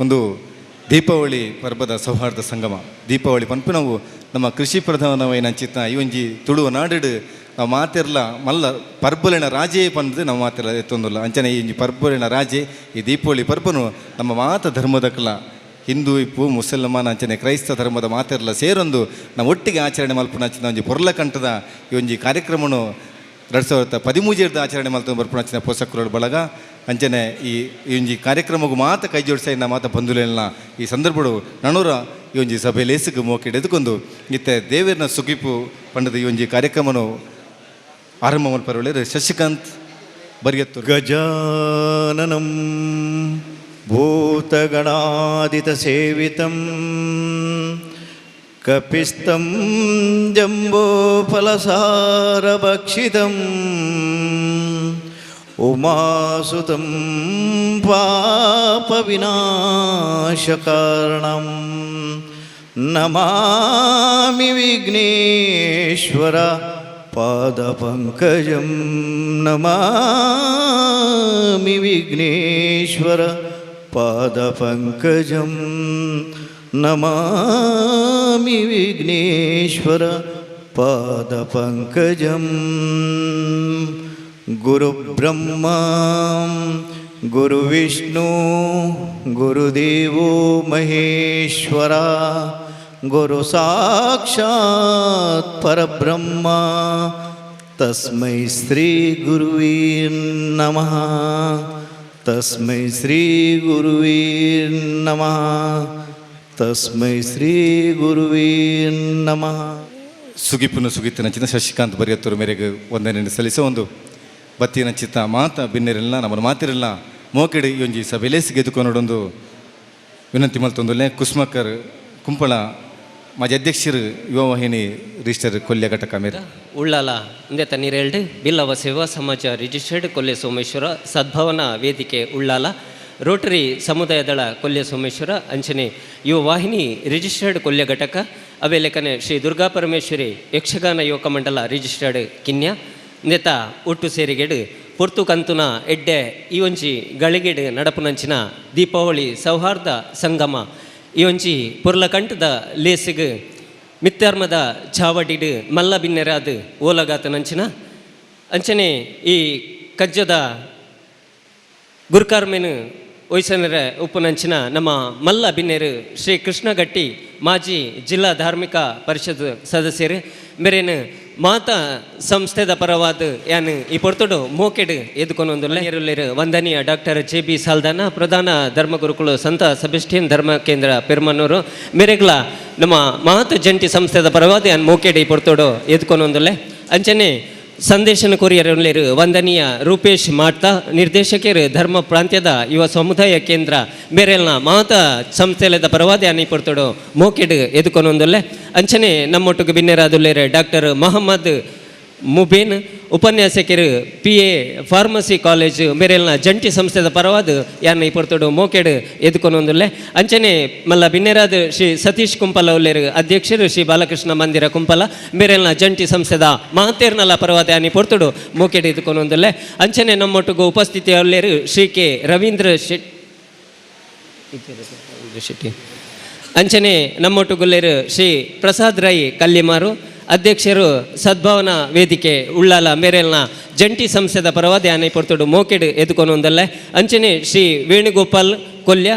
ಒಂದು ದೀಪಾವಳಿ ಪರ್ಬದ ಸೌಹಾರ್ದ ಸಂಗಮ. ದೀಪಾವಳಿ ಪಂಪು ನಾವು ನಮ್ಮ ಕೃಷಿ ಪ್ರಧಾನವೈನ ಅಂಚಿತ್ತ ಈ ಒಂಜಿ ತುಳುವ ನಾಡಿಡು ನಾವು ಮಾತಿರ್ಲ ಮಲ್ಲ ಪರ್ಬಲಿನ ರಾಜೇ ಪಂದು ನಾವು ಮಾತಿರ್ಲ ಎತ್ತೊಂದಿಲ್ಲ. ಅಂಚನೆ ಈ ಪರ್ಬಲಿನ ರಾಜೆ ಈ ದೀಪಾವಳಿ ಪರ್ಬನು ನಮ್ಮ ಮಾತ ಧರ್ಮದಕ್ಲ ಹಿಂದೂ ಇಪ್ಪು ಮುಸಲ್ಮಾನ ಅಂಚನೆ ಕ್ರೈಸ್ತ ಧರ್ಮದ ಮಾತಿರ್ಲ ಸೇರೊಂದು ನಾವು ಒಟ್ಟಿಗೆ ಆಚರಣೆ ಮಲ್ಪುನ ಅಂಚಿನ ಒಂಜಿ ಪೊರ್ಲ ಕಂಠದ ಈ ಒಂಜಿ ಕಾರ್ಯಕ್ರಮನು 2013 ಆಚರಣೆ ಮಲ್ತು ಬರ್ಪುನ ಅಂಚಿನ ಪೋಷಕರು ಬಳಗ ಅಂಚನೆ ಈ ಒಂಜಿ ಕಾರ್ಯಕ್ರಮಗೂ ಮಾತ ಕೈ ಜೋಡಿಸ ಮಾತ ಬಂಧುಲೇನ ಈ ಸಂದರ್ಭಡು ನನೂರ ಈ ಒಂಜಿ ಸಭೆ ಲೇಸಿಗೆ ಮೋಕೆಡ್ ಎದುಕೊಂಡು ಇತ್ತೆ ದೇವೇರ್ನ ಸುಗಿಪು ಪಂಡದ ಈ ಒಂಜಿ ಕಾರ್ಯಕ್ರಮನು ಆರಂಭ ಮಲ್ಪರೊಳ್ಳೆ ಶಶಿಕಾಂತ್ ಬರ್ಯತ್ತೂರು. ಗಜಾನನಂ ಭೂತಗಣಾದಿತ ಸೇವಿತಂ ಕಪಿಸ್ತಂ ಜಂಬೋ ಫಲಸಾರಭಕ್ಷಿತಂ ಉಮಾಸುತಂ ಪಾಪ ವಿನಾಶಕಾರಣಂ ನಮಾಮಿ ವಿಘ್ನೇಶ್ವರ ಪಾದಪಂಕಜಂ ನಮಾಮಿ ವಿಘ್ನೇಶ್ವರ ಪಾದಪಂಕಜಂ ನಮಾಮಿ ವಿಘ್ನೇಶ್ವರ ಪಾದಪಂಕಜಂ. ಗುರುಬ್ರಹ್ಮ ಗುರುವಿಷ್ಣು ಗುರುದೇವೋ ಮಹೇಶ್ವರ ಗುರು ಸಾಕ್ಷಾತ್ ಪರಬ್ರಹ್ಮ ತಸ್ಮೈ ಶ್ರೀ ಗುರುವೇ ನಮಃ ತಸ್ಮೈ ಶ್ರೀ ಗುರುವೇ ನಮಃ ತಸ್ಮೈ ಶ್ರೀ ಗುರುವೇ ನಮಃ. ಸುಗಿತ್ತಿನಂಚಿನ ಶಶಿಕಾಂತ್ ಬರ್ಯತ್ತೂರು ಮೇರೆಗೆ ವಂದನೆಯನ್ನು ಸಲ್ಲಿಸೋ ಒಂದು ಬತ್ತಿನಂಚಿತ ಮಾತ ಬಿನ್ನೆರಿಲ್ಲ ನಮ್ಮನ್ನು ಮಾತಿರಲ್ಲ ಮೋಕೆಡು ಈ ಒಂಜಿ ಸಭೆಲೇಸಿ ಗೆದ್ದುಕೊಂಡೊಂದು ವಿನಂತಿ ಮಲ್ತೊಂದುಲ್ಲೆ ಕುಸ್ಮಕರ್ ಕುಂಪಳ ಮಾಜಿ ಅಧ್ಯಕ್ಷರು ಯುವ ವಾಹಿನಿ ರಿಜಿಸ್ಟರ್ ಕೊಲ್ಯ ಘಟಕ ಮೇರೆ ಉಳ್ಳಾಲ ಇಂದೆ ತಣ್ಣೀರೆಲ್ಡು ಬಿಲ್ಲವ ಸೇವಾ ಸಮಾಜ ರಿಜಿಸ್ಟರ್ಡ್ ಕೊಲ್ಯ ಸೋಮೇಶ್ವರ ಸದ್ಭವನ ವೇದಿಕೆ ಉಳ್ಳಾಲ ರೋಟರಿ ಸಮುದಾಯ ದಳ ಕೊಲ್ಯ ಸೋಮೇಶ್ವರ ಅಂಚನೆ ಯುವ ವಾಹಿನಿ ರಿಜಿಸ್ಟರ್ಡ್ ಕೊಲ್ಯ ಘಟಕ ಅವೇ ಲೆಕ್ಕನೆ ಶ್ರೀ ದುರ್ಗಾ ಪರಮೇಶ್ವರಿ ಯಕ್ಷಗಾನ ಯುವಕ ಮಂಡಲ ರಿಜಿಸ್ಟರ್ಡ್ ಕಿನ್ಯ ನೆತ ಒಟ್ಟು ಸೇರಿಗೆಡು ಪೊರ್ತು ಕಂತುನ ಎಡ್ಡೆ ಈ ಒಂಜಿ ಗಳಿಗೆಡು ನಡಪುನಂಚಿನ ದೀಪಾವಳಿ ಸೌಹಾರ್ದ ಸಂಗಮ ಈ ಒಂಜಿ ಪೊರ್ಲ ಕಂಠದ ಲೇಸಿಗೆ ಮಿತ್ತರ್ಮದ ಚಾವಡಿಡು ಮಲ್ಲ ಬಿನ್ನೆರಾದು ಓಲಗಾತನಂಚಿನ ಅಂಚನೆ ಈ ಕಜ್ಜದ ಗುರ್ಕಾರ್ಮೆನು ಒಯ್ಸನರ ಉಪನಂಚಿನ ನಮ್ಮ ಮಲ್ಲ ಬಿನ್ನೆರು ಶ್ರೀ ಕೃಷ್ಣಗಟ್ಟಿ ಮಾಜಿ ಜಿಲ್ಲಾ ಧಾರ್ಮಿಕ ಪರಿಷತ್ ಸದಸ್ಯರು ಮೇರೇನು ಮಾತಾ ಸಂಸ್ಥೆದ ಪರವಾದ ಯಾನು ಈ ಪೊರ್ತುಡು ಮೋಕೆಡು ಎದುಕೊಂದೊಂದು ವಂದನೀಯ ಡಾಕ್ಟರ್ JB ಸಾಲ್ದಾನ ಪ್ರಧಾನ ಧರ್ಮಗುರುಕುಲು ಸಂತ ಸೆಬೆಸ್ಟಿಯನ್ ಧರ್ಮ ಕೇಂದ್ರ ಪೆರ್ಮನ್ನೂರು ಮೇರೆಗ್ಲ ನಮ್ಮ ಮಾತ ಜಂಟಿ ಸಂಸ್ಥೆದ ಪರವಾದ ಯಾನು ಮೋಕೆಡು ಈ ಪೊರ್ತುಡು ಎದುಕೊಂದೊಂದುಲ್ಲೆ ಅಂಚನೆ ಸಂದೇಶನ ಕೊರಿಯರು ವಂದನೀಯ ರೂಪೇಶ್ ಮಾಟ್ತಾ ನಿರ್ದೇಶಕರು ಧರ್ಮ ಪ್ರಾಂತ್ಯದ ಯುವ ಸಮುದಾಯ ಕೇಂದ್ರ ಬೇರೆಲ್ನ ಮಾತ ಸಂಸ್ಥೆಲದ ಪರವಾದ ಯಾನಿ ಪೊರ್ತುಡು ಮೋಕೆಡು ಎದುಕೊಂದೊಂದುಲ್ಲೆ ಅಂಚನೆ ನಮ್ಮೊಟ್ಟಿಗೆ ಬಿನ್ನೆರಾದುಲ್ಲೇರೆ ಡಾಕ್ಟರ್ ಮೊಹಮ್ಮದ್ ಮುಬೀನ್ ಉಪನ್ಯಾಸಕರು PA ಫಾರ್ಮಸಿ ಕಾಲೇಜು ಮೇರೆಲ್ನ ಜಂಟಿ ಸಂಸ್ಥೆದ ಪರವಾದ ಯಾನ ಈ ಪೊರ್ತುಡು ಮೋಕೆಡು ಎದುಕೊಂದೊಂದುಲ್ಲೆ ಅಂಚನೆ ಮಲ್ಲ ಬಿನ್ನೆರಾದ ಶ್ರೀ ಸತೀಶ್ ಕುಂಪಲ ಉಲ್ಲೇರು ಅಧ್ಯಕ್ಷರು ಶ್ರೀ ಬಾಲಕೃಷ್ಣ ಮಂದಿರ ಕುಂಪಲ ಮೇರೆಲ್ನ ಜಂಟಿ ಸಂಸ್ಥೆದ ಮಾತೇರ್ನಲ್ಲ ಪರವಾದ ಯಾನಿ ಪೊರ್ತುಡು ಮೋಕೆಡು ಎದುಕೊಂದೊಂದುಲ್ಲೆ ಅಂಚನೆ ನಮ್ಮೊಟ್ಟಿಗೆ ಉಪಸ್ಥಿತಿ ಉಲ್ಲೇರು ಶ್ರೀ K ರವೀಂದ್ರ ಶೆಟ್ಟಿ ಅಂಚನೆ ನಮ್ಮೊಟ್ಟಿಗುಲ್ಲೇರು ಶ್ರೀ ಪ್ರಸಾದ್ ರೈ ಕಲ್ಲಿಮಾರು ಅಧ್ಯಕ್ಷರು ಸದ್ಭಾವನಾ ವೇದಿಕೆ ಉಳ್ಳಾಲ ಮೇರೆಲ್ನ ಜಂಟಿ ಸಂಸ್ಥೆದ ಪರವಾದ ಯಾನೆ ಪೊರ್ತುಡು ಮೋಕೆಡು ಎದುಕೊಂದೊಂದಲ್ಲೇ ಅಂಚನೆ ಶ್ರೀ ವೇಣುಗೋಪಾಲ್ ಕೊಲ್ಯ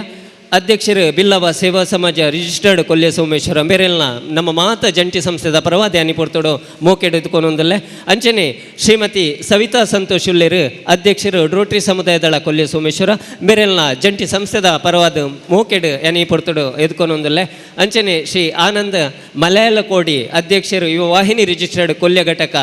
ಅಧ್ಯಕ್ಷರು ಬಿಲ್ಲವ ಸೇವಾ ಸಮಾಜ ರಿಜಿಸ್ಟರ್ಡ್ ಕೊಲ್ಯ ಸೋಮೇಶ್ವರ ಮೇರೆಲ್ನ ನಮ್ಮ ಮಾತ ಜಂಟಿ ಸಂಸ್ಥೆದ ಪರವಾದ ಯಾನಿ ಪೊರ್ತುಡು ಮೋಕೆಡು ಎದುಕೊಂದೊಂದಲ್ಲೇ ಅಂಚನೆ ಶ್ರೀಮತಿ ಸವಿತಾ ಸಂತೋಷ್ ಉಲ್ಲೇರು ಅಧ್ಯಕ್ಷರು ರೋಟರಿ ಸಮುದಾಯ ದಳ ಕೊಲ್ಯ ಸೋಮೇಶ್ವರ ಮೇರೆಲ್ನ ಜಂಟಿ ಸಂಸ್ಥೆದ ಪರವಾದ ಮೋಕೆಡು ಯಾನಿ ಪೊರ್ತುಡು ಎದುಕೊಂದೊಂದಲ್ಲೇ ಅಂಚನೆ ಶ್ರೀ ಆನಂದ ಮಲಯಾಳ ಕೋಡಿ ಅಧ್ಯಕ್ಷರು ಯುವ ವಾಹಿನಿ ರಿಜಿಸ್ಟರ್ಡ್ ಕೊಲ್ಯ ಘಟಕ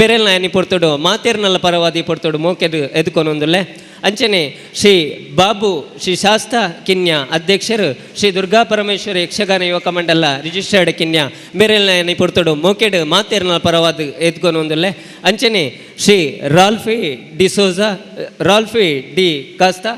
ಮೇರೆಲ್ನ ಯಾನಿ ಪೊರ್ತುಡು ಮಾತೇರ್ನಲ್ಲ ಪರವಾದಿ ಪೊರ್ತುಡು ಮೋಕೆಡು ಎದುಕೊಂದೊಂದಲ್ಲೇ ಅಂಚನೆ ಶ್ರೀ ಬಾಬು ಶ್ರೀ ಶಾಸ್ತಾ ಕಿನ್ಯ ಅಧ್ಯಕ್ಷರು ಶ್ರೀ ದುರ್ಗಾ ಪರಮೇಶ್ವರಿ ಯಕ್ಷಗಾನ ಯುವಕ ಮಂಡಲ ರಿಜಿಸ್ಟರ್ಡ್ ಕಿನ್ಯ ಮೇರೆಲ್ನ ಪೊರ್ತುಡು ಮೋಕೆಡು ಮಾತೇರ್ನ ಪರವಾದ ಎದ್ಕೊಂದೊಂದಲ್ಲೇ ಅಂಚನೆ ಶ್ರೀ ರಾಲ್ಫಿ ಡಿ ಕಾಸ್ತಾ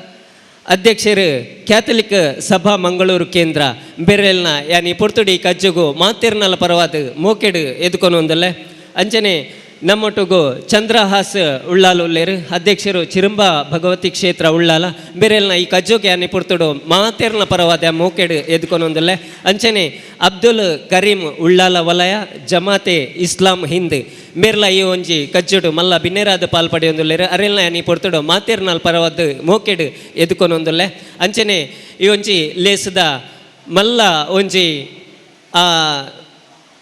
ಅಧ್ಯಕ್ಷರು ಕ್ಯಾಥಲಿಕ್ ಸಭಾ ಮಂಗಳೂರು ಕೇಂದ್ರ ಬೆರೆಲ್ನ ಯಾನಿ ಪೊರ್ತುಡಿ ಕಜ್ಜುಗು ಮಾತೇರ್ನಲ್ಲ ಪರವಾದ ಮೋಕೆಡು ಎದುಕೊಂದೊಂದಲ್ಲೇ ಅಂಚನೆ ನಮ್ಮೊಟ್ಟಿಗೂ ಚಂದ್ರಹಾಸ್ ಉಳ್ಳಾಲ ಉಲ್ಲೇರು ಅಧ್ಯಕ್ಷರು ಚಿರಂಬ ಭಗವತಿ ಕ್ಷೇತ್ರ ಉಳ್ಳಾಲ ಬೇರೆಲ್ನ ಈ ಕಜ್ಜೋಕೆ ಅನ್ನಿ ಪುರ್ತುಡು ಮಾತೇರ್ನ ಪರವಾದ ಮೋಕೆಡು ಎದ್ಕೊನೊಂದುಲ್ಲೆ ಅಂಚನೆ ಅಬ್ದುಲ್ ಕರೀಂ ಉಳ್ಳಾಲ ವಲಯ ಜಮಾತೆ ಇಸ್ಲಾಂ ಹಿಂದ್ ಮೇರ್ಲ ಈ ಒಂಜಿ ಕಜ್ಜುಡು ಮಲ್ಲ ಬಿನ್ನೇರಾದ ಪಾಲ್ಪಡೆಯೊಂದುಲ್ಲೇರು ಅರೆಲ್ನ ಅನ್ನಿ ಪುರ್ತುಡು ಮಾತೇರ್ನಲ್ ಪರವಾದ ಮೋಕೆಡು ಎದ್ಕೊನೊಂದುಲ್ಲೆ ಅಂಚನೆ ಈ ಒಂಜಿ ಲೇಸದ ಮಲ್ಲ ಒಂಜಿ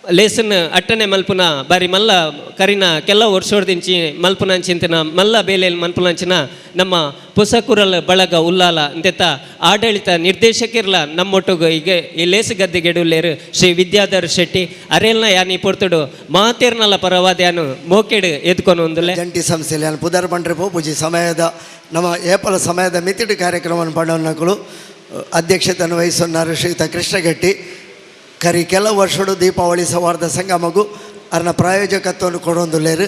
ಲೇಸನ್ ಅಟ್ಟನೆ ಮಲ್ಪುನ ಬಾರಿ ಮಲ್ಲ ಕರಿನ ಕೆಲ ವರ್ಷೋಡ್ದಿಂಚಿ ಮಲ್ಪುನಂಚಿಂತಿನ ಮಲ್ಲ ಬೇಲೆಯಲ್ಲಿ ಮಲ್ಪುನಂಚಿನ ನಮ್ಮ ಪುಸಕುರಲ್ ಬಳಗ ಉಲ್ಲಾಲ ಅಂತೆತ್ತ ಆಡಳಿತ ನಿರ್ದೇಶಕಿರ್ಲ ನಮ್ಮೊಟ್ಟಿಗೆ ಈಗ ಈ ಲೇಸು ಗದ್ದೆಗೆಡುಲ್ಲೇರು ಶ್ರೀ ವಿದ್ಯಾಧರ್ ಶೆಟ್ಟಿ ಅರೆಲ್ನ ಯಾನಿ ಪೊರ್ತುಡು ಮಾತೇರ್ನಲ್ಲ ಪರವಾದ ಯಾನು ಮೋಕೆಡು ಎದ್ಕೊಂಡು ಒಂದುಲೆ ಜಂಟಿ ಸಂಸ್ಥೆಯಲ್ಲಿ ನಾನು ಪುದರ್ ಬಂಡ್ರೆ ಪೂಜಿ ಸಮಯದ ನಮ್ಮ ಏಪಲ ಸಮಯದ ಮಿತಿಡು ಕಾರ್ಯಕ್ರಮವನ್ನು ಪಡೋನಗಳು ಅಧ್ಯಕ್ಷತೆಯನ್ನು ವಹಿಸುన్నారు ಶ್ರೀಯುತ ಕೃಷ್ಣಗಟ್ಟಿ ಕರಿ ಕೆಲವು ವರ್ಷಡು ದೀಪಾವಳಿ ಸೌಹಾರ್ದ ಸಂಗಮಗೂ ಅರ್ನ ಪ್ರಾಯೋಜಕತ್ವವನ್ನು ಕೊಡೊಂದುಲ್ಲೇರು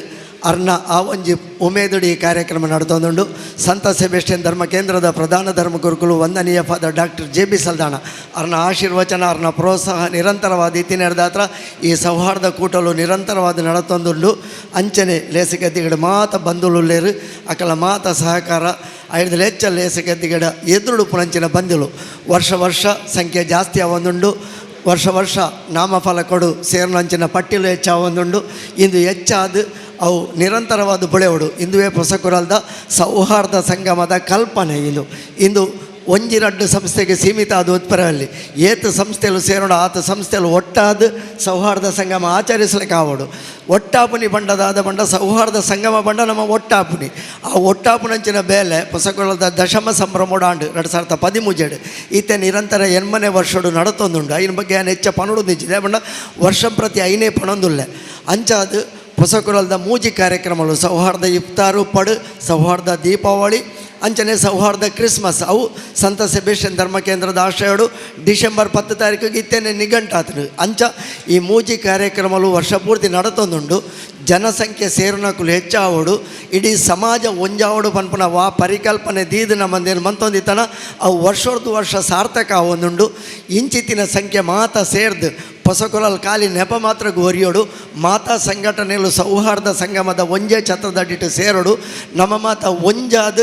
ಅರ್ನ ಆ ಒಂಜಿ ಉಮೇದುಡಿ ಈ ಕಾರ್ಯಕ್ರಮ ನಡೆದೊಂದುಂಡು ಸಂತ ಸೆಬೆಸ್ಟಿಯನ್ ಧರ್ಮ ಕೇಂದ್ರದ ಪ್ರಧಾನ ಧರ್ಮ ಗುರುಗಳು ವಂದನೀಯ ಫಾದರ್ ಡಾಕ್ಟರ್ JB ಸಲ್ದಾಣ ಅರ್ನ ಆಶೀರ್ವಚನ ಅರ್ನ ಪ್ರೋತ್ಸಾಹ ನಿರಂತರವಾದ ಇತ್ತಿನೆರ್ದಾತ್ರ ಈ ಸೌಹಾರ್ದ ಕೂಟಲು ನಿರಂತರವಾದ ನಡತೊಂದುಂಡು ಅಂಚನೆ ಲೇಸಗದ್ದಿಗಡ ಮಾತ ಬಂದುಳುಲ್ಲೇರು ಅಕಲ ಮಾತ ಸಹಕಾರ ಐದು ಹೆಚ್ಚ ಲೇಸಗದ್ದಿಗಡ ಎದುರು ಪುಣಂಚಿನ ಬಂದಿಲು ವರ್ಷ ಸಂಖ್ಯೆ ಜಾಸ್ತಿ ಆವೊಂದುಂಡು ವರ್ಷ ನಾಮಫಲ ಕೊಡು ಸೇರ್ನಂಚಿನ ಪಟ್ಟಿಲು ಹೆಚ್ಚಾವೊಂದುಂಡು ಇಂದು ಹೆಚ್ಚಾದ ಅವು ನಿರಂತರವಾದ ಬೆಳೆಯೋಡು ಇಂದುವೇ ಪೊಸಕುರಲ್ದ ಸೌಹಾರ್ದ ಸಂಗಮದ ಕಲ್ಪನೆ ಇಂದು ಒಂಜಿ ರಡ್ಡು ಸಂಸ್ಥೆಗೆ ಸೀಮಿತ ಆದ ಉತ್ಪರಲ್ಲಿ ಏತು ಸಂಸ್ಥೆಲು ಸೇರೋಣ ಆತ ಸಂಸ್ಥೆಲು ಒಟ್ಟಾದ ಸೌಹಾರ್ದ ಸಂಗಮ ಆಚರಿಸಲಿಕ್ಕೆ ಆವೋಡು ಒಟ್ಟಾಪುನಿ ಬಂಡದಾದ ಬಂಡ ಸೌಹಾರ್ದ ಸಂಗಮ ಬಂಡ ನಮ್ಮ ಒಟ್ಟಾಪುನಿ ಆ ಒಟ್ಟಾಪುನಂಚಿನ ಬೇಲೆ ಪೊಸಕುಳದ ದಶಮ ಸಂಭ್ರಮೋಡಾಂಡು 2017 ಈತೆ ನಿರಂತರ ಎನ್ಮನೆ ವರ್ಷಡು ನಡತೊಂದುಂಡು ಐನ ಬಗ್ಗೆ ಏನು ಹೆಚ್ಚ ಪಣುಡು ನಿಂಚಿದೆ ಬಂಡ ವರ್ಷ ಪ್ರತಿ ಐನೇ ಪಣೊಂದುಲ್ಲೆ ಅಂಚಾದು ಪೊಸಕುರಲ್ದ ಮೂಜಿ ಕಾರ್ಯಕ್ರಮಗಳು ಸೌಹಾರ್ದ ಇಫ್ತಾರು ಪಡು ಸೌಹಾರ್ದ ದೀಪಾವಳಿ ಅಂಚನೆ ಸೌಹಾರ್ದ ಕ್ರಿಸ್ಮಸ್ ಅವು ಸಂತ ಸೆಬೆಸ್ಟಿಯನ್ ಧರ್ಮ ಕೇಂದ್ರದ ಆಶ್ರಯಡು ಡಿಸೆಂಬರ್ 10 ತಾರೀಕಿಗೆ ಇತ್ತೇನೆ ನಿಘಂಟಾತನು ಅಂಚ ಈ ಮೂಜಿ ಕಾರ್ಯಕ್ರಮಗಳು ವರ್ಷ ಪೂರ್ತಿ ನಡತೊಂದುಂಡು ಜನಸಂಖ್ಯೆ ಸೇರುನಕುಲು ಹೆಚ್ಚಾವಡು ಇಡೀ ಸಮಾಜ ಒಂಜಾವಡು ಪನ್ಪುನ ವಾ ಪರಿಕಲ್ಪನೆ ದೀದಿನ ಮಂದಿನ ಮಂತೊಂದಿತನ ಅವು ವರ್ಷ ಸಾರ್ಥಕ ಆವೊಂದುಂಡು ಇಂಚಿತ್ತಿನ ಸಂಖ್ಯೆ ಮಾತ ಸೇರ್ದು ಪೊಸಕುಲಲ್ ಖಾಲಿ ನೆಪ ಮಾತ್ರ ಗೋರಿಯೋಡು ಮಾತಾ ಸಂಘಟನೆಗಳು ಸೌಹಾರ್ದ ಸಂಗಮದ ಒಂಜೇ ಛತ್ರದಡಿಟ್ಟು ಸೇರೋಡು ನಮ್ಮ ಮಾತ ಒಂಜಾದ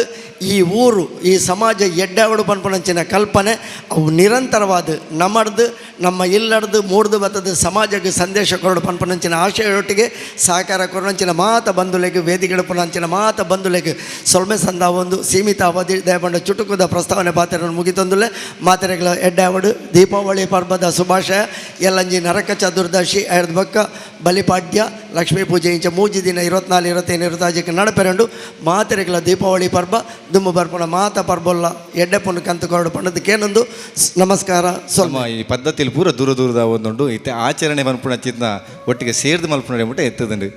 ಈ ಊರು ಈ ಸಮಾಜ ಎಡ್ಡಾವಡು ಪನ್ಪುನಂಚಿನ ಕಲ್ಪನೆ ಅವು ನಿರಂತರವಾದ ನಮಡ್ದು ನಮ್ಮ ಇಲ್ಲಡ್ದು ಮೂಡ್ದು ಬತ್ತದ ಸಮಾಜಕ್ಕೆ ಸಂದೇಶ ಕೊರಡು ಪನ್ಪುನಂಚಿನ ಆಶಯೊಟ್ಟಿಗೆ ಸಹಕಾರ ಕೊರನಂಚಿನ ಮಾತ ಬಂಧುಲೆಗೆ ವೇದಿಕೆಗಳು ಪುನಂಚಿನ ಮಾತ ಬಂಧುಲೆಗೆ ಸೊಲ್ಮೆ ಸಂದ ಒಂದು ಸೀಮಿತ ಅವಧಿ ದಯಬಂಡ ಚುಟುಕುದ ಪ್ರಸ್ತಾವನೆ ಪಾತ್ರೆಯನ್ನು ಮುಗಿತೊಂದುಲೆ ಮಾತೆರೆಗಳ ಎಡ್ಡಾವಡು ದೀಪಾವಳಿ ಪರ್ಬದ ಶುಭಾಶಯ ಎಲ್ಲಂಜಿ ನರಕ ಚತುರ್ದಶಿ ಐದು ಬಕ್ಕ ಬಲಿಪಾಡ್ಯ ಲಕ್ಷ್ಮೀ ಪೂಜೆ ಇಂಚ ಮೂಜಿ ದಿನ 24 25 25 ನಡಪೆರಂಡು ಮಾತೆರೆಗಳ ದೀಪಾವಳಿ ಪರ್ಬ ದುಮ್ಮು ಬರ್ಪುನ ಮಾತ ಪರ್ಬೊಲ್ಲ ಎಡ್ಡೆಪ್ಪನ ಕಂತು ಕೊರಡು ಪಂಡದಕ್ಕೇನೊಂದು ನಮಸ್ಕಾರ ಸ್ವಲ್ಪ ಈ ಪದ್ಧತಿಯಲ್ಲಿ ಪೂರ ದೂರದ ಒಂದುಂಡು ಇತ್ತೆ ಆಚರಣೆ ಮಲ್ಪುಣಚಿತ್ನ ಒಟ್ಟಿಗೆ ಸೇರ್ದು ಮಲ್ಪುಣ ಮುಟ್ಟ ಎತ್ತದಂಡು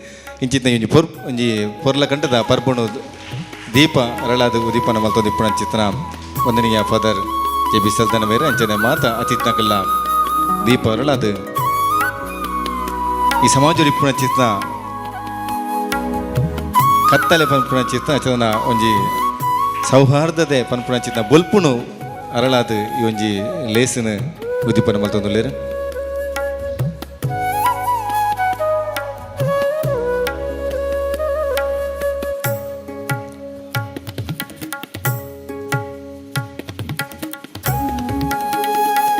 ಇಂಚಿತ್ನ ಒಂಜಿ ಪೊರ್ಲ ಕಂಟದ ಪರ್ಬುಣು ದೀಪ ಅರಳಾದ ದೀಪನ ಮಲ್ತೊಂದು ಇಪ್ಪುಣಚಿತ್ನ ವಂದನೀಯ ಫಾದರ್ JB ಸಲ್ದಾನ ಮೇರೆ ಅಂಚನೆ ಮಾತ ಅತಿಥ್ನಕಲ್ಲ ದೀಪ ಅರಳಾದ ಈ ಸಮಾಜ ಇಪ್ಪುಣಚಿತ್ನ ಕತ್ತಲೆ ಪನ್ಪುಣಚಿತ್ನ ಚದನ ಒಂಜಿ ಸೌಹಾರ್ದತೆ ಪನ್ಪುಣಚಿತ್ನ ಬೊಲ್ಪುಣು ಅರಳಾದ ಈ ಒಂಜಿ ಲೇಸಿನ ಉದಿಪನ ಮಲ್ತೊಂದುಲ್ಲೇರು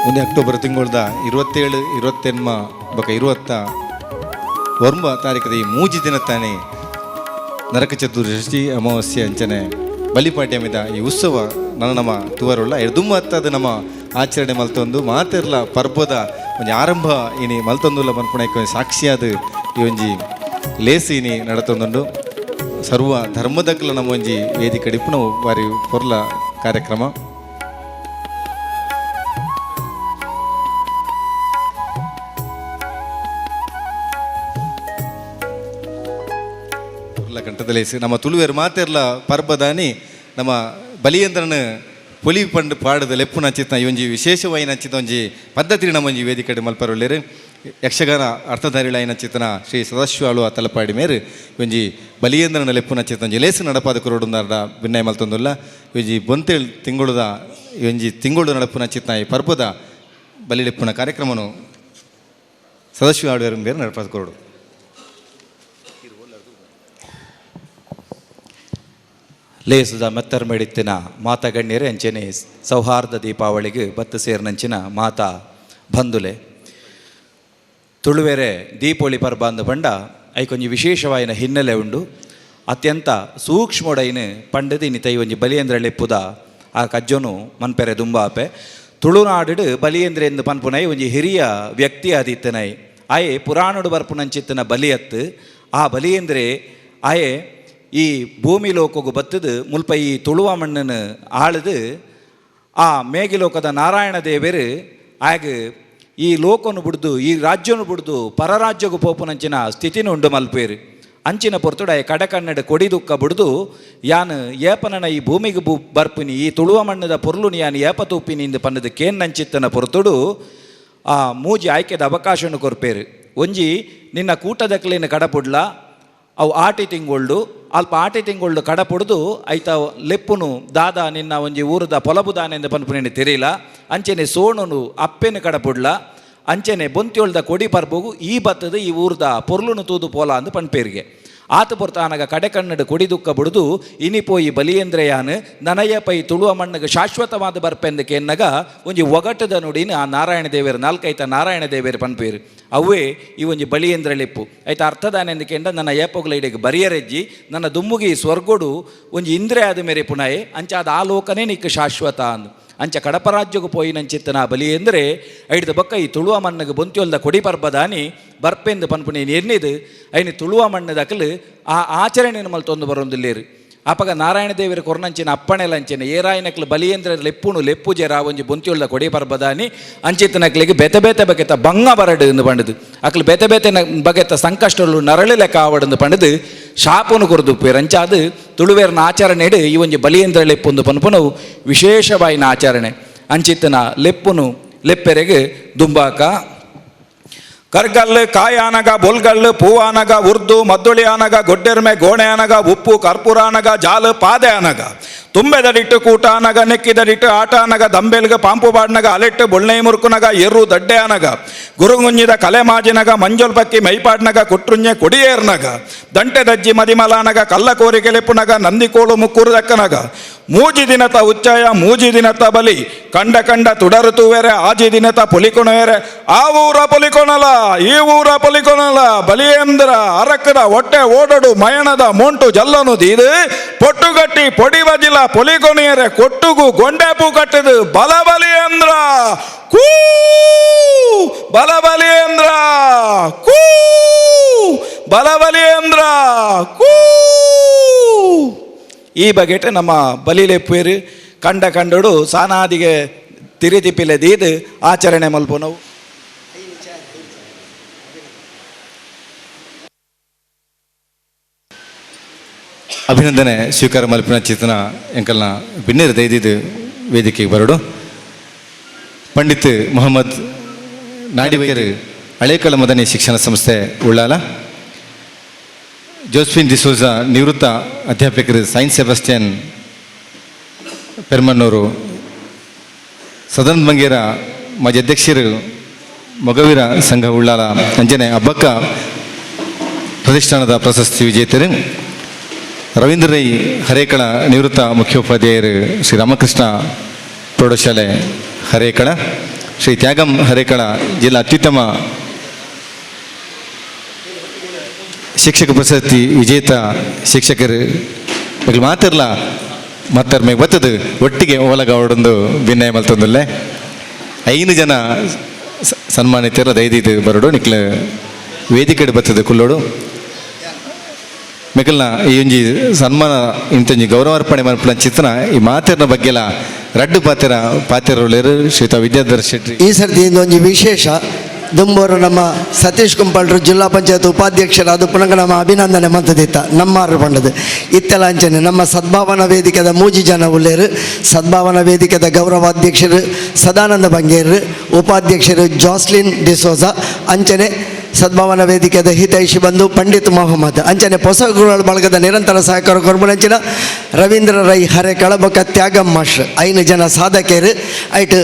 ಮುಂದೆ ಅಕ್ಟೋಬರ್ ತಿಂಗಳದ 27 28 ಬಕ 29 ತಾರೀಕದ ಈ ಮೂಜಿ ದಿನ ತಾನೇ ನರಕ ಚತುರ್ದಶಿ ಅಮಾವಾಸ್ಯೆ ಅಂಚನೆ ಬಲಿಪಾಡ್ಯಮಿದ ಈ ಉತ್ಸವ ನಮ್ಮ ತುವರುಳ್ಳ ದುಮ್ಮ ಹತ್ತದ ನಮ್ಮ ಆಚರಣೆ ಮಲ್ತೊಂದು ಮಾತೆರ್ಲ ಪರ್ಬದ ಒಂಜಿ ಆರಂಭ ಇನಿ ಮಲ್ತೊಂದುಲ್ಲ ಮನ್ಪುಣಕ್ಕೆ ಸಾಕ್ಷಿಯಾದ ಈ ಒಂಜಿ ಲೇಸಿ ಇನಿ ನಡತೊಂದುಂಡು ಸರ್ವ ಧರ್ಮದಕ್ಲ ನಮ್ಮ ಒಂಜಿ ವೇದಿಕೆ ಡಿಪ್ಪು ನಾವು ಬಾರಿ ಪೊರ್ಲ ಕಾರ್ಯಕ್ರಮ ಕಂಠದಲೇಸಿ ನಮ್ಮ ತುಳುವೇರು ಮಾತೆರ್ಲ ಪರ್ಬದಾನಿ ನಮ್ಮ ಬಲಿಯಂದ್ರನ ಪೊಲಿ ಪಂಡ್ ಪಾಡದ ಲೆಪ್ಪು ನಚ್ಚಿತ್ನ ಈ ಒಂಜಿ ವಿಶೇಷವಾಗಿ ನಚ್ಚಿತ ಒಂಜಿ ಪದ್ಧತಿ ನಮ್ಮ ಒಂಜಿ ವೇದಿಕೆ ಮಲ್ಪರೊಳ್ಳೆರು ಯಕ್ಷಗಾನ ಅರ್ಥಧಾರಿಳಾಯಿ ನಚ್ಚಿತನ ಶ್ರೀ ಸದಾಶಿವಾಳು ತಲಪಾಡಿ ಮೇರು ಒಂಜಿ ಬಲಿಯಂದ್ರನ ಲೆಪ್ಪು ನಚ್ಚಿತ ಒಂಜಿ ಲೇಸು ನಡಪಾದ ಕುರೋಡುಂದಾರ್ಡ ಭಿನ್ನಯ ಮಲ್ತೊಂದುಲ್ಲ ಒಂಜಿ ಬೊಂತೇಳು ತಿಂಗಳದ ಒಂಜಿ ತಿಂಗಳು ನಡಪು ನಚ್ಚಿತ್ನ ಈ ಪರ್ಬದ ಬಲಿ ಲೆಪ್ಪುನ ಕಾರ್ಯಕ್ರಮನು ಸದಾಶಿವಾಳು ಬೇರೆ ನಡಪಾದ ಕುರೋಡು ಲೇಸುದ ಮೆತ್ತರ್ ಮೆಡಿತ್ತಿನ ಮಾತ ಗಣ್ಯರೇ ಅಂಚೆನೆ ಸೌಹಾರ್ದ ದೀಪಾವಳಿಗೆ ಬತ್ತು ಸೇರ್ನಂಚಿನ ಮಾತಾ ಬಂದುಲೆ ತುಳುವೆರೆ ದೀಪಾವಳಿ ಪರ್ಬ ಅಂದು ಪಂಡ ಐಕೊಂಜಿ ವಿಶೇಷವಾಯಿನ ಹಿನ್ನೆಲೆ ಉಂಡು. ಅತ್ಯಂತ ಸೂಕ್ಷ್ಮೊಡೈನ ಪಂಡದಿ ನಿತೈ ಒಂಜಿ ಬಲಿಯೇಂದ್ರ ಲೆಪ್ಪುದ ಆ ಕಜ್ಜೊನು ಮನ್ಪೆರೆ ದುಂಬಾಪೆ ತುಳುನಾಡು ಬಲಿಯೇಂದ್ರ ಎಂದು ಪನ್ಪುನೈ ಒಂಜಿ ಹಿರಿಯ ವ್ಯಕ್ತಿ ಆದಿತ್ತನೈ ಆಯೆ ಪುರಾಣಡು ಬರ್ಪುನಂಚಿತ್ತನ ಬಲಿಯತ್ತು ಆ ಬಲಿಯೇಂದ್ರೆ ಆಯೆ ಈ ಭೂಮಿ ಲೋಕಗೂ ಬತ್ತದು ಮುಲ್ಪ ಈ ತುಳುವ ಮಣ್ಣನ್ನು ಆಳದು ಆ ಮೇಗಿಲೋಕದ ನಾರಾಯಣ ದೇವರು ಆಗ ಈ ಲೋಕನು ಬಿಡ್ದು ಈ ರಾಜ್ಯನು ಬಿಡ್ದು ಪರರಾಜ್ಯಗೂ ಪೋಪುನಂಚಿನ ಸ್ಥಿತಿನೂ ಉಂಡು ಮಲ್ಪೇರು ಅಂಚಿನ ಪೊರ್ತುಡ ಕಡಕನ್ನಡ ಕೊಡಿದುಕ್ಕ ಬಿಡ್ದು ಯಾನು ಏಪನನ ಈ ಭೂಮಿಗೆ ಬರ್ಪಿನಿ ಈ ತುಳುವ ಮಣ್ಣದ ಪೊರ್ಲುನಿ ಯಾನು ಏಪ ತೂಪಿನಿ ಇಂದು ಪನ್ನದು ಕೇನ್ನಂಚಿತ್ತನ ಪೊರ್ತುಡು ಆ ಮೂಜಿ ಆಯ್ಕೆದ ಅವಕಾಶವನ್ನು ಕೊರ್ಪೇರು. ಒಂಜಿ ನಿನ್ನ ಕೂಟದಕ್ಲಿನ ಕಡಪುಡ್ಲ ಅವು ಆಟಿ ತಿಂಗೊಳ್ಳು ಅಲ್ಪ ಆಟಿ ತಿಂಗೊಳ್ಳು ಕಡಪುಡ್ದು ಐತ ಲೆಪ್ಪುನು ದಾದ ನಿನ್ನ ಒಂಜಿ ಊರದ ಪೊಲಬುದಾನೆಂದು ಪನ್ಪುನೇನು ತಿರಿಲ ಅಂಚೆನೆ ಸೋಣುನು ಅಪ್ಪೆನು ಕಡಪುಡ್ಲ ಅಂಚೆನೆ ಬೊಂತಿಯೊಳ್ದ ಕೊಡಿ ಪರ್ಬೋಗು ಈ ಬತ್ತದ ಈ ಊರ್ದ ಪೊರ್ಲುನು ತೂದು ಪೋಲ ಅಂದು ಪನ್ಪೇರಿಗೆ ಆತ ಪೊರ್ತಾನಗ ಕಡೆಕನ್ನಡು ಕೊಡಿದುಕ್ಕ ಬಿಡ್ದು ಇನಿಪೋಯಿ ಬಲಿಯೇಂದ್ರಯಾನು ನನಯ ಪೈ ತುಳುವ ಮಣ್ಣಗೆ ಶಾಶ್ವತವಾದ ಬರ್ಪೆಂದಕ್ಕೆ ಎನ್ನಗ ಒಂಜಿ ಒಗಟದ ನುಡಿನ ಆ ನಾರಾಯಣ ದೇವೇರು ನಾಲ್ಕೈತ ನಾರಾಯಣ ದೇವೇರು ಪನ್ಪೇರು ಅವೇ ಈ ಒಂಜಿ ಬಲಿಯೇಂದ್ರ ಲೆಪ್ಪು ಐತ ಅರ್ಥದಾನೆಂದಕ್ಕೆ ಎಂಡ ನನ್ನ ಏಪೊಗ್ಲ ಇಡೆಗೆ ಬರಿಯರೆಜ್ಜಿ ನನ್ನ ದುಮ್ಮುಗಿ ಸ್ವರ್ಗೊಡು ಒಂಜಿ ಇಂದ್ರೆ ಆದ ಮೇರೆ ಪುನಯೆ ಅಂಚಾದ ಆ ಲೋಕನೇ ನಿಕ್ಕ ಶಾಶ್ವತ ಅಂದು ಅಂಚ ಕಡಪ ರಾಜ್ಯಗೂ ಪೋಯಿನಂಚಿತ್ತನ ಬಲಿಯೇಂದ್ರೆ ಐಡ್ದ ಬಕ್ಕ ಈ ತುಳುವ ಮಣ್ಣಗೆ ಬೊಂತಿಯೊಲ್ದ ಕೊಡಿ ಪರ್ಬದಾನಿ ಬರ್ಪೆಂದು ಪನ್ಪುನೇನು ಎನ್ನಿದು ಐನಿ ತುಳುವ ಮಣ್ಣದಕಲು ಆ ಆಚರಣೆಯನ್ನು ಮಲ್ತೊಂದು ಬರೋದಿಲ್ಲೇರು ಅಪಗ ನಾರಾಯಣ ದೇವರ ಕೊರ್ನಂಚಿನ ಅಪ್ಪಣೆಲಂಚಿನ ಏರಾಯನಕ್ಲು ಬಲಿಯೇಂದ್ರ ಲೆಪ್ಪುನು ಲೆಪ್ಪು ಜೆರ ಒಂಜಿ ಬೊಂತಿಯೊಳ್ದ ಕೊಡಿ ಪರ್ಬದಾನಿ ಅಂಚಿತ್ತನಕ್ಲಿಗೆ ಬೆತೆ ಬೆತೆ ಬಗೆತ ಬಂಗ ಬರಡು ಎಂದು ಪಂಡದು ಅಕ್ಲು ಬೆತೆ ಬೆತೆ ಬಗೆತ ಸಂಕಷ್ಟಲು ನರಳು ಲೆಕ್ಕ ಆವಡು ಪಂಡದು ಶಾಪನು ಕೊರದುಪ್ಪೇರು ಅಂಚಾದು ತುಳುವೇರ್ನ ಆಚರಣೆಡು ಈ ಒಂಜಿ ಬಲಿಯೇಂದ್ರ ಲೆಪ್ಪೊಂದು ಪನ್ಪುನವು ವಿಶೇಷವಾಯಿನ ಆಚರಣೆ ಅಂಚಿತ್ತನ ಲೆಪ್ಪುನು ಲೆಪ್ಪೆರೆಗೆ ದುಂಬಾಕ ಕರ್ಗಲ್ಲು ಕಾಯಾನಗ ಬೊಲ್ಗಲ್ಲು ಪೂವಾನಗ ಉರ್ದು ಮದ್ದುಳಿ ಆನಗ ಗೊಡ್ಡೆರ್ಮೆ ಗೋಣೆ ಆನಗ ಉಪ್ಪು ಕರ್ಪೂರ ಆನಗ ಜಾಲು ಪಾದೆ ಆನಗ ತುಂಬೆದಡಿಟ್ಟು ಕೂಟ ಆನಗ ನೆಕ್ಕಿದಡಿಟ್ಟು ಆಟ ಆನಗ ದಂಬೆಲ್ಗ ಪಾಂಪು ಬಾಡ್ನಗ ಅಲೆಟ್ಟು ಬೊಳ್ಳೆ ಮುರುಕುನಗ ಎರ್ರು ದಡ್ಡೆ ಆನಗ ಗುರುಗುಂಜಿದ ಕಲೆ ಮಾಜಿನಗ ಮಂಜೋಲ್ ಪಕ್ಕಿ ಮೈಪಾಡ್ನಗ ಕುಟ್ರುಂಜೆ ಕೊಡಿಯೇರ್ನಗ ದಂಟೆ ದಜ್ಜಿ ಮದಿಮಲಾನಗ ಕಲ್ಲ ಕೋರಿಗೆ ಲೆಪ್ಪುನಗ ನಂದಿಕೋಳು ಮುಕ್ಕೂರು ದಕ್ಕನಗ ಮೂಜಿ ದಿನತ ಉಚ್ಚಾಯ ಮೂಜಿ ದಿನತ ಬಲಿ ಕಂಡ ಕಂಡ ತುಡರು ತೂವೆರೆ ಆಜಿ ದಿನತ ಪೊಲಿಕೊಣವೇರೆ ಆ ಊರ ಪೊಲಿಕೊಣಲ ಈ ಊರ ಪೊಲಿಕೊಣಲ ಬಲಿಯೇಂದ್ರ ಅರಕದ ಹೊಟ್ಟೆ ಓಡಡು ಮಯಣದ ಮೋಂಟು ಜಲ್ಲನು ದೀದು ಪೊಟ್ಟುಗಟ್ಟಿ ಪೊಡಿ ಬಜಿಲ ಪೊಲಿಕೊಣಿಯರೆ ಕೊಟ್ಟುಗು ಗೊಂಡೆಪು ಕಟ್ಟದು ಬಲ ಬಲಿಯೇಂದ್ರ ಕೂ ಬಲ ಬಲಿಯೇಂದ್ರ ಕೂ ಬಲ ಬಲಿಯೇಂದ್ರ ಕೂ ಈ ಬಗೆಟ್ ನಮ್ಮ ಬಲಿಲೆಪ್ಪೇರು ಕಂಡ ಕಂಡಡು ಸಾನಾದಿಗೆ ತಿರಿತಿಪ್ಪಿಲೆ ದೀದು ಆಚರಣೆ ಮಲ್ಪುನವು. ಅಭಿನಂದನೆ ಸ್ವೀಕಾರ ಮಲ್ಪಿನ ಚಿತ್ರನ ಎಂಕಲ್ನ ಬಿನ್ನೇರು ದೈದಿದ್ದು ವೇದಿಕೆಗೆ ಬರಡು. ಪಂಡಿತ್ ಮೊಹಮ್ಮದ್ ನಾಡಿವೇರು ಹಳೇಕಳ ಮದನಿ ಶಿಕ್ಷಣ ಸಂಸ್ಥೆ ಉಳ್ಳಾಲ, ಜೋಸ್ಫಿನ್ ಡಿಸೋಜ ನಿವೃತ್ತ ಅಧ್ಯಾಪಕರು science Sebastian Permannur, southern Bangera ಮಾಜಿ ಅಧ್ಯಕ್ಷರು ಮೊಗವೀರ ಸಂಘ ಉಳ್ಳಾಲ ಅಂಜನೆ ಹಬ್ಬಕ್ಕ ಪ್ರತಿಷ್ಠಾನದ ಪ್ರಶಸ್ತಿ ವಿಜೇತರು, ರವೀಂದ್ರ ರೈ ಹರೇಕಳ ನಿವೃತ್ತ ಮುಖ್ಯೋಪಾಧ್ಯಾಯರು ಶ್ರೀ ರಾಮಕೃಷ್ಣ ಪ್ರೌಢಶಾಲೆ ಹರೇಕಳ, ಶ್ರೀ ತ್ಯಾಗಂ ಹರೇಕಳ ಜಿಲ್ಲಾ ಅತ್ಯುತ್ತಮ ಶಿಕ್ಷಕ ಪ್ರಶಸ್ತಿ ವಿಜೇತ ಶಿಕ್ಷಕರು ಮಾತಿರ್ಲ ಮತ್ತರ್ ಮೇಗೆ ಬರ್ತದೆ ಒಟ್ಟಿಗೆ ಓಲಗ ಅವಡೊಂದು ಭಿನ್ನಯ ಮಲ್ತೊಂದಲ್ಲೇ 5 ಜನ ಸನ್ಮಾನಿತರ ದೈದಿದ್ದು ಬರಡು ನಿಕ್ಲ ವೇದಿಕೆ ಬರ್ತದೆ ಕುಲ್ಲೋಡು ಮಿಕಲ್ನ ಈ ಒಂಜಿ ಸನ್ಮಾನ ಇಂತೊಂಜಿ ಗೌರವಾರ್ಪಣೆ ಮಲ್ಪನ ಚಿತ್ರ ಈ ಮಾತಿರ್ನ ಬಗ್ಗೆಲ್ಲ ರಡ್ಡು ಪಾತಿರರು ಶ್ರೀತ ವಿದ್ಯಾಧರ ಶೆಟ್ಟಿ. ಈ ಸರ್ತಿ ಒಂಜಿ ವಿಶೇಷ ದುಂಬೂರು ನಮ್ಮ ಸತೀಶ್ ಕುಂಪಲ್ರು ಜಿಲ್ಲಾ ಪಂಚಾಯತ್ ಉಪಾಧ್ಯಕ್ಷರಾದ ಪುನಃ ನಮ್ಮ ಅಭಿನಂದನೆ ಮಂತದಿತ್ತ ನಮ್ಮಾರು ಪಂಡದು ಇತ್ತೆಲ್ಲ ಅಂಚನೆ ನಮ್ಮ ಸದ್ಭಾವನಾ ವೇದಿಕೆದ ಮೂಜಿ ಜನ ಉಳ್ಳೇರು. ಸದ್ಭಾವನಾ ವೇದಿಕೆದ ಗೌರವಾಧ್ಯಕ್ಷರು ಸದಾನಂದ ಬಂಗೇರು, ಉಪಾಧ್ಯಕ್ಷರು ಜಾಸ್ಲಿನ್ ಡಿಸೋಜ, ಅಂಚನೆ ಸದ್ಭಾವನಾ ವೇದಿಕೆದ ಹಿತೈಷಿ ಬಂಧು ಪಂಡಿತ್ ಮೊಹಮ್ಮದ್, ಅಂಚನೆ ಪೊಸಗುಳ ಬಳಗದ ನಿರಂತರ ಸಹಕಾರ ಕೊರ್ಬುನಂಚಿನ ರವೀಂದ್ರ ರೈ ಹರೆ ಕಳಬಕ ತ್ಯಾಗಂ ಮಾಸ್ಟರ್ 5 ಜನ ಸಾಧಕರು ಐಟ್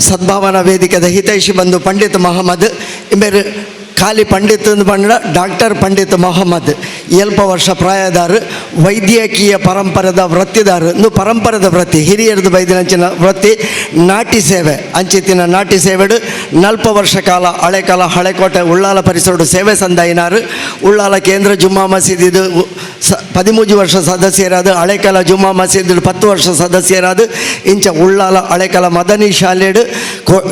ಸದ್ಭಾವನಾ ವೇದಿಕೆದ ಹಿತೈಷಿ ಬಂಧು ಪಂಡಿತ್ ಮೊಹಮ್ಮದ್, ಇಂಬೇರು ಖಾಲಿ ಪಂಡಿತ್ ಪಂಡ ಡಾಕ್ಟರ್ ಪಂಡಿತ್ ಮೊಹಮ್ಮದ್ ಎಲ್ಪ ವರ್ಷ ಪ್ರಾಯದಾರು ವೈದ್ಯಕೀಯ ಪರಂಪರೆದ ವೃತ್ತಿದಾರು ಇನ್ನು ಪರಂಪರೆದ ವೃತ್ತಿ ಹಿರಿಯರದು ಬೈದಿನಂಚಿನ ವೃತ್ತಿ ನಾಟಿ ಸೇವೆ ಅಂಚಿತ್ತಿನ ನಾಟಿ ಸೇವೆಡು 40 ವರ್ಷ ಕಾಲ ಹಳೆಕೋಟೆ ಉಳ್ಳಾಲ ಪರಿಸರಡು ಸೇವೆ ಸಂದಾಯಿನಾರು ಉಳ್ಳಾಲ ಕೇಂದ್ರ ಜುಮ್ಮಾ ಮಸೀದಿದು 13 ವರ್ಷ ಸದಸ್ಯರಾದ ಹಳೆಕಾಲ ಜುಮ್ಮಾ ಮಸೀದಿಡು 10 ವರ್ಷ ಸದಸ್ಯರಾದ ಇಂಚ ಉಳ್ಳಾಲ ಹಳೆಕಾಲ ಮದನಿ ಶಾಲೆಡು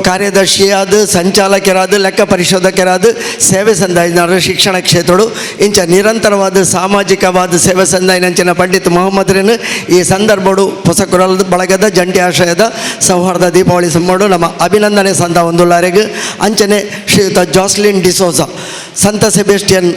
ಕಾರ್ಯದರ್ಶಿಯಾದ ಸಂಚಾಲಕರಾದ ಲೆಕ್ಕ ಪರಿಶೋಧಕರಾದ ಸೇವೆ ಸಂದಾಯಿನಾರು ಶಿಕ್ಷಣ ಕ್ಷೇತ್ರಡು ಇಂಚ ನಿರಂತರವಾದ ಸಾಮಾಜಿಕವಾದ ಸೇವೆ ಸಂದಾಯಿನಂಚಿನ ಪಂಡಿತ್ ಮೊಹಮ್ಮದ್ರೇನು ಈ ಸಂದರ್ಭಡು ಹೊಸಕುರಲ್ ಬಳಗದ ಜಂಟಿ ಆಶ್ರಯದ ಸೌಹಾರ್ದ ದೀಪಾವಳಿ ಸಂಬಂಧ ನಮ್ಮ ಅಭಿನಂದನೆ ಸಂದ ಒಂದುಳ್ಳಾರೆಗೆ ಅಂಚನೆ ಶ್ರೀಯುತ ಜಾಸ್ಲಿನ್ ಡಿಸೋಜಾ ಸಂತ ಸೆಬೆಸ್ಟಿಯನ್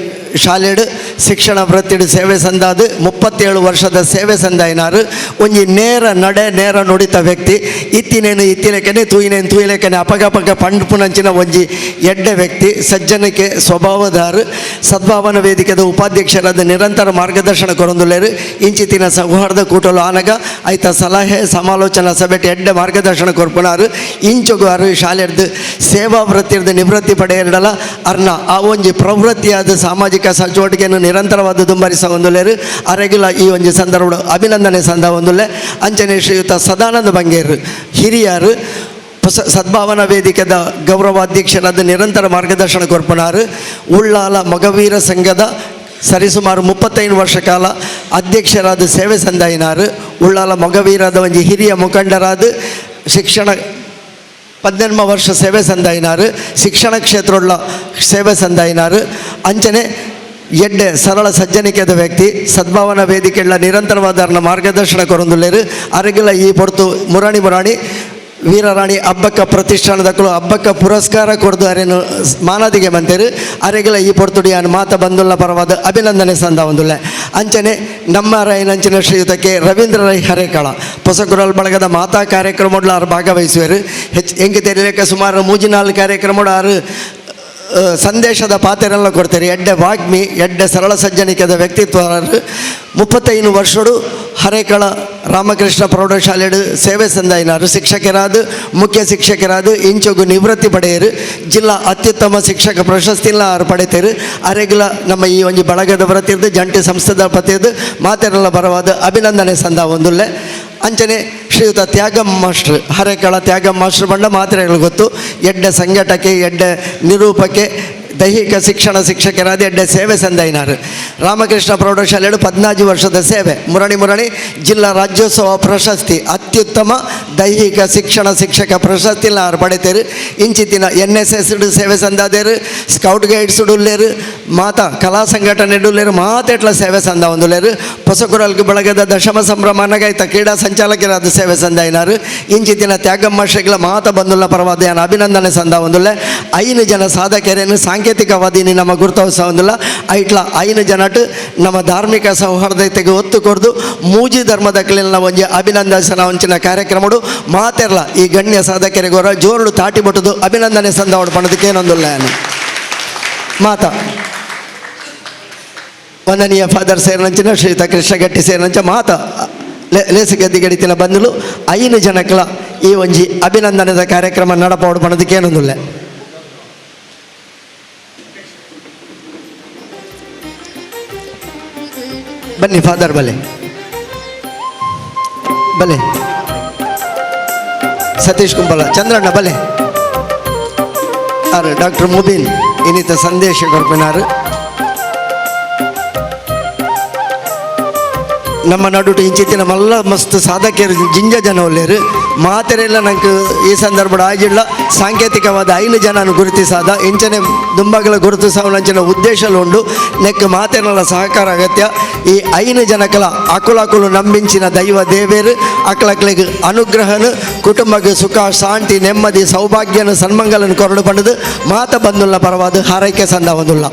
ಶಾಲೆಡು ಶಿಕ್ಷಣ ವೃತ್ತಿಡು ಸೇವೆ ಸಂದಾದು 37 ವರ್ಷದ ಸೇವೆ ಸಂದಾಯಿನಾರು ಒಂಜಿ ನೇರ ನಡೆ ನೇರ ನುಡಿತ ವ್ಯಕ್ತಿ ಇತ್ತಿನೇನು ತೂಯಿಲೇಕನೆ ಅಪಗಪಗ ಪಂಡ್ಪುನಂಚಿನ ಒಂಜಿ ಎಡ್ಡೆ ವ್ಯಕ್ತಿ ಸಜ್ಜನಿಕೆ ಸ್ವಭಾವದಾರು ಸದ್ಭಾವನಾ ವೇದಿಕೆದ ಉಪಾಧ್ಯಕ್ಷರಾದ ನಿರಂತರ ಮಾರ್ಗದರ್ಶನ ಕೊರೊಂದುಲ್ಲೇರು ಇಂಚಿತ್ತಿನ ಸೌಹಾರ್ದ ಕೂಟಲು ಆನಗ ಐತ ಸಲಹೆ ಸಮಾಲೋಚನಾ ಸಭೆಟ್ ಎಡ್ಡೆ ಮಾರ್ಗದರ್ಶನ ಕೊರ್ಪುನಾರು ಇಂಚುಗಾರು ಶಾಲೆರ್ದು ಸೇವಾ ವೃತ್ತಿರ್ದು ನಿವೃತ್ತಿ ಪಡೆಯರಡಲ ಅರ್ನ ಆ ಒಂಜಿ ಪ್ರವೃತ್ತಿಯಾದ ಸಾಮಾಜಿಕ ಚಟುವಟಿಕೆಯನ್ನು ನಿರಂತರವಾದ ದುಂಬರಿಸ ಒಂದುಲ್ಲೇರು ಅರೆಗಿಲ ಈ ಒಂಜಿ ಸಂದರ್ಭ ಅಭಿನಂದನೆ ಸಂದ ಒಂದುಲ್ಲೆ ಅಂಚನೆ ಶ್ರೀಯುತ ಸದಾನಂದ ಬಂಗೇರು ಹಿರಿಯರು ಸದ್ಭಾವನಾ ವೇದಿಕೆದ ಗೌರವಾಧ್ಯಕ್ಷರಾದ ನಿರಂತರ ಮಾರ್ಗದರ್ಶನ ಕೊರ್ಪುನಾರು ಉಳ್ಳಾಲ ಮಗವೀರ ಸಂಘದ ಸರಿಸುಮಾರು 35 ವರ್ಷ ಕಾಲ ಅಧ್ಯಕ್ಷರಾದ ಸೇವೆ ಸಂದಾಯಿನಾರು ಉಳ್ಳಾಲ ಮಗವೀರದ ಒಂಜಿ ಹಿರಿಯ ಮುಖಂಡರಾದ ಶಿಕ್ಷಣ 18 ವರ್ಷ ಸೇವೆ ಸಂದಾಯಿನಾರು ಶಿಕ್ಷಣ ಕ್ಷೇತ್ರಗಳ ಸೇವೆ ಸಂದಾಯಿನಾರು ಅಂಚನೆ ಎಡ್ಡೆ ಸರಳ ಸಜ್ಜನಿಕೆದ ವ್ಯಕ್ತಿ ಸದ್ಭಾವನಾ ವೇದಿಕೆಗಳ ನಿರಂತರವಾದ ಮಾರ್ಗದರ್ಶನ ಕೊರೊಂದುಲ್ಲೇರು ಅರಗಿಲ ಈ ಪೊರ್ತು ಮುರಾಣಿ ವೀರರಾಣಿ ಹಬ್ಬಕ್ಕ ಪ್ರತಿಷ್ಠಾನದಕ್ಕೂ ಹಬ್ಬಕ್ಕ ಪುರಸ್ಕಾರ ಕೊಡ್ದು ಅರೇನು ಮಾನದಿಗೆ ಬಂತೇರು ಅರೆಗಿಲ ಈ ಪೊರ್ತುಡಿ ಅನ್ ಮಾತ ಬಂದುಲ್ಲ ಪರವಾದ ಅಭಿನಂದನೆ ಸಂದ ಒಂದುಲ್ಲೆ ಅಂಚನೆ ನಮ್ಮ ರೈನಂಚಿನ ಶ್ರೀಯುತಕ್ಕೆ ರವೀಂದ್ರ ರೈ ಹರೇಕಳ ಹೊಸಕುರಲ್ ಬಳಗದ ಮಾತಾ ಕಾರ್ಯಕ್ರಮಗಳು ಆರು ಭಾಗವಹಿಸುವರು ಹೆಂಗೆ ತೆರಲಿಕ್ಕೆ ಸುಮಾರು 3-4 ಕಾರ್ಯಕ್ರಮಗಳು ಆರು ಸಂದೇಶದ ಪಾತ್ರೆಲ್ಲ ಕೊಡ್ತಾರೆ ಎಡ್ಡೆ ವಾಗ್ಮಿ ಎಡ್ಡೆ ಸರಳ ಸಜ್ಜನಿಕೆದ ವ್ಯಕ್ತಿತ್ವ 35 ವರ್ಷಡು ಹರೇಕಳ ರಾಮಕೃಷ್ಣ ಪ್ರೌಢಶಾಲೆಡು ಸೇವೆ ಸಂದಾಯಿನಾರು ಶಿಕ್ಷಕರಾದ ಮುಖ್ಯ ಶಿಕ್ಷಕರಾದ ಇಂಚೊಗು ನಿವೃತ್ತಿ ಪಡೆಯರು ಜಿಲ್ಲಾ ಅತ್ಯುತ್ತಮ ಶಿಕ್ಷಕ ಪ್ರಶಸ್ತಿಲ್ಲ ಆರು ಪಡೆತೇರು ಅರೆಗಿಲ ನಮ್ಮ ಈ ಒಂಜಿ ಬಳಗದ ವೃತ್ತಿರ್ದು ಜಂಟಿ ಸಂಸ್ಥೆದ ಪತಿಯದು ಮಾತೆರೆಲ್ಲ ಬರವಾದ ಅಭಿನಂದನೆ ಸಂದ ಒಂದುಲ್ಲೆ ಅಂಚನೆ ಶ್ರೀಯುತ ತ್ಯಾಗಂ ಮಾಸ್ಟರ್ ಹರೇಕಳ ತ್ಯಾಗಂ ಮಾಸ್ಟರ್ ಬಂಡ ಮಾತ್ರೆಗಳು ಗೊತ್ತು ಎಡ್ಡೆ ಸಂಘಟಕ್ಕೆ ಎಡ್ಡೆ ನಿರೂಪಕ್ಕೆ ದೈಹಿಕ ಶಿಕ್ಷಣ ಶಿಕ್ಷಕರಾದ ಎಡ್ಡೆ ಸೇವೆ ಸಂದಾಯಿನಾರು ರಾಮಕೃಷ್ಣ ಪ್ರೌಢಶಾಲೆಗಳು 14 ವರ್ಷದ ಸೇವೆ ಮುರಣಿ ಜಿಲ್ಲಾ ರಾಜ್ಯೋತ್ಸವ ಪ್ರಶಸ್ತಿ ಅತ್ಯುತ್ತಮ ದೈಹಿಕ ಶಿಕ್ಷಣ ಶಿಕ್ಷಕ ಪ್ರಶಸ್ತಿಲ್ಲ ಆರು ಪಡೆತೇರು ಇಂಚಿತ್ತಿನ NSS ಸೇವೆ ಸಂದಾದೇರು ಸ್ಕೌಟ್ ಗೈಡ್ಸ್ ಉಳ್ಳೇರು ಮಾತಾ ಕಲಾ ಸಂಘಟನೆ ಉಳ್ಳೇರು ಮಾತೆಟ್ಲ ಸೇವೆ ಸಂದ ಒಂದುಲೇರು ಹೊಸಕುರಲ್ಗೆ ಬಳಗದ ದಶಮ ಸಂಭ್ರಮ ನಗಾಯ್ತ ಕ್ರೀಡಾ ಸಂಚಾಲಕರಾದ ಸೇವೆ ಸಂದಾಯಿನಾರು ಇಂಚಿತ್ತಿನ ತ್ಯಾಗಮ್ಮ ಶ್ರೀಗಳ ಮಾತ ಬಂದುಲ್ಲ ಪರವಾದ ಯಾನ ಅಭಿನಂದನೆ ಸಂದ ಒಂದುಲ್ಲೆ 5 ಜನ ಸಾಧಕರೇನು ಸಾಂಕೇತಿಕವಾದಿ ನಮ್ಮ ಗುರುತೋತ್ಸವ ಒಂದಿಲ್ಲ ಐಟ್ಲ 5 ಜನಟ್ಟು ನಮ್ಮ ಧಾರ್ಮಿಕ ಸೌಹಾರ್ದತೆಗೆ ಒತ್ತು ಕೊಡ್ದು ಮೂಜಿ ಧರ್ಮದ ಕಲಿನ ಒಂಜಿ ಅಭಿನಂದನ ವಂಚಿನ ಕಾರ್ಯಕ್ರಮಡು ಮಾತೆರ್ಲ ಈ ಗಣ್ಯ ಸಾಧಕರಿಗೋರ ಜೋರುಡು ತಾಟಿ ಬಿಟ್ಟದು ಅಭಿನಂದನೆ ಸಂದವಡು ಪಣದಕ್ಕೆ ಏನೊಂದಿಲ್ಲ ಮಾತ ವಂದನೀಯ ಫಾದರ್ ಸೇರಿನಂಚಿನ ಶ್ರೀಯುತ ಕೃಷ್ಣಗಟ್ಟಿ ಸೇರಿನಂಚ ಮಾತ ಲೇಸು ಗೆದ್ದಿಗಡಿತಿನ ಬಂದಲು 5 ಜನಕ್ಕಲ ಈ ಒಂಜಿ ಅಭಿನಂದನದ ಕಾರ್ಯಕ್ರಮ ನಡಪೋಡು ಪಣದಕ್ಕೆ ಏನೊಂದಿಲ್ಲ ಬನ್ನಿ ಫಾದರ್ ಬಲೆ ಸತೀಶ್ ಕುಂಬಳ ಚಂದ್ರಣ್ಣ ಬಲೆ ಆರು ಡಾಕ್ಟರ್ ಮುಬೀನ್ ಇನ್ನಿತ ಸಂದೇಶ ಕೊಡ್ಪಿನಾರು ನಮ್ಮ ನಡುಟು ಇಂಚಿತ್ತಿನ ಮಲ್ಲ ಮಸ್ತ್ ಸಾಧಕರು ಜಿಂಜ ಜನ ಒಳ್ಳೆಯರು ಮಾತೆರೆಲ್ಲ ನಂಗೆ ಈ ಸಂದರ್ಭ ಆಗಿಲ್ಲ ಸಾಂಕೇತಿಕವಾದ 5 ಜನನು ಗುರುತಿಸಾದ ಇಂಚನೆ ದುಂಬಗಳ ಗುರುತಿಸುವಂಚಿನ ಉದ್ದೇಶ ಉಂಡು ನೆಕ್ ಮಾತೆರೆಲ್ಲ ಸಹಕಾರ ಅಗತ್ಯ ಈ 5 ಜನಕಲ ಅಕುಲು ನಂಬಿಂಚಿನ ದೈವ ದೇವೇರು ಅಕ್ಳಕ್ಳಿಗೆ ಅನುಗ್ರಹನು ಕುಟುಂಬಕ್ಕೆ ಸುಖ ಶಾಂತಿ ನೆಮ್ಮದಿ ಸೌಭಾಗ್ಯನ ಸನ್ಮಂಗಲನ್ನು ಕೊರಡು ಪಡೆದು ಮಾತ ಬಂದುಲ್ಲ ಪರವಾದ ಹಾರೈಕೆ ಸಂದ ಒಂದುಲ್ಲ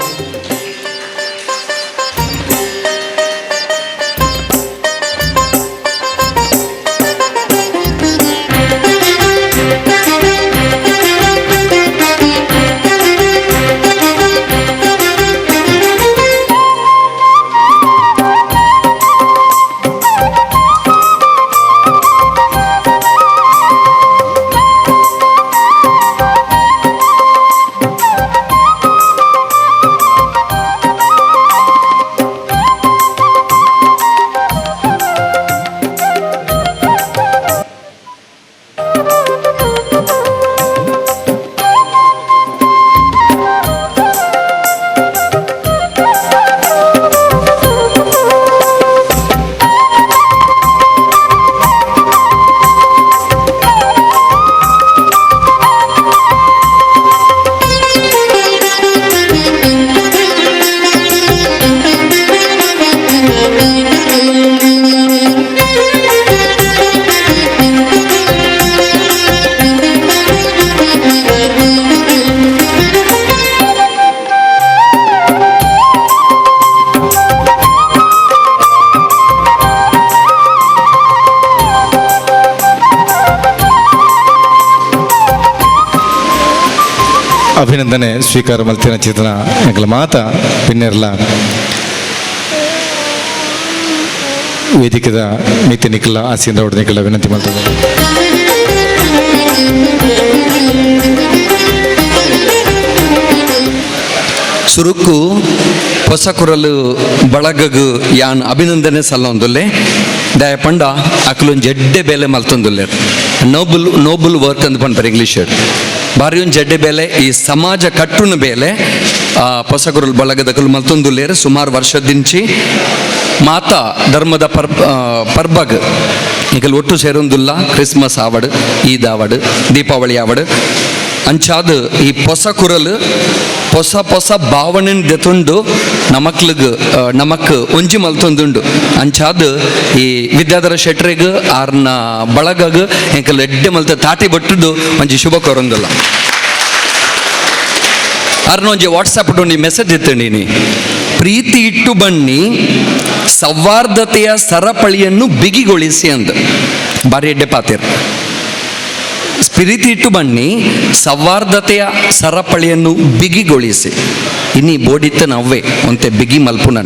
ಅಭಿನಂದನೆ ಸ್ವೀಕಾರ ಮಲ್ತಿನ ಚಿತ್ರನ ಎಂಕಲ ಮಾತ ಪಿನ್ನೆರ್ಲ ವೇದಿಕೆದ ಮಿತಿ ನಿಖಲ ಆಸೆಯಿಂದ ಹೊಡೆದ ನಿಖಲ ವಿನಂತಿ ಮಾಡ್ತದೆ. ಸುರುಕು ಹೊಸ ಕುರಲು ಬಳಗಗು ಯಾನ್ ಅಭಿನಂದನೆ ಸಲ್ಲೊಂದುಲ್ಲೆ ದಯ ಪಂಡ ಅಕ್ಲೊಂದು ಜಡ್ಡೆ ಬೇಲೆ ಮಲ್ತೊಂದುಲ್ಲೆ ನೋಬಲ್ ವರ್ಕ್ ಅಂತ ಪನ್ಪರ್ ಇಂಗ್ಲೀಷ್ ಬಾರಿ ಒಂದು ಜಡ್ಡೆ ಬೇಲೆ ಈ ಸಮಾಜ ಕಟ್ಟುನ ಬೇಲೆ ಹೊಸ ಕುರಲು ಬಳಗದಕಲು ಮಲ್ತೊಂದುಲ್ಲೇರು ಸುಮಾರು ವರ್ಷದಿಂಚಿ ಮಾತಾ ಧರ್ಮದ ಪರ್ಬಗ್ ಈಗಲ್ ಒಟ್ಟು ಸೇರೊಂದುಲ್ಲ ಕ್ರಿಸ್ಮಸ್ ಆವಡ್ ಈದ್ ಆವಡ್ ದೀಪಾವಳಿ ಆವಡ್ ಅಂಚಾದ ಈ ಹೊಸ ಕುರಲು ಹೊಸ ಭಾವನೆನ್ ದೆತುಂಡು ನಮಕ್ ಒಂಜಿ ಮಲ್ತೊಂದುಂಡು ಅಂಚಾದ ಈ ವಿದ್ಯಾಧರ ಶೆಟ್ರೆಗ್ ಆರ್ನ ಬಳಗಗ್ ಎಂಕಲ್ ಎಡ್ಡೆ ಮಲ್ತ ತಾಟಿ ಬಟ್ಟುದು ಒಂಜಿ ಶುಭ ಕೊರೊಂದುಲ್ಲ. ಆರ್ನ ಒಂಜಿ ವಾಟ್ಸಾಪ್ ಒಂಜಿ ಮೆಸೇಜ್ ಇತ್ತಂಡಿನಿ, ಪ್ರೀತಿ ಇಟ್ಟು ಬನ್ನಿ ಸೌಹಾರ್ದತೆಯ ಸರಪಳಿಯನ್ನು ಬಿಗಿಗೊಳಿಸಿ ಅಂತ ಬಾರಿ ಎಡ್ಡೆ ಪಾತಿರ್. ಪ್ರೀತಿ ಇಟ್ಟು ಬನ್ನಿ ಸೌಹಾರ್ದತೆಯ ಸರಪಳಿಯನ್ನು ಬಿಗಿಗೊಳಿಸಿ. ಇನ್ನಿ ಬೋಡಿತ್ತ ನವ್ವೆ ಒಂತೆ ಬಿಗಿ ಮಲ್ಪುನ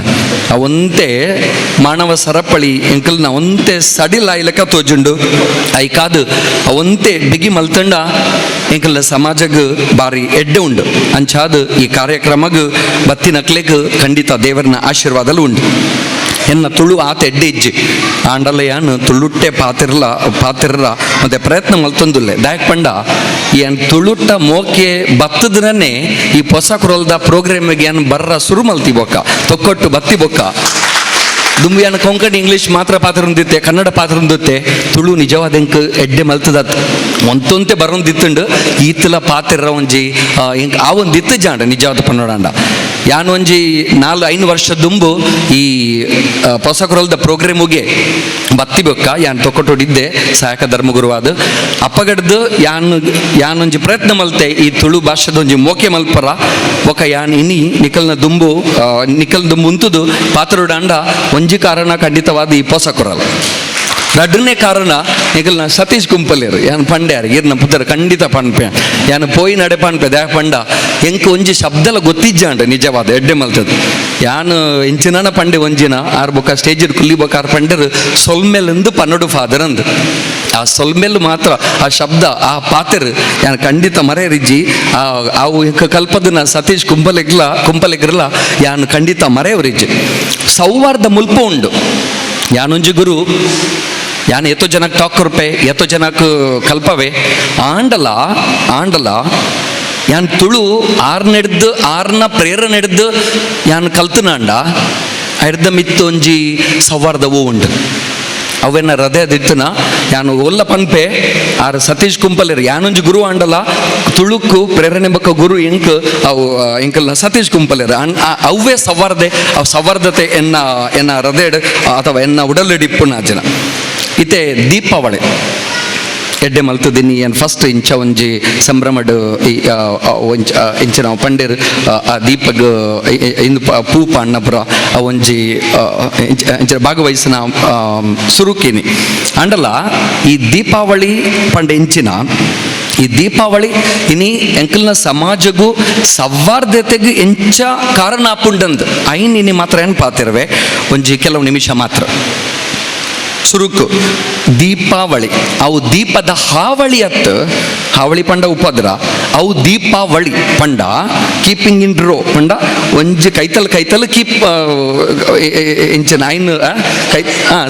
ಅವಂತೆ ಮಾನವ ಸರಪಳಿ ಎಂಕಲ್ನ ಅವಂತೆ ಸಡಿಲಾಯ್ಲಕ ತೋಜುಂಡು ಐಕಾದು ಅವಂತೆ ಬಿಗಿ ಮಲ್ತಂಡ ಎಂಕಲ್ನ ಸಮಾಜಗ್ ಬಾರಿ ಎಡ್ಡೆ ಉಂಡು. ಅಂಚಾದ ಈ ಕಾರ್ಯಕ್ರಮಗ್ ಬತ್ತಿನಕ್ಲೆಗ್ ಖಂಡಿತ ದೇವರನ ಆಶೀರ್ವಾದಲು ಉಂಡು. ಎನ್ನ ತುಳು ಆತ ಎಡ್ಡೆ ಇಜ್ಜಿ ಆಂಡಲ ಯಾನು ತುಳುಟ್ಟೆ ಪಾತಿರ್ರ ಮತ್ತೆ ಪ್ರಯತ್ನ ಮಲ್ತೊಂದುಲ್ಲೆ ದಾಯಕ್ ಪಂಡ ಏನ್ ತುಳುಟ್ಟ ಮೋಕೆ ಬತ್ತದ್ರನ್ನೇ ಈ ಹೊಸ ಕುರಲ್ದ ಪ್ರೋಗ್ರಾಮಿಗೆ ಏನು ಬರ್ರ ಶುರು ಮಲ್ತಿ ಬೊಕ್ಕ ತೊಕ್ಕೊಟ್ಟು ಬತ್ತಿ ಬೊಕ್ಕ ದುಂಬಿಯಾನ ಕೊಂಕಣಿ ಇಂಗ್ಲೀಷ್ ಮಾತ್ರ ಪಾತ್ರ ಹೊಂದಿತ್ತೆ, ಕನ್ನಡ ಪಾತ್ರ ಹೊಂದುತ್ತೆ, ತುಳು ನಿಜವಾದ ಎಂಕ್ ಎಡ್ಡೆ ಮಲ್ತದತ್ ಒಂತೊಂತೆ ಬರೋಂದಿತ್ತುಂಡು ಈತಲ ಪಾತಿರ ಒಂಜಿ ಎಂಕ್ ಆ ಒಂದು ಇತ್ತು ಜಾಂಡ ನಿಜವಾದ ಪನ್ನೋಡಾಂಡ ಯಾನ್ ಒಂಜಿ 4-5 ವರ್ಷ ದುಂಬು ಈ ಹೊಸ ಕುರಲ್ದ ಪ್ರೋಗ್ರಾಮಿಗೆ ಬತ್ತಿ ಬೊಕ್ಕ ಯಾನ್ ತೊಕ್ಕೊಟ್ಟೊಡಿದ್ದೆ ಸಹಾಯಕ ಧರ್ಮಗುರುವಾದ ಅಪ್ಪಗಡ್ದು ಯಾನೊಂಜಿ ಪ್ರಯತ್ನ ಮಲ್ತೆ ಈ ತುಳು ಭಾಷೆದ ಒಂಜಿ ಮೋಕೆ ಮಲ್ಪರ ಬೊಕ್ಕ ಯಾನ್ ಇನಿ ನಿಕಲ್ ದುಂಬು ಉಂತುದು ಪಾತ್ರೊಡಾಂಡ ಒಂಜಿ ಕಾರಣ ಖಂಡಿತವಾದ ಈ ಹೊಸ ಕುರಲ್. ರಡ್ಡನೇ ಕಾರಣ ನಿಕಲ್ನ ಸತೀಶ್ ಕುಂಪಲೇರು ಯಾನ್ ಪಂಡ್ಯಾರು ಈರ್ನ ಪುತ್ರ ಖಂಡಿತ ಪನ್ಪೆ ಯಾನು ಪೋಯಿ ನಡೆ ಪನ್ಪೆ ದ್ಯಾ ಪಂಡ ಎಂಕ್ ಒಂಜಿ ಶಬ್ದಲ ಗೊತ್ತಿಜ್ಜಾಂಡ ನಿಜವಾದ ಎಡ್ಡೆ ಮಲ್ತದ್ದು ಯಾನು ಇಂಚಿನ ಪಂಡೆ ಒಂಜಿನ ಆರ್ ಬೊಕ್ಕ ಸ್ಟೇಜ್ ಕುಲ್ಲಿ ಬೊಕ್ಕ ಆರ್ ಪಂಡರು ಸೊಲ್ಮೆಲೆಂದು ಪನ್ನಡು ಫಾದರ್ ಅಂದ್ ಆ ಸೊಲ್ಮೆಲ್ ಮಾತ್ರ ಆ ಶಬ್ದ ಆ ಪಾತೆರ್ ಯಾನು ಖಂಡಿತ ಮರೆಯರಿಜ್ಜಿ ಅವು ಕಲ್ಪದನ ಸತೀಶ್ ಕುಂಪಲೆಗ್ರಲ್ಲ ಯಾನು ಖಂಡಿತ ಮರೆಯವರಿಜ್ಜಿ. ಸೌಹಾರ್ದ ಮುಲ್ಪ ಉಂಡು ಯಾನೊಂಜಿ ಗುರು ಯಾನ್ ಎತ್ತೋ ಜನಕ್ಕೆ ಟಾಕ್ ಕೊರ್ಪೆ ಎತ್ತೋ ಜನಕ್ಕೆ ಕಲ್ಪವೆ ಆಂಡಲ ಯಾನ್ ತುಳು ಆರ್ನ ಪ್ರೇರಣೆ ಹಿಡ್ದು ಯಾನ್ ಕಲ್ತನಾಂಡ ಹಿಡ್ದ ಮಿತ್ತು ಒಂಜಿ ಸೌಹಾರ್ದವೂ ಉಂಡು ಅವೆನ್ನ ಹೃದಯದಿತ್ತನ ಯಾನು ಒಲ್ಲ ಪನ್ಪೆ ಆರ್ ಸತೀಶ್ ಕುಂಪಲೇರು ಯಾನೊಂಜಿ ಗುರು ಆಂಡಲ ತುಳುಕು ಪ್ರೇರಣೆ ಬಕ್ಕ ಗುರು ಅವು ಎಂಕಲ್ನ ಸತೀಶ್ ಕುಂಪಲೇರು ಅವೇ ಸೌಹಾರ್ದತೆ ಎನ್ನ ಹೃದಯ ಅಥವಾ ಎನ್ನ ಉಡಲಡಿಪ್ಪುನ ಜನ ಇತ್ತೆ ದೀಪಾವಳಿ ಎಡ್ಡೆ ಮಲ್ತದಿನಿ ಏನು ಫಸ್ಟ್ ಇಂಚ ಒಂಜಿ ಸಂಭ್ರಮಡ್ ಇಂಚ ನಾವು ಪಂಡೇರು ಆ ದೀಪಗ್ ಇಂದು ಪೂ ಪಾಂಡಪುರ ಒಂಜಿ ಇಂಚ ಭಾಗವಹಿಸಿನ ಸುರುಕಿನಿ ಅಂಡಲ ಈ ದೀಪಾವಳಿ ಪಂಡ ಇಂಚಿನ ಈ ದೀಪಾವಳಿ ಇನಿ ಎಂಕಲ್ನ ಸಮಾಜಗೂ ಸೌಹಾರ್ದತೆಗೂ ಎಂಚ ಕಾರಣ ಆಪುಂಡಂದು ಐನ್ ಇನಿ ಮಾತ್ರ ಏನು ಪಾತಿರುವೆ ಒಂಜಿ ಕೆಲವು ನಿಮಿಷ ಮಾತ್ರ. ಸುರುಕು ದೀಪಾವಳಿ ಅವು ದೀಪದ ಹಾವಳಿ ಪಂಡ ಉಪದ್ರ ಅವು ದೀಪಾವಳಿ ಪಂಡ ಕೀಪಿಂಗ್ ಇನ್ ರೋ ಪಂಡ ಒಂಜಿ ಕೈತಲ್ ಕೀಪ್ ಇಂಚಿನ ಐನು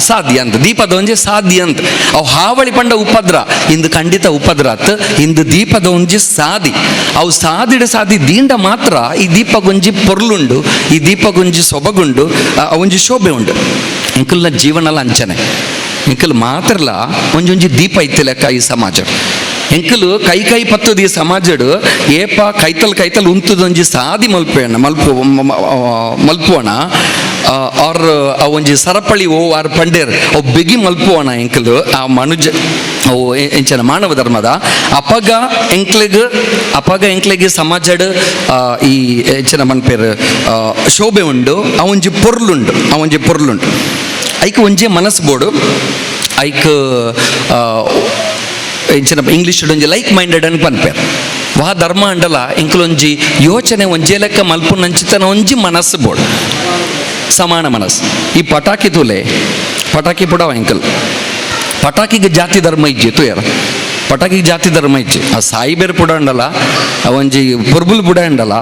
ಸಾಧ್ಯ ಅಂತ ದೀಪದ ಒಂಜಿ ಸಾಧ್ಯ ಅಂತ ಅವು ಹಾವಳಿ ಪಂಡ ಉಪದ್ರ ಇಂದು ಖಂಡಿತ ಉಪದ್ರ ಅತ್ ಇಂದು ದೀಪದ ಒಂಜಿ ಸಾದಿ ಅವು ಸಾದಿ ದೀಂಡ ಮಾತ್ರ ಈ ದೀಪಗೊಂಜಿ ಪೊರ್ಲುಂಡು ಈ ದೀಪಗೊಂಜಿ ಸೊಬಗುಂಡು ಒಂಜಿ ಶೋಭೆ ಉಂಡು. ಎಂಕಲ್ನ ಜೀವನಲ್ಲ ಅಂಚನೆ ಎಂಕಲ್ ಮಾತ್ರಲ್ಲ ಒಂಜೊಂಜಿ ದೀಪ ಇತ್ತು ಲೆಕ್ಕ ಈ ಸಮಾಜ ಎಂಕಲು ಕೈ ಪತ್ತದ ಈ ಸಮಾಜಡು ಏಪ ಕೈತಲ್ ಉಂತದೊಂಜಿ ಸಾದಿ ಮಲ್ಪುವಣ ಅವ್ರ ಒಂಜಿ ಸರಪಳಿ ಆರ್ ಪಂಡೇರ್ ಅವು ಬೆಗಿ ಮಲ್ಪುವಣ ಎಂಕಲು ಆ ಮನುಜ ಅವು ಎಂಚನ ಮಾನವ ಧರ್ಮದ ಅಪಗ ಎಂಕ್ಲೆಗ್ ಸಮಾಜಡ್ ಈ ಎಂಚನ ಮನ್ಪೇರು ಶೋಭೆ ಉಂಡು ಅವೊಂಜಿ ಪೊರ್ಲುಂಡು ಐಕ್ ಒಂಜಿ ಮನಸ್ಸು ಬೋಡು ಐಕ್ ಇಂಚಿನ ಇಂಗ್ಲೀಷ್ ಒಂಜಿ ಲೈಕ್ ಮೈಂಡೆಡ್ అని ಪನ್ಪೇರ್ ವಾ ಧರ್ಮ ಅಂಡಲ ಇಂಕಲೊಂಜಿ ಯೋಚನೆ ಒಂಜೇ ಲೆಕ್ಕ ಮಲ್ಪು ನಂಚಿತನ ಒಂಜಿ ಮನಸ್ಸು ಬೋಡು ಸಮಾನ ಮನಸ್ಸು. ಈ ಪಟಾಕಿ ತೂಲೆ ಪಟಾಕಿ ಪುಡವ ಎಂಕಲ್ ಪಟಾಕಿಗೆ ಜಾತಿ ಧರ್ಮ ಇಜ್ಜಿ ತೂಯರ ಪಟಾಕಿಗೆ ಜಾತಿ ಧರ್ಮ ಇಜ್ಜಿ ಆ ಸಾಯಿ ಬೇರೆ ಪುಡ ಅಂಡಲ್ಲ ಅವಂಜಿ ಪುರ್ಬುಲ್ ಬುಡ ಅಂಡಲ್ಲ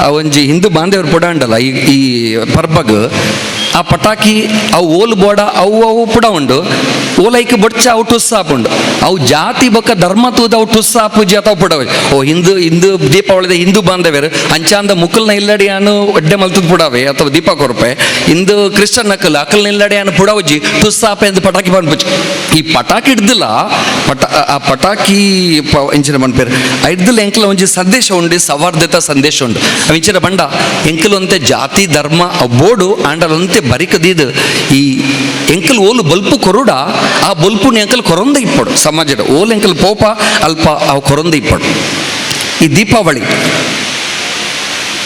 ಅವಂಜಿ ಹಿಂದೂ ಬಾಂಧವ್ರು ಪುಡ ಅಂಡಲ್ಲ ಈ ಪರ್ಬಗ್ ಆ ಪಟಾಕಿ ಅವು ಓಲು ಬೋಡ ಅವು ಪುಡ ಉಂಡು ಓಲೈಕ್ ಬೊಡ್ಚ ಅವು ಟುಸ್ ಹಾಪುಂಡು ಅವು ಜಾತಿ ಬೊಕ್ಕ ಧರ್ಮ ತೂದ ಅವು ಟುಸ್ ಹಾಪುಜಿ ಅಥವಾ ಪುಡವ ಓ ಹಿಂದೂ ದೀಪಾವಳಿದ ಹಿಂದೂ ಬಾಂಧವ್ಯರು ಅಂಚಾಂದ ಮುಕ್ಕಲ್ನ ಇಲ್ಲಡಿಯಾನು ಒಡ್ಡೆ ಮಲ್ತದ ಪುಡವೆ ಅಥವಾ ದೀಪ ಕೊರಪೆ ಹಿಂದೂ ಕ್ರಿಶ್ಚನ್ ನಕ್ಕಲ್ ಅಕಲ್ನ ಇಲ್ಲಡಿಯಾನು ಪುಡವಜಿ ಟುಸ್ ಹಾಪೆ ಎಂದು ಪಟಾಕಿ ಪನ್ಪುಜಿ ಈ ಪಟಾಕಿ ಹಿಡ್ದಿಲ್ಲ ಆ ಪಟಾಕಿ ಇಂಚಿನ ಪನ್ಪೇರು ಹಿಡ್ದಿಲ್ಲ ಎಂಕಲ ಒಂಜಿ ಸಂದೇಶ ಉಂಡು ಸೌಹಾರ್ದತ ಸಂದೇಶ ಉಂಡು ಅವು ಇಂಚಿನ ಬಂಡ ಎಂಕಲು ಅಂತೆ ಜಾತಿ ಧರ್ಮ ಬೋಡು ಆಂಡಲಂತೆ ಬರಿಕದೀದು ಈ ಎಂಕಲ್ ಓಲು ಬಲ್ಪು ಕೊರುಡ ಆ ಬಲ್ಪುನ ಎಂಕಲ್ ಕೊರೊಂದ ಇಪ್ಪಡು ಸಮಾಜದ ಓಲು ಎಂಕಲ್ ಪೋಪ ಅಲ್ಪ ಅವು ಕೊರೊಂದ ಇಪ್ಪಡು. ಈ ದೀಪಾವಳಿ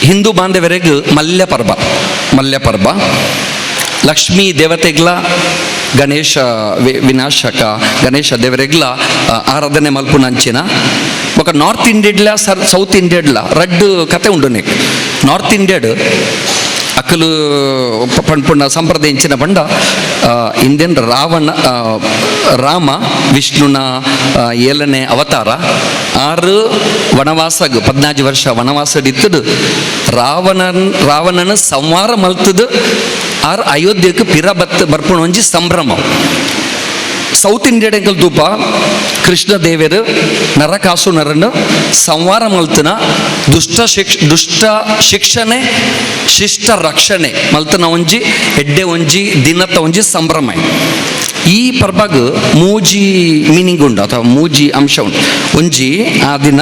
ಹಿಂದೂ ಬಾಂಧವರೆಗೆ ಮಲ್ಯ ಪರ್ಬ ಲಕ್ಷ್ಮೀ ದೇವತೆಗ್ಲ ಗಣೇಶ ವಿನಾಶಕ ಗಣೇಶ ದೇವರೆಗ್ಲ ಆರಾಧನೆ ಮಲ್ಪು ನಂಚಿನ ఒక నార్త్ ఇండియడ్లా సౌత్ ఇండియడ్లా రెడ్ కథ ఉండు నీకు నార్త్ ఇండియడ్ అక్కలు పన్పున్న సంప్రదాయించిన పండ ఇండియన్ ರಾಮ ವಿಷ್ಣುನ 7ನೇ ಅವತಾರ 6 ವನವಾಸಗ್ 14 ವರ್ಷ ವನವಾಸಡಿತ್ತದು ರಾವಣನ ಸಂಹಾರ ಮಲ್ತದು 6 ಅಯೋಧ್ಯಕ್ಕೆ ಪಿರ ಬರ್ಪುಣ ಒಂಜಿ ಸಂಭ್ರಮ. ಸೌತ್ ಇಂಡಿಯಾ ಎಂಕಲ್ ತೂಪ ಕೃಷ್ಣ ದೇವರು ನರಕಾಸುರನನ್ನು ಸಂಹಾರ ಮಲ್ತನ ದುಷ್ಟ ಶಿಕ್ಷಣೆ ಶಿಷ್ಟ ರಕ್ಷಣೆ ಮಲ್ತನ ಒಂಜಿ ಎಡ್ಡೆ ಒಂಜಿ ದಿನತ ಒಂಜಿ ಸಂಭ್ರಮ. ಈ ಪರ್ಬಗ್ ಮೂಜಿ ಮೀನಿಂಗ್ ಉಂಡು ಅಥವಾ ಮೂಜಿ ಅಂಶ ಉಂಟು. ಒಂಜಿ ಆ ದಿನ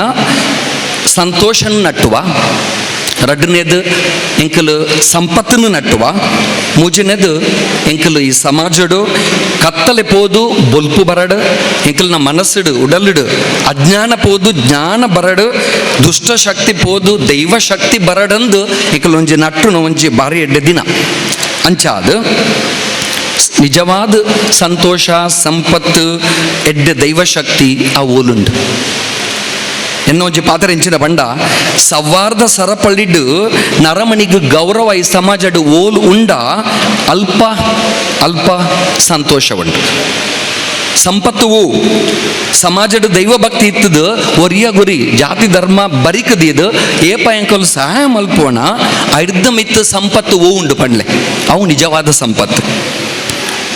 ಸಂತೋಷನ ನಟ್ಟುವ, ರಡ್ಡನೇದು ಎಂಕಲು ಸಂಪತ್ತನ್ನು ನಟ್ಟುವ, ಮೂಜನೇದು ಎಂಕಲು ಈ ಸಮಾಜಡು ಕತ್ತಲೆ ಪೋದು ಬೊಲ್ಪು ಬರಡು, ಎಂಕಲ್ನ ಮನಸ್ಸಿಡು ಉಡಲಿಡು ಅಜ್ಞಾನ ಪೋದು ಜ್ಞಾನ ಬರಡು, ದುಷ್ಟ ಶಕ್ತಿ ಪೋದು ದೈವ ಶಕ್ತಿ ಬರಡಂದು ಎಂಕಲು ಒಂಜಿ ನಟ್ಟುನ ಒಂಜಿ ಬಾರಿ ಎಡ್ಡೆ ದಿನ ಅಂಚಾದು ನಿಜವಾದ ಸಂತೋಷ ಸಂಪತ್ತು ಎಡ್ಡೆ ದೈವಶಕ್ತಿ ಆ ಓಲುಂಡು. ಎನ್ನೊಂಜಿ ಪಾತ್ರ ಎಂಚಿನ ಬಂಡ ಸೌಹಾರ್ದ ಸರಪಳಿಡು ನರಮಣಿಗೆ ಗೌರವ ಈ ಸಮಾಜಡು ಓಲು ಉಂಡ ಅಲ್ಪ ಸಂತೋಷ ಉಂಟು. ಸಂಪತ್ತುವು ಸಮಾಜದ ದೈವ ಭಕ್ತಿ ಇತ್ತದು ಒರಿಯ ಗುರಿ ಜಾತಿ ಧರ್ಮ ಬರಿಕದಿದು ಏಪ ಎಂಕಲು ಸಹಾಯ ಮಲ್ಪೋಣ ಅರ್ಧ ಮಿತ್ತು ಸಂಪತ್ತು ಓ ಉಂಡು ಪಂಡ್ಲೆ ಅವು ನಿಜವಾದ ಸಂಪತ್ತು.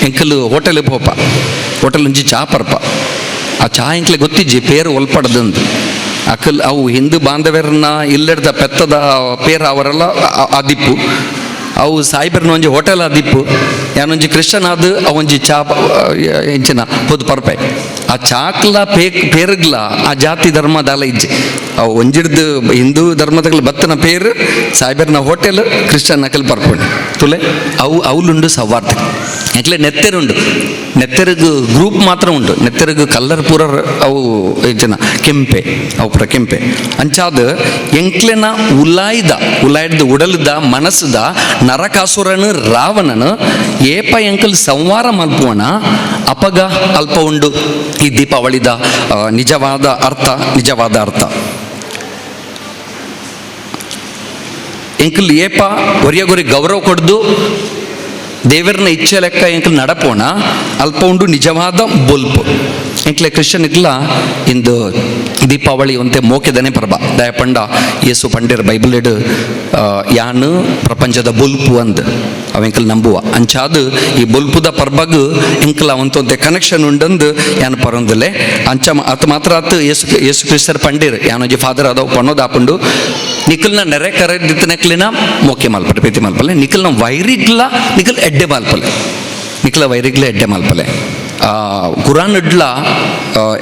ಎಂಕಲು ಹೋಟೆಲ್ ಪೋಪ ಹೋಟೆಲ್ ಒಂಜಿ ಚಾ ಪರ್ಪ ಆ ಚಾ ಎಂಕ್ಲೆ ಗೊತ್ತಿಜ್ಜಿ ಪೇರು ಒಲ್ಪಡದಂದು ಅಕಲ್ ಅವು ಹಿಂದೂ ಬಾಂಧವ್ಯರನ್ನ ಇಲ್ಲಿಡ್ದ ಪೆತ್ತದ ಪೇರು ಅವರೆಲ್ಲ ಆದಿಪ್ಪು ಅವು ಸಾಯಿಬರ್ನ ಒಂಜಿ ಹೋಟೆಲ್ ಆದಿಪ್ಪು ಯಾನೊಂಜಿ ಕ್ರಿಶ್ಚನ್ ಆದ ಅವೊಂಜಿ ಚಾ ಎಂಚಿನ ಹೊದು ಪರ್ಪೆ ಆ ಚಾಕ್ಲ ಪೇರ್ಗ್ಲ ಆ ಜಾತಿ ಧರ್ಮದಾಲ ಇಜ್ಜೆ ಅವು ಒಂಜಿಡ್ದು ಹಿಂದೂ ಧರ್ಮದಗಳ ಬತ್ತನ ಪೇರು ಸಾಯಿಬರ್ನ ಹೋಟೆಲ್ ಕ್ರಿಶ್ಚನ್ ಅಕಲ್ ಪರ್ಪುಂಡು ತುಲೆ ಅವಲುಂಡು ಸೌಹಾರ್ದ ಎಂಕ್ಲೆ ನೆತ್ತೆರುಂಡು ನೆತ್ತೆರಗು ಗ್ರೂಪ್ ಮಾತ್ರ ಉಂಡು ನೆತ್ತೆರಗು ಕಲ್ಲರ್ ಪೂರ ಅವು ಜನ ಕೆಂಪೆ ಅವು ಪುರ ಕೆಂಪೆ ಅಂಚಾದ ಎಂಕ್ಲೆನ ಉಲಾಯ್ದ ಉಡಲ್ದ ಮನಸ್ಸದ ನರಕಾಸುರನು ರಾವಣನು ಏಪ ಎಂಕಲ್ ಸಂವಾರ ಮಲ್ಪುವಣ ಅಪಗ ಅಲ್ಪ ಉಂಡು ಈ ದೀಪಾವಳಿದ ನಿಜವಾದ ಅರ್ಥ ಎಂಕಲ್ ಏಪ ಒರಿಯಗೊರಿ ಗೌರವ ಕೊಡ್ದು ದೇವರನ್ನ ಇಚ್ಛೆ ಲೆಕ್ಕ ಎಂಕಲ್ ನಡಪೋಣ ಅಲ್ಪ ಉಂಡು ನಿಜವಾದ ಬೊಲ್ಪು ಎಂಕ್ಲೆ ಕ್ರಿಶ್ಚನ್ ಇಟ್ಲ ಇಂದು ದೀಪಾವಳಿ ಒಂತೆ ಮೋಕೆದನೆ ಪರ್ಬ ದಯಪಂಡ ಯೇಸು ಪಂಡಿರ ಬೈಬಲ್ ಇಡು ಯಾನು ಪ್ರಪಂಚದ ಬೊಲ್ಪು ಅಂದ್ ಅವೆಂಕಲ್ ನಂಬುವ ಅಂಚಾದು ಈ ಬೊಲ್ಪುದ ಪರ್ಬಗ್ ಎಂಕಲ್ ಅವಂತೆ ಕನೆಕ್ಷನ್ ಉಂಡಂದು ಯಾನು ಪರೊಂದಲೆ ಅಂಚ ಅತ್ ಮಾತ್ರ ಅತ್ ಯೇಸು ಕ್ರಿಸ್ತರ್ ಪಂಡಿರ್ ಯಾನೊಂಜಿ ಫಾದರ್ ಅದಾವ ಪನ್ನೋದಾಪುಂಡು ನಿಖಲ್ನ ನೆರೆ ಕರೆದಿತ್ತನಕ್ಲಿನ ಮೋಕೆ ಮಲ್ಪಲೆ ಪ್ರೀತಿ ಮಲ್ಪಲೆ ನಿಖಲ್ನ ವೈರಿಗ್ಲ ನಿಖಲ್ ಎಡ್ಡೆ ಮಲ್ಪಲೆ ನಿಖಲ ವೈರಿಗ್ಲ ಎಡ್ಡೆ ಮಲ್ಪಲೆ ಕುರಾನ್ ಇಡ್ಲ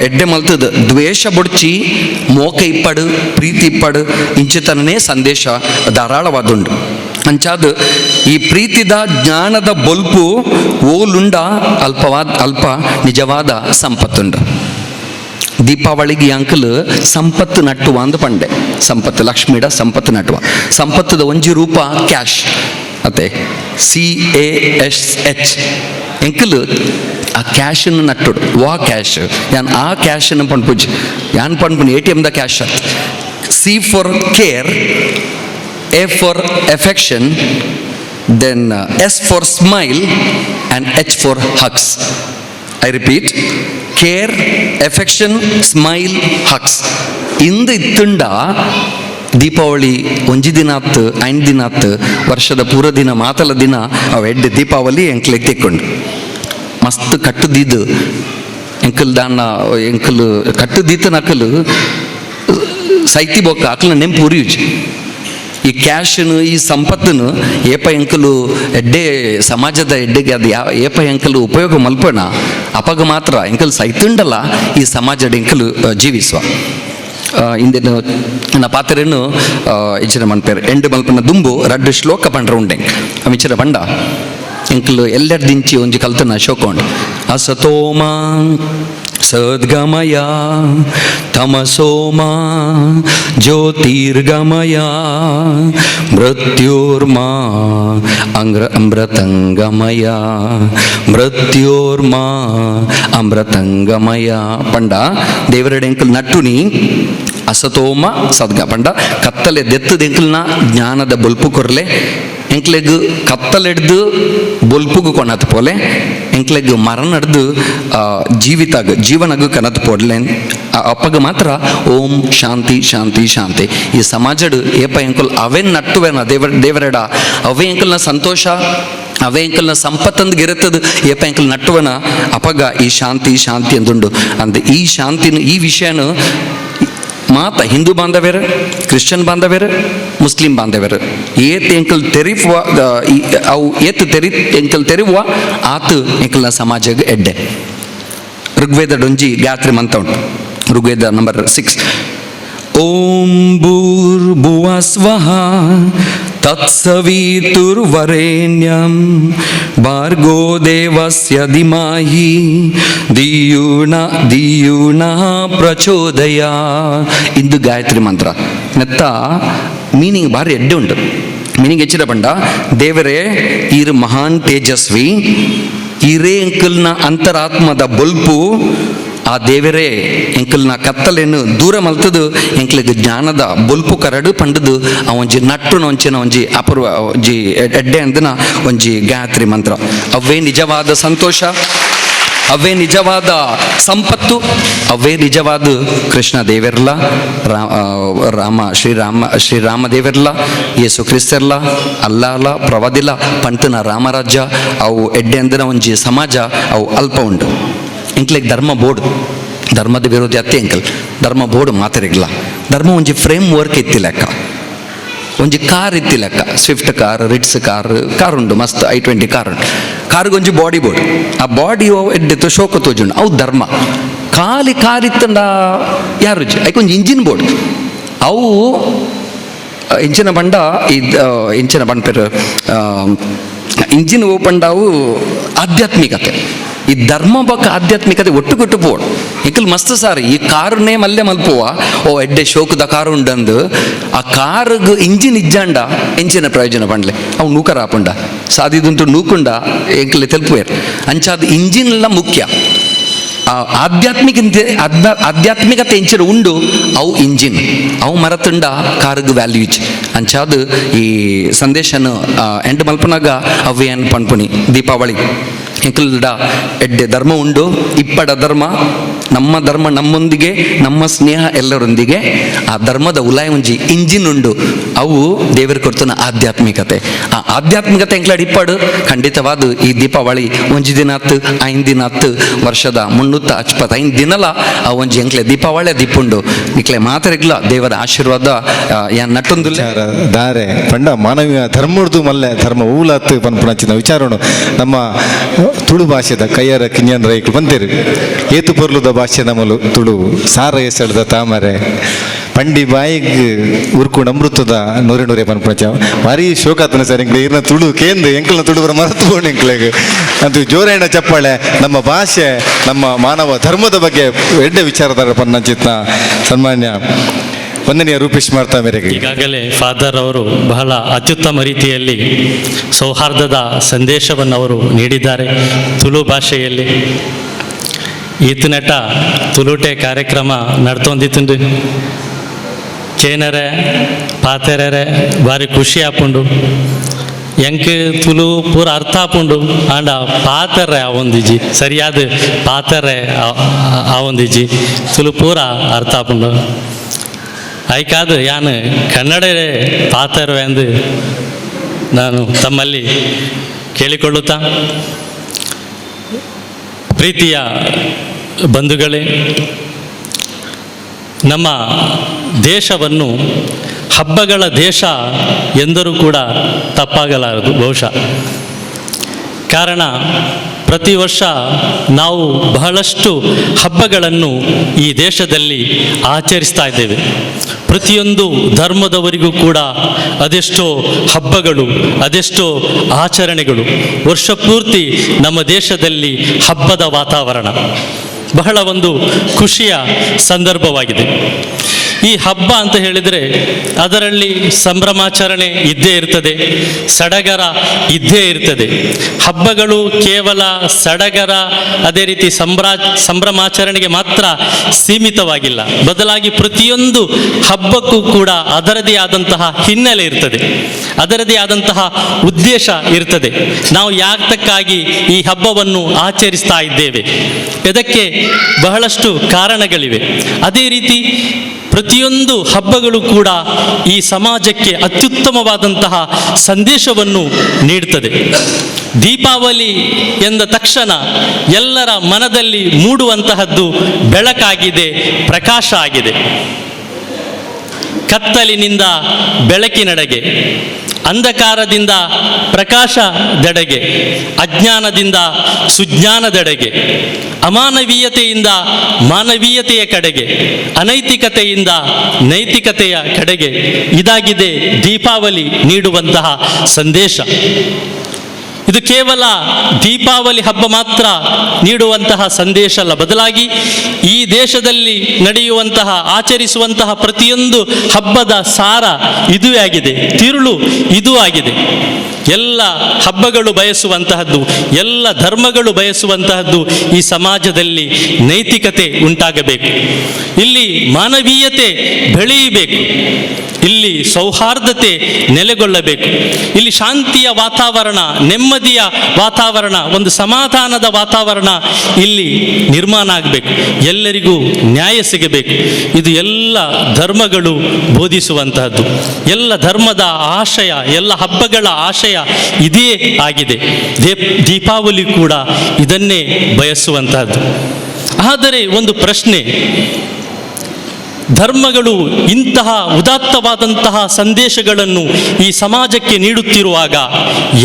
ಎಡ್ಡೆ ಮಲ್ತದ ದ್ವೇಷ ಬೊಡ್ಚಿ ಮೋಕ ಇಪ್ಪಡು ಪ್ರೀತಿ ಇಪ್ಪಡು ಇಂಚಿತನೇ ಸಂದೇಶ ಧಾರಾಳವಾದುಂಡು ಅಂಚಾದ ಈ ಪ್ರೀತಿದ ಜ್ಞಾನದ ಬೊಲ್ಪು ಓಲುಂಡ ಅಲ್ಪ ನಿಜವಾದ ಸಂಪತ್ತುಂಡು. ದೀಪಾವಳಿಗೆ ಅಂಕಲ್ ಸಂಪತ್ತು ನಟ್ಟುವ ಅಂದು ಪಂಡೆ ಸಂಪತ್ತು ಲಕ್ಷ್ಮೀಡ ಸಂಪತ್ತು ನಟ್ಟುವ ಸಂಪತ್ತದ ಒಂಜಿ ರೂಪ ಕ್ಯಾಶ್ ಅತ್ತೆ CASH ಎಂಕಲ್ ಆ ಕ್ಯಾಶನ್ನು ನಟ್ಟುಡು ವಾ ಕ್ಯಾಶ್ ಯಾನ್ ಆ ಕ್ಯಾಶನ್ನು ಪಂಡ್ಪುಜ್ ಯಾನ್ ಪಂಡ್ಪುನಿ ATMದ cash C for care, A for affection, then S for smile and H for hugs. I repeat, care, affection, smile, hugs. ಇಂದು ಇತ್ತುಂಡ ದೀಪಾವಳಿ ಒಂಜಿ ದಿನ ಆತು 5 ದಿನ ಆತು ವರ್ಷದ ಪೂರ ದಿನ ಮಾತಲ ದಿನ ಅವು ಎಡ್ಡೆ ದೀಪಾವಳಿ ಎಂಕ್ಲೆಗ್ ತೆಕ್ಕೊಂಡು ಮಸ್ತ್ ಕಟ್ಟುದಿದ್ದು ಎಂಕಲ್ ದಾನ ಎಂಕಲ್ ಕಟ್ಟುದಿತ್ತು ನಕಲು ಸೈತಿ ಬೊಕ್ಕ ಅಕ್ಲ ನೆಂಪು ಉರಿಯುಜ್ ಈ ಕ್ಯಾಶನು ಈ ಸಂಪತ್ತನ್ನು ಏಪ ಎಂಕಲು ಎಡ್ಡೆ ಸಮಾಜದ ಎಡ್ಡೆಗೆ ಅದು ಏಪ ಎಂಕಲು ಉಪಯೋಗ ಮಲ್ಪಣ ಅಪಗ ಮಾತ್ರ ಎಂಕಲು ಸೈತುಂಡಲ್ಲ ಈ ಸಮಾಜದ ಎಂಕಲು ಜೀವಿಸುವ ಇಂದಿನ ನನ್ನ ಪಾತ್ರೆಯನ್ನು ಇಚ್ಚಿನ ಮನ್ಪೇರು ಎಂಡು ಮಲ್ಪನ ದುಂಬು 2 ಶ್ಲೋಕ ಪಂಡ್ರ ಉಂಡೆ ಮಿಚ್ಚಿನ ಪಂಡ ಎಂಕಲು ಎಲ್ಲರ ದಿಂಚಿ ಒಂಜಿ ಕಲ್ತನ ಶೋಕೊಂಡು ಅಸತೋಮ ಸದ್ಗಮಯ ತಮಸೋಮ ಜ್ಯೋತಿರ್ಗಮಯ ಮೃತ್ಯೋರ್ಮಾ ಅಮೃತಂಗಮಯ ಮೃತ್ಯೋರ್ಮಾ ಅಮೃತಂಗಮಯ ಪಂಡ ದೇವರಡೆ ಎಂಕಲ್ ನಟ್ಟುನಿ ಅಸತೋಮ ಸದ್ಗ ಪಂಡ ಕತ್ತಲೆ ದೆತ್ತದ ಎಂಕಲ್ನ ಜ್ಞಾನದ ಬೊಲ್ಪು ಕೊರ್ಲೆ ಎಂಕ್ಲೆಗ್ ಕತ್ತಲೆಡ್ದು ಬೊಲ್ಪುಗು ಕೊನತ್ ಪೋಲೆ ಎಂಕ್ಲೆಗ್ ಮರ ನಡೆದು ಜೀವನಗು ಕನತ್ ಪೋಡ್ಲೆ ಅಪ್ಪಗ ಮಾತ್ರ ಓಂ ಶಾಂತಿ ಶಾಂತಿ ಶಾಂತಿ ಈ ಸಮಾಜಡ್ ಏಪ ಎಂಕಲ್ ಅವೇನ್ ನಟ್ಟುವೇನ ದೇವರೆಡ ಅವೇ ಎಂಕಲ್ನ ಸಂತೋಷ ಅವೇ ಎಂಕಲ್ನ ಸಂಪತ್ತಂದು ಗೆರುತ್ತದು ಏಪ ಎಂಕಲ್ ನಟ್ಟುವನ ಅಪಗ ಈ ಶಾಂತಿ ಶಾಂತಿ ಅಂದುಂಡು ಅಂದ ಈ ಶಾಂತಿನ ಈ ವಿಷಯನು ಮಾತ ಹಿಂದೂ ಬಾಂಧವ್ಯರು ಕ್ರಿಶ್ಚಿಯನ್ ಬಾಂಧವ್ಯರು ಮುಸ್ಲಿಂ ಬಾಂಧವ್ಯರು ಏತ್ ಎಂಕಲ್ ತೆರಿಫುವ ಅವು ಏತ್ ಎಂಕಲ್ ತೆರಿಯುವ ಆತು ಎಂಕಲ್ನ ಸಮಾಜಗೆ ಎಡ್ಡೆ ಋಗ್ವೇದ ಡೊಂಜಿ ಗಾಯತ್ರಿ ಮಂತ್ರ ಉಂಟು ಋಗ್ವೇದ ನಂಬರ್ 6 ಓಂ ಭೂರ್ಭುವಸ್ವಃ ತತ್ಸವಿತುರ್ವರೆಣ್ಯಂ ಭಾರ್ಗೋ ದೇವಸ್ಯ ಧಿಮಹಿ ಧಿಯುನ ಪ್ರಚೋದಯ ಇಂದು ಗಾಯತ್ರಿ ಮಂತ್ರ ನೆತ್ತ ಮೀನಿಂಗ್ ಭಾರಿ ಎಡ್ಡೆ ಉಂಟು ಮೀನಿಂಗ್ ಹೆಚ್ಚಿನ ಪಂಡ ದೇವರೇ ಈರ್ ಮಹಾನ್ ತೇಜಸ್ವಿ ಈರೇ ಎಂಕಲ್ನ ಅಂತರಾತ್ಮದ ಬೊಲ್ಪು ಆ ದೇವರೇ ಎಂಕಲ್ನ ಕತ್ತಲೆಯನ್ನು ದೂರ ಮಲ್ತದು ಎಂಕ್ಲಿಗೆ ಜ್ಞಾನದ ಬೊಲ್ಪು ಕರಡು ಪಂಡದು ಆ ಒಂಜಿ ನಟ್ಟುನ ಒಂಚಿನ ಒಂಜಿ ಅಪೂರ್ವ ಒಂಜಿ ಎಡ್ಡೆ ಅಂದನ ಒಂಜಿ ಗಾಯತ್ರಿ ಮಂತ್ರ ಅವೇ ನಿಜವಾದ ಸಂತೋಷ, ಅವೇ ನಿಜವಾದ ಸಂಪತ್ತು, ಅವೇ ನಿಜವಾದ ಕೃಷ್ಣ ದೇವರ್ಲ ಶ್ರೀರಾಮ ದೇವರ್ಲ ಯೇಸು ಕ್ರಿಸ್ತರ್ಲ ಅಲ್ಲಾಲ ಪ್ರವಾದಿಲ ಪಂತನ ರಾಮರಾಜ್ಯ ಅವು ಎಡ್ಡೆ ಅಂದನ ಒಂಜಿ ಸಮಾಜ ಅವು ಅಲ್ಪ ಉಂಟು ಎಂಕ್ಲೆಗ್ ಧರ್ಮ ಬೋರ್ಡ್ ಧರ್ಮದ ವಿರೋಧಿ ಅತ್ತೆ ಎಂಕಲ್ ಧರ್ಮ ಬೋರ್ಡ್ ಮಾತಾಡಿಲ್ಲ ಧರ್ಮ ಒಂಜಿ ಫ್ರೇಮ್ ವರ್ಕ್ ಇತ್ತಿ ಲೆಕ್ಕ ಒಂಜಿ ಕಾರ್ ಇತ್ತಿ ಲೆಕ್ಕ ಸ್ವಿಫ್ಟ್ ಕಾರ್ ರಿಟ್ಸ್ ಕಾರ್ ಉಂಡು ಮಸ್ತ್ i20 ಕಾರ್ ಉಂಟು ಕಾರ್ಗೆ ಒಂಜಿ ಬಾಡಿ ಬೋರ್ಡ್ ಆ ಬಾಡಿ ಎಡ್ಡೆತ್ತು ಶೋಕ ತೋಜುಂಡು ಅವು ಧರ್ಮ ಖಾಲಿ ಕಾರ್ ಇತ್ತಂಡ ಯಾರು ಐಕೊಂಜಿ ಇಂಜಿನ್ ಬೋರ್ಡ್ ಅವು ಇಂಚಿನ ಬಂಡ ಇಂಚಿನ ಬಂಡ್ಪೇರು ಇಂಜಿನ್ ಓಪಂಡಾವು ಆಧ್ಯಾತ್ಮಿಕತೆ ಈ ಧರ್ಮ ಬಕ್ಕ ಆಧ್ಯಾತ್ಮಿಕತೆ ಒಟ್ಟುಗೊಟ್ಟು ಪೋಡ್ ಇಕಲ್ ಮಸ್ತ್ ಸಾರಿ ಈ ಕಾರುನೇ ಮಲ್ಲೆ ಮಲ್ಪುವ ಓ ಎಡ್ಡೆ ಶೋಕದ ಕಾರು ಉಂಡಂದು ಆ ಕಾರುಗ್ ಇಂಜಿನ್ ಇಜ್ಜಾಂಡ ಎಂಚಿನ ಪ್ರಯೋಜನ ಪಂಡ್ಲೆ ಅವು ನೂಕರ ಆಪುಂಡ ಸಾದಿದುಂಟು ನೂಕುಂಡ ಎಂಕಲೆ ತೆಲ್ಪುವೇರ್ ಅಂಚಾದ ಇಂಜಿನ್ ಎಲ್ಲ ಮುಖ್ಯ ಆಧ್ಯಾತ್ಮಿಕತೆ ಎಂಚಿನ ಉಂಡು ಅವು ಇಂಜಿನ್ ಅವು ಮರತುಂಡ ಕಾರುಗ್ ವ್ಯಾಲ್ಯೂಜ್ ಅಂಚಾದ ಈ ಸಂದೇಶನು ಎಂಡ್ ಮಲ್ಪನಾಗ ಅವೇ ಅನ್ ಪಣ್ಪುನಿ ದೀಪಾವಳಿ ಎಂಕಲ್ಡ ಎಡ್ಡೆ ಧರ್ಮ ಉಂಡು ಇಪ್ಪಡ ಧರ್ಮ ನಮ್ಮೊಂದಿಗೆ ನಮ್ಮ ಸ್ನೇಹ ಎಲ್ಲರೊಂದಿಗೆ ಆ ಧರ್ಮದ ಉಲಾಯ ಒಂಜಿ ಇಂಜಿನ್ ಉಂಡು ಅವು ದೇವರ ಕೊಡ್ತನ ಆಧ್ಯಾತ್ಮಿಕತೆ ಆ ಆಧ್ಯಾತ್ಮಿಕತೆ ಎಂಕ್ಲಾಡ್ ಇಪ್ಪಡು ಖಂಡಿತವಾದ ಈ ದೀಪಾವಳಿ ಒಂಜಿ ದಿನ ಹತ್ತು 5 ದಿನ ಹತ್ತು ವರ್ಷದ 365 ದಿನಲ ಆ ಒಂಜಿ ಎಂಕ್ಲೆ ದೀಪಾವಳಿ ದೀಪುಂಡು ನಿಕ್ಲೆ ಮಾತಾರಿಗ್ಲ ದೇವರ ಆಶೀರ್ವಾದ ಯಾನ್ ನಟ್ಟೊಂದು ದಾರೆ ಪಂಡ ಮಾನವೀಯ ಧರ್ಮಡ್ದು ಮಲ್ಲೆ ಧರ್ಮ ಊಲತ್ತು ಪನ್ಪುನಂಚಿನ ವಿಚಾರನು ನಮ್ಮ ತುಳು ಭಾಷೆದ ಕೈಯರ ಕಿಂಜನ್ ರೈಕ್ಲು ಬಂದಿರು ಏತು ಪೊರ್ಲುದ ಭಾಷೆ ನಮ್ಮಲು ತುಳು ಸಾರ ಎಸೆಳ್ದ ತಾಮರೆ ಪಂಡಿ ಬಾಯಿಗೆ ಉರ್ಕೊಂಡು ಅಮೃತದ ನೂರೇ ಪನ್ಪುಣಚ ಭಾರಿ ಶೋಕಾತನ ಸರ್ ಎಂಕ್ಲೆ ಇರ್ನ ತುಳು ಕೇಂದ್ರ ಎಂಕಲ್ನ ತುಳುವರ ಮರೆತು ಕೊಂಡು ಎಂಕ್ಲೆಗೆ ಅದು ಜೋರೇಣ ಚಪ್ಪಾಳೆ ನಮ್ಮ ಭಾಷೆ ನಮ್ಮ ಮಾನವ ಧರ್ಮದ ಬಗ್ಗೆ ಎಡ್ಡೆ ವಿಚಾರದಾರ ಪನ್ನಂಚಿತ್ನ ಸನ್ಮಾನ್ಯ ವಂದನೆಯ ರೂಪೇಶ್ ಮಾಡ್ತಾ ಮೇರೆಗೆ. ಈಗಾಗಲೇ ಫಾದರ್ ಅವರು ಬಹಳ ಅತ್ಯುತ್ತಮ ರೀತಿಯಲ್ಲಿ ಸೌಹಾರ್ದದ ಸಂದೇಶವನ್ನು ಅವರು ನೀಡಿದ್ದಾರೆ ತುಳು ಭಾಷೆಯಲ್ಲಿ. ಈತನಟ ತುಳುಟೆ ಕಾರ್ಯಕ್ರಮ ನಡ್ತೊಂದಿತ್ತು ಕೇನರೆ ಪಾತೆರೆ ಭಾರಿ ಖುಷಿ ಆಪುಂಡು. ಎಂಕ್ ತುಳು ಪೂರ ಅರ್ಥ ಆಪುಂಡು ಆಂಡ ಪಾತೆರೆ ಆವೊಂದಿಜಿ ಸರಿಯಾದ ಪಾತೆರೆ ಆವೊಂದಿಜಿ ತುಳು ಪೂರ ಅರ್ಥ ಆಪುಂಡು. ಆಯ್ಕಾದ ಯಾನು ಕನ್ನಡ ಪಾತರುವೆ ಎಂದು ನಾನು ತಮ್ಮಲ್ಲಿ ಕೇಳಿಕೊಳ್ಳುತ್ತಾ, ಪ್ರೀತಿಯ ಬಂಧುಗಳೇ, ನಮ್ಮ ದೇಶವನ್ನು ಹಬ್ಬಗಳ ದೇಶ ಎಂದರೂ ಕೂಡ ತಪ್ಪಾಗಲಾರದು ಬಹುಶಃ. ಕಾರಣ ಪ್ರತಿ ವರ್ಷ ನಾವು ಬಹಳಷ್ಟು ಹಬ್ಬಗಳನ್ನು ಈ ದೇಶದಲ್ಲಿ ಆಚರಿಸ್ತಾ ಇದ್ದೇವೆ. ಪ್ರತಿಯೊಂದು ಧರ್ಮದವರಿಗೂ ಕೂಡ ಅದೆಷ್ಟೋ ಹಬ್ಬಗಳು, ಅದೆಷ್ಟೋ ಆಚರಣೆಗಳು. ವರ್ಷ ಪೂರ್ತಿ ನಮ್ಮ ದೇಶದಲ್ಲಿ ಹಬ್ಬದ ವಾತಾವರಣ ಬಹಳ ಒಂದು ಖುಷಿಯ ಸಂದರ್ಭವಾಗಿದೆ. ಈ ಹಬ್ಬ ಅಂತ ಹೇಳಿದರೆ ಅದರಲ್ಲಿ ಸಂಭ್ರಮಾಚರಣೆ ಇದ್ದೇ ಇರ್ತದೆ, ಸಡಗರ ಇದ್ದೇ ಇರ್ತದೆ. ಹಬ್ಬಗಳು ಕೇವಲ ಸಡಗರ ಅದೇ ರೀತಿ ಸಂಭ್ರಮಾಚರಣೆಗೆ ಮಾತ್ರ ಸೀಮಿತವಾಗಿಲ್ಲ. ಬದಲಾಗಿ ಪ್ರತಿಯೊಂದು ಹಬ್ಬಕ್ಕೂ ಕೂಡ ಅದರದೇ ಆದಂತಹ ಹಿನ್ನೆಲೆ ಇರ್ತದೆ, ಅದರದೇ ಆದಂತಹ ಉದ್ದೇಶ ಇರ್ತದೆ. ನಾವು ಯಾತಕ್ಕಾಗಿ ಈ ಹಬ್ಬವನ್ನು ಆಚರಿಸ್ತಾ ಇದ್ದೇವೆ, ಇದಕ್ಕೆ ಬಹಳಷ್ಟು ಕಾರಣಗಳಿವೆ. ಅದೇ ರೀತಿ ಪ್ರತಿಯೊಂದು ಹಬ್ಬಗಳು ಕೂಡ ಈ ಸಮಾಜಕ್ಕೆ ಅತ್ಯುತ್ತಮವಾದಂತಹ ಸಂದೇಶವನ್ನು ನೀಡುತ್ತದೆ. ದೀಪಾವಳಿ ಎಂದ ತಕ್ಷಣ ಎಲ್ಲರ ಮನದಲ್ಲಿ ಮೂಡುವಂತಹದ್ದು ಬೆಳಕಾಗಿದೆ, ಪ್ರಕಾಶ ಆಗಿದೆ. ಕತ್ತಲಿನಿಂದ ಬೆಳಕಿನೆಡೆಗೆ, ಅಂಧಕಾರದಿಂದ ಪ್ರಕಾಶದೆಡೆಗೆ, ಅಜ್ಞಾನದಿಂದ ಸುಜ್ಞಾನದೆಡೆಗೆ, ಅಮಾನವೀಯತೆಯಿಂದ ಮಾನವೀಯತೆಯ ಕಡೆಗೆ, ಅನೈತಿಕತೆಯಿಂದ ನೈತಿಕತೆಯ ಕಡೆಗೆ. ಇದಾಗಿದೆ ದೀಪಾವಳಿ ನೀಡುವಂತಹ ಸಂದೇಶ. ಇದು ಕೇವಲ ದೀಪಾವಳಿ ಹಬ್ಬ ಮಾತ್ರ ನೀಡುವಂತಹ ಸಂದೇಶ ಅಲ್ಲ, ಬದಲಾಗಿ ಈ ದೇಶದಲ್ಲಿ ನಡೆಯುವಂತಹ ಆಚರಿಸುವಂತಹ ಪ್ರತಿಯೊಂದು ಹಬ್ಬದ ಸಾರ ಇದುವೇ ಆಗಿದೆ, ತಿರುಳು ಇದೂ ಆಗಿದೆ. ಎಲ್ಲ ಹಬ್ಬಗಳು ಬಯಸುವಂತಹದ್ದು, ಎಲ್ಲ ಧರ್ಮಗಳು ಬಯಸುವಂತಹದ್ದು ಈ ಸಮಾಜದಲ್ಲಿ ನೈತಿಕತೆ ಉಂಟಾಗಬೇಕು, ಇಲ್ಲಿ ಮಾನವೀಯತೆ ಬೆಳೆಯಬೇಕು, ಇಲ್ಲಿ ಸೌಹಾರ್ದತೆ ನೆಲೆಗೊಳ್ಳಬೇಕು, ಇಲ್ಲಿ ಶಾಂತಿಯ ವಾತಾವರಣ, ನೆಮ್ಮದಿಯ ವಾತಾವರಣ, ಒಂದು ಸಮಾಧಾನದ ವಾತಾವರಣ ಇಲ್ಲಿ ನಿರ್ಮಾಣ ಆಗಬೇಕು, ಎಲ್ಲರಿಗೂ ನ್ಯಾಯ ಸಿಗಬೇಕು. ಇದು ಎಲ್ಲ ಧರ್ಮಗಳು ಬೋಧಿಸುವಂತಹದ್ದು. ಎಲ್ಲ ಧರ್ಮದ ಆಶಯ, ಎಲ್ಲ ಹಬ್ಬಗಳ ಆಶಯ ಇದೇ ಆಗಿದೆ. ದೀಪಾವಳಿ ಕೂಡ ಇದನ್ನೇ ಬಯಸುವಂತಹದ್ದು. ಆದರೆ ಒಂದು ಪ್ರಶ್ನೆ, ಧರ್ಮಗಳು ಇಂತಹ ಉದಾತ್ತವಾದಂತಹ ಸಂದೇಶಗಳನ್ನು ಈ ಸಮಾಜಕ್ಕೆ ನೀಡುತ್ತಿರುವಾಗ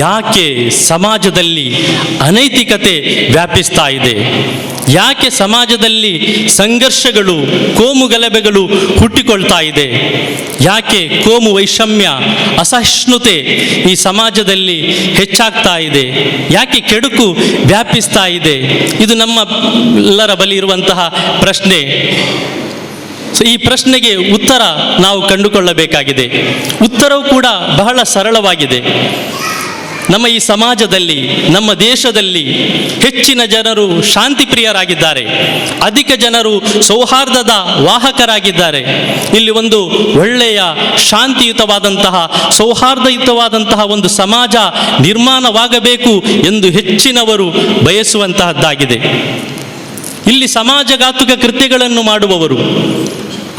ಯಾಕೆ ಸಮಾಜದಲ್ಲಿ ಅನೈತಿಕತೆ ವ್ಯಾಪಿಸ್ತಾ ಇದೆ? ಯಾಕೆ ಸಮಾಜದಲ್ಲಿ ಸಂಘರ್ಷಗಳು, ಕೋಮು ಗಲಭೆಗಳು ಹುಟ್ಟಿಕೊಳ್ತಾ ಇದೆ? ಯಾಕೆ ಕೋಮು ವೈಷಮ್ಯ, ಅಸಹಿಷ್ಣುತೆ ಈ ಸಮಾಜದಲ್ಲಿ ಹೆಚ್ಚಾಗ್ತಾ ಇದೆ? ಯಾಕೆ ಕೆಡುಕು ವ್ಯಾಪಿಸ್ತಾ ಇದೆ? ಇದು ನಮ್ಮೆಲ್ಲರ ಬಳಿ ಇರುವಂತಹ ಪ್ರಶ್ನೆ. ಈ ಪ್ರಶ್ನೆಗೆ ಉತ್ತರ ನಾವು ಕಂಡುಕೊಳ್ಳಬೇಕಾಗಿದೆ. ಉತ್ತರವು ಕೂಡ ಬಹಳ ಸರಳವಾಗಿದೆ. ನಮ್ಮ ಈ ಸಮಾಜದಲ್ಲಿ, ನಮ್ಮ ದೇಶದಲ್ಲಿ ಹೆಚ್ಚಿನ ಜನರು ಶಾಂತಿ ಪ್ರಿಯರಾಗಿದ್ದಾರೆ, ಅಧಿಕ ಜನರು ಸೌಹಾರ್ದದ ವಾಹಕರಾಗಿದ್ದಾರೆ. ಇಲ್ಲಿ ಒಂದು ಒಳ್ಳೆಯ ಶಾಂತಿಯುತವಾದಂತಹ, ಸೌಹಾರ್ದಯುತವಾದಂತಹ ಒಂದು ಸಮಾಜ ನಿರ್ಮಾಣವಾಗಬೇಕು ಎಂದು ಹೆಚ್ಚಿನವರು ಬಯಸುವಂತಹದ್ದಾಗಿದೆ. ಇಲ್ಲಿ ಸಮಾಜಘಾತುಕ ಕೃತ್ಯಗಳನ್ನು ಮಾಡುವವರು,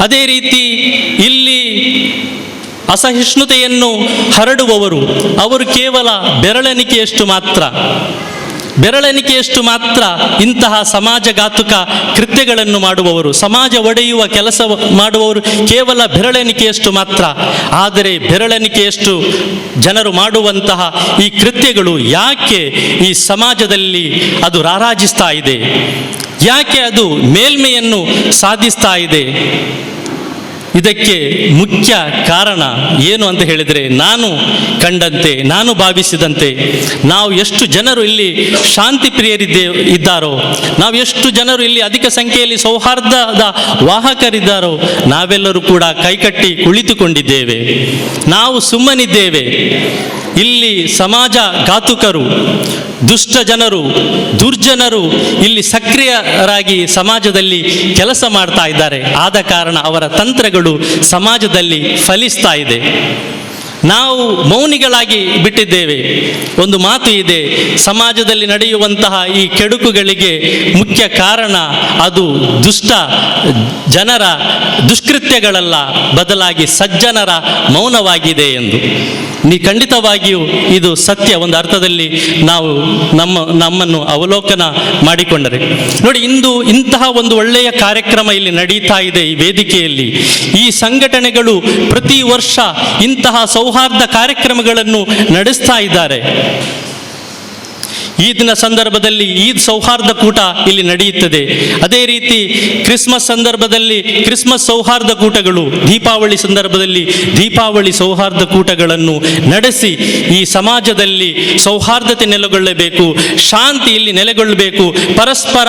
ಅದೇ ರೀತಿ ಇಲ್ಲಿ ಅಸಹಿಷ್ಣುತೆಯನ್ನು ಹರಡುವವರು, ಅವರು ಕೇವಲ ಬೆರಳೆಣಿಕೆಯಷ್ಟು ಮಾತ್ರ ಇಂತಹ ಸಮಾಜಘಾತುಕ ಕೃತ್ಯಗಳನ್ನು ಮಾಡುವವರು, ಸಮಾಜ ಒಡೆಯುವ ಕೆಲಸ ಮಾಡುವವರು ಕೇವಲ ಬೆರಳೆಣಿಕೆಯಷ್ಟು ಮಾತ್ರ. ಆದರೆ ಬೆರಳೆಣಿಕೆಯಷ್ಟು ಜನರು ಮಾಡುವಂತಹ ಈ ಕೃತ್ಯಗಳು ಯಾಕೆ ಈ ಸಮಾಜದಲ್ಲಿ ಅದು ರಾರಾಜಿಸ್ತಾ ಇದೆ? ಯಾಕೆ ಅದು ಮೇಲ್ಮೆಯನ್ನು ಸಾಧಿಸ್ತಾ ಇದೆ? ಇದಕ್ಕೆ ಮುಖ್ಯ ಕಾರಣ ಏನು ಅಂತ ಹೇಳಿದರೆ, ನಾನು ಕಂಡಂತೆ, ನಾನು ಭಾವಿಸಿದಂತೆ, ನಾವು ಎಷ್ಟು ಜನರು ಇಲ್ಲಿ ಶಾಂತಿ ಇದ್ದಾರೋ, ನಾವು ಎಷ್ಟು ಜನರು ಇಲ್ಲಿ ಅಧಿಕ ಸಂಖ್ಯೆಯಲ್ಲಿ ಸೌಹಾರ್ದದ ವಾಹಕರಿದ್ದಾರೋ, ನಾವೆಲ್ಲರೂ ಕೂಡ ಕೈಕಟ್ಟಿ ಕುಳಿತುಕೊಂಡಿದ್ದೇವೆ. ನಾವು ಸುಮ್ಮನಿದ್ದೇವೆ. ಇಲ್ಲಿ ಸಮಾಜ ಘಾತುಕರು, ದುಷ್ಟ ಜನರು, ದುರ್ಜನರು ಇಲ್ಲಿ ಸಕ್ರಿಯರಾಗಿ ಸಮಾಜದಲ್ಲಿ ಕೆಲಸ ಮಾಡ್ತಾ ಇದ್ದಾರೆ. ಆದ ಕಾರಣ ಅವರ ತಂತ್ರಗಳು ಸಮಾಜದಲ್ಲಿ ಫಲಿಸ್ತಾ ಇದೆ. ನಾವು ಮೌನಿಗಳಾಗಿ ಬಿಟ್ಟಿದ್ದೇವೆ. ಒಂದು ಮಾತು ಇದೆ, ಸಮಾಜದಲ್ಲಿ ನಡೆಯುವಂತಹ ಈ ಕೆಡುಕುಗಳಿಗೆ ಮುಖ್ಯ ಕಾರಣ ಅದು ದುಷ್ಟ ಜನರ ದುಷ್ಕೃತ್ಯಗಳಲ್ಲ, ಬದಲಾಗಿ ಸಜ್ಜನರ ಮೌನವಾಗಿದೆ ಎಂದು. ಖಂಡಿತವಾಗಿಯೂ ಇದು ಸತ್ಯ. ಒಂದು ಅರ್ಥದಲ್ಲಿ ನಾವು ನಮ್ಮನ್ನು ಅವಲೋಕನ ಮಾಡಿಕೊಂಡರೆ ನೋಡಿ, ಇಂದು ಇಂತಹ ಒಂದು ಒಳ್ಳೆಯ ಕಾರ್ಯಕ್ರಮ ಇಲ್ಲಿ ನಡೀತಾ ಇದೆ. ಈ ವೇದಿಕೆಯಲ್ಲಿ ಈ ಸಂಘಟನೆಗಳು ಪ್ರತಿ ವರ್ಷ ಇಂತಹ ಸೌಹಾರ್ದ ಕಾರ್ಯಕ್ರಮಗಳನ್ನು ನಡೆಸ್ತಾ ಇದ್ದಾರೆ. ಈದಿನ ಸಂದರ್ಭದಲ್ಲಿ ಈದ್ ಸೌಹಾರ್ದ ಕೂಟ ಇಲ್ಲಿ ನಡೆಯುತ್ತದೆ. ಅದೇ ರೀತಿ ಕ್ರಿಸ್ಮಸ್ ಸಂದರ್ಭದಲ್ಲಿ ಕ್ರಿಸ್ಮಸ್ ಸೌಹಾರ್ದ ಕೂಟಗಳು, ದೀಪಾವಳಿ ಸಂದರ್ಭದಲ್ಲಿ ದೀಪಾವಳಿ ಸೌಹಾರ್ದ ಕೂಟಗಳನ್ನು ನಡೆಸಿ ಈ ಸಮಾಜದಲ್ಲಿ ಸೌಹಾರ್ದತೆ ನೆಲೆಗೊಳ್ಳಬೇಕು, ಶಾಂತಿ ಇಲ್ಲಿ ನೆಲೆಗೊಳ್ಳಬೇಕು, ಪರಸ್ಪರ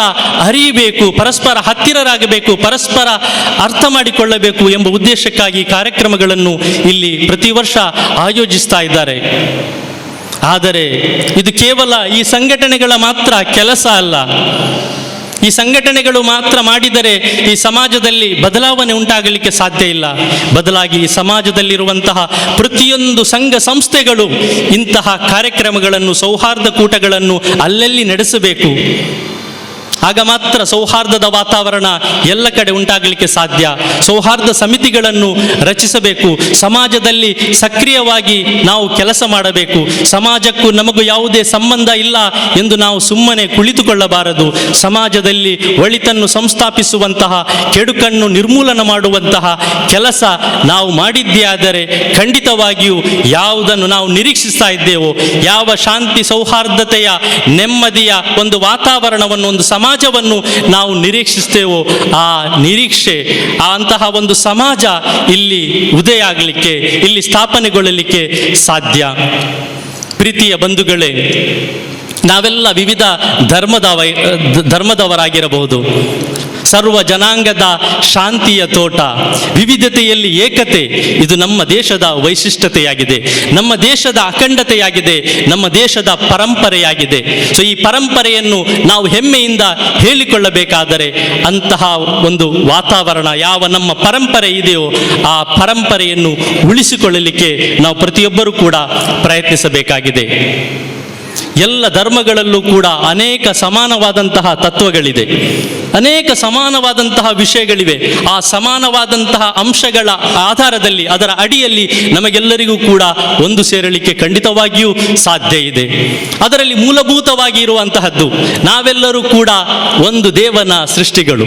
ಅರಿಯಬೇಕು, ಪರಸ್ಪರ ಹತ್ತಿರರಾಗಬೇಕು, ಪರಸ್ಪರ ಅರ್ಥ ಮಾಡಿಕೊಳ್ಳಬೇಕು ಎಂಬ ಉದ್ದೇಶಕ್ಕಾಗಿ ಕಾರ್ಯಕ್ರಮಗಳನ್ನು ಇಲ್ಲಿ ಪ್ರತಿ ವರ್ಷ ಆಯೋಜಿಸ್ತಾ ಇದ್ದಾರೆ. ಆದರೆ ಇದು ಕೇವಲ ಈ ಸಂಘಟನೆಗಳ ಮಾತ್ರ ಕೆಲಸ ಅಲ್ಲ. ಈ ಸಂಘಟನೆಗಳು ಮಾತ್ರ ಮಾಡಿದರೆ ಈ ಸಮಾಜದಲ್ಲಿ ಬದಲಾವಣೆ ಉಂಟಾಗಲಿಕ್ಕೆ ಸಾಧ್ಯ ಇಲ್ಲ. ಬದಲಾಗಿ ಈ ಸಮಾಜದಲ್ಲಿರುವಂತಹ ಪ್ರತಿಯೊಂದು ಸಂಘ ಸಂಸ್ಥೆಗಳು ಇಂತಹ ಕಾರ್ಯಕ್ರಮಗಳನ್ನು, ಸೌಹಾರ್ದ ಕೂಟಗಳನ್ನು ಅಲ್ಲಲ್ಲಿ ನಡೆಸಬೇಕು. ಆಗ ಮಾತ್ರ ಸೌಹಾರ್ದದ ವಾತಾವರಣ ಎಲ್ಲ ಕಡೆ ಉಂಟಾಗಲಿಕ್ಕೆ ಸಾಧ್ಯ. ಸೌಹಾರ್ದ ಸಮಿತಿಗಳನ್ನು ರಚಿಸಬೇಕು. ಸಮಾಜದಲ್ಲಿ ಸಕ್ರಿಯವಾಗಿ ನಾವು ಕೆಲಸ ಮಾಡಬೇಕು. ಸಮಾಜಕ್ಕೂ ನಮಗೂ ಯಾವುದೇ ಸಂಬಂಧ ಇಲ್ಲ ಎಂದು ನಾವು ಸುಮ್ಮನೆ ಕುಳಿತುಕೊಳ್ಳಬಾರದು. ಸಮಾಜದಲ್ಲಿ ಒಳಿತನ್ನು ಸಂಸ್ಥಾಪಿಸುವಂತಹ, ಕೆಡುಕನ್ನು ನಿರ್ಮೂಲನ ಮಾಡುವಂತಹ ಕೆಲಸ ನಾವು ಮಾಡಿದ್ದೇ ಆದರೆ ಖಂಡಿತವಾಗಿಯೂ ಯಾವುದನ್ನು ನಾವು ನಿರೀಕ್ಷಿಸ್ತಾ ಇದ್ದೇವೋ, ಯಾವ ಶಾಂತಿ ಸೌಹಾರ್ದತೆಯ ನೆಮ್ಮದಿಯ ಒಂದು ವಾತಾವರಣವನ್ನು, ಒಂದು ಸಮಾಜವನ್ನು ನಾವು ನಿರೀಕ್ಷಿಸ್ತೇವೋ ಆ ನಿರೀಕ್ಷೆ, ಅಂತಹ ಒಂದು ಸಮಾಜ ಇಲ್ಲಿ ಉದಯ ಆಗಲಿಕ್ಕೆ, ಇಲ್ಲಿ ಸ್ಥಾಪನೆಗೊಳ್ಳಲಿಕ್ಕೆ ಸಾಧ್ಯ. ಪ್ರೀತಿಯ ಬಂಧುಗಳೇ, ನಾವೆಲ್ಲ ವಿವಿಧ ಧರ್ಮದವರಾಗಿರಬಹುದು. ಸರ್ವ ಜನಾಂಗದ ಶಾಂತಿಯ ತೋಟ, ವಿವಿಧತೆಯಲ್ಲಿ ಏಕತೆ, ಇದು ನಮ್ಮ ದೇಶದ ವೈಶಿಷ್ಟ್ಯತೆಯಾಗಿದೆ, ನಮ್ಮ ದೇಶದ ಅಖಂಡತೆಯಾಗಿದೆ, ನಮ್ಮ ದೇಶದ ಪರಂಪರೆಯಾಗಿದೆ. ಸೊ ಈ ಪರಂಪರೆಯನ್ನು ನಾವು ಹೆಮ್ಮೆಯಿಂದ ಹೇಳಿಕೊಳ್ಳಬೇಕಾದರೆ ಅಂತಹ ಒಂದು ವಾತಾವರಣ, ಯಾವ ನಮ್ಮ ಪರಂಪರೆ ಇದೆಯೋ ಆ ಪರಂಪರೆಯನ್ನು ಉಳಿಸಿಕೊಳ್ಳಲಿಕ್ಕೆ ನಾವು ಪ್ರತಿಯೊಬ್ಬರೂ ಕೂಡ ಪ್ರಯತ್ನಿಸಬೇಕಾಗಿದೆ. ಎಲ್ಲ ಧರ್ಮಗಳಲ್ಲೂ ಕೂಡ ಅನೇಕ ಸಮಾನವಾದಂತಹ ತತ್ವಗಳಿದೆ, ಅನೇಕ ಸಮಾನವಾದಂತಹ ವಿಷಯಗಳಿವೆ. ಆ ಸಮಾನವಾದಂತಹ ಅಂಶಗಳ ಆಧಾರದಲ್ಲಿ, ಅದರ ಅಡಿಯಲ್ಲಿ ನಮಗೆಲ್ಲರಿಗೂ ಕೂಡ ಒಂದು ಸೇರಲಿಕ್ಕೆ ಖಂಡಿತವಾಗಿಯೂ ಸಾಧ್ಯ ಇದೆ. ಅದರಲ್ಲಿ ಮೂಲಭೂತವಾಗಿ ಇರುವಂತಹದ್ದು, ನಾವೆಲ್ಲರೂ ಕೂಡ ಒಂದು ದೇವನ ಸೃಷ್ಟಿಗಳು.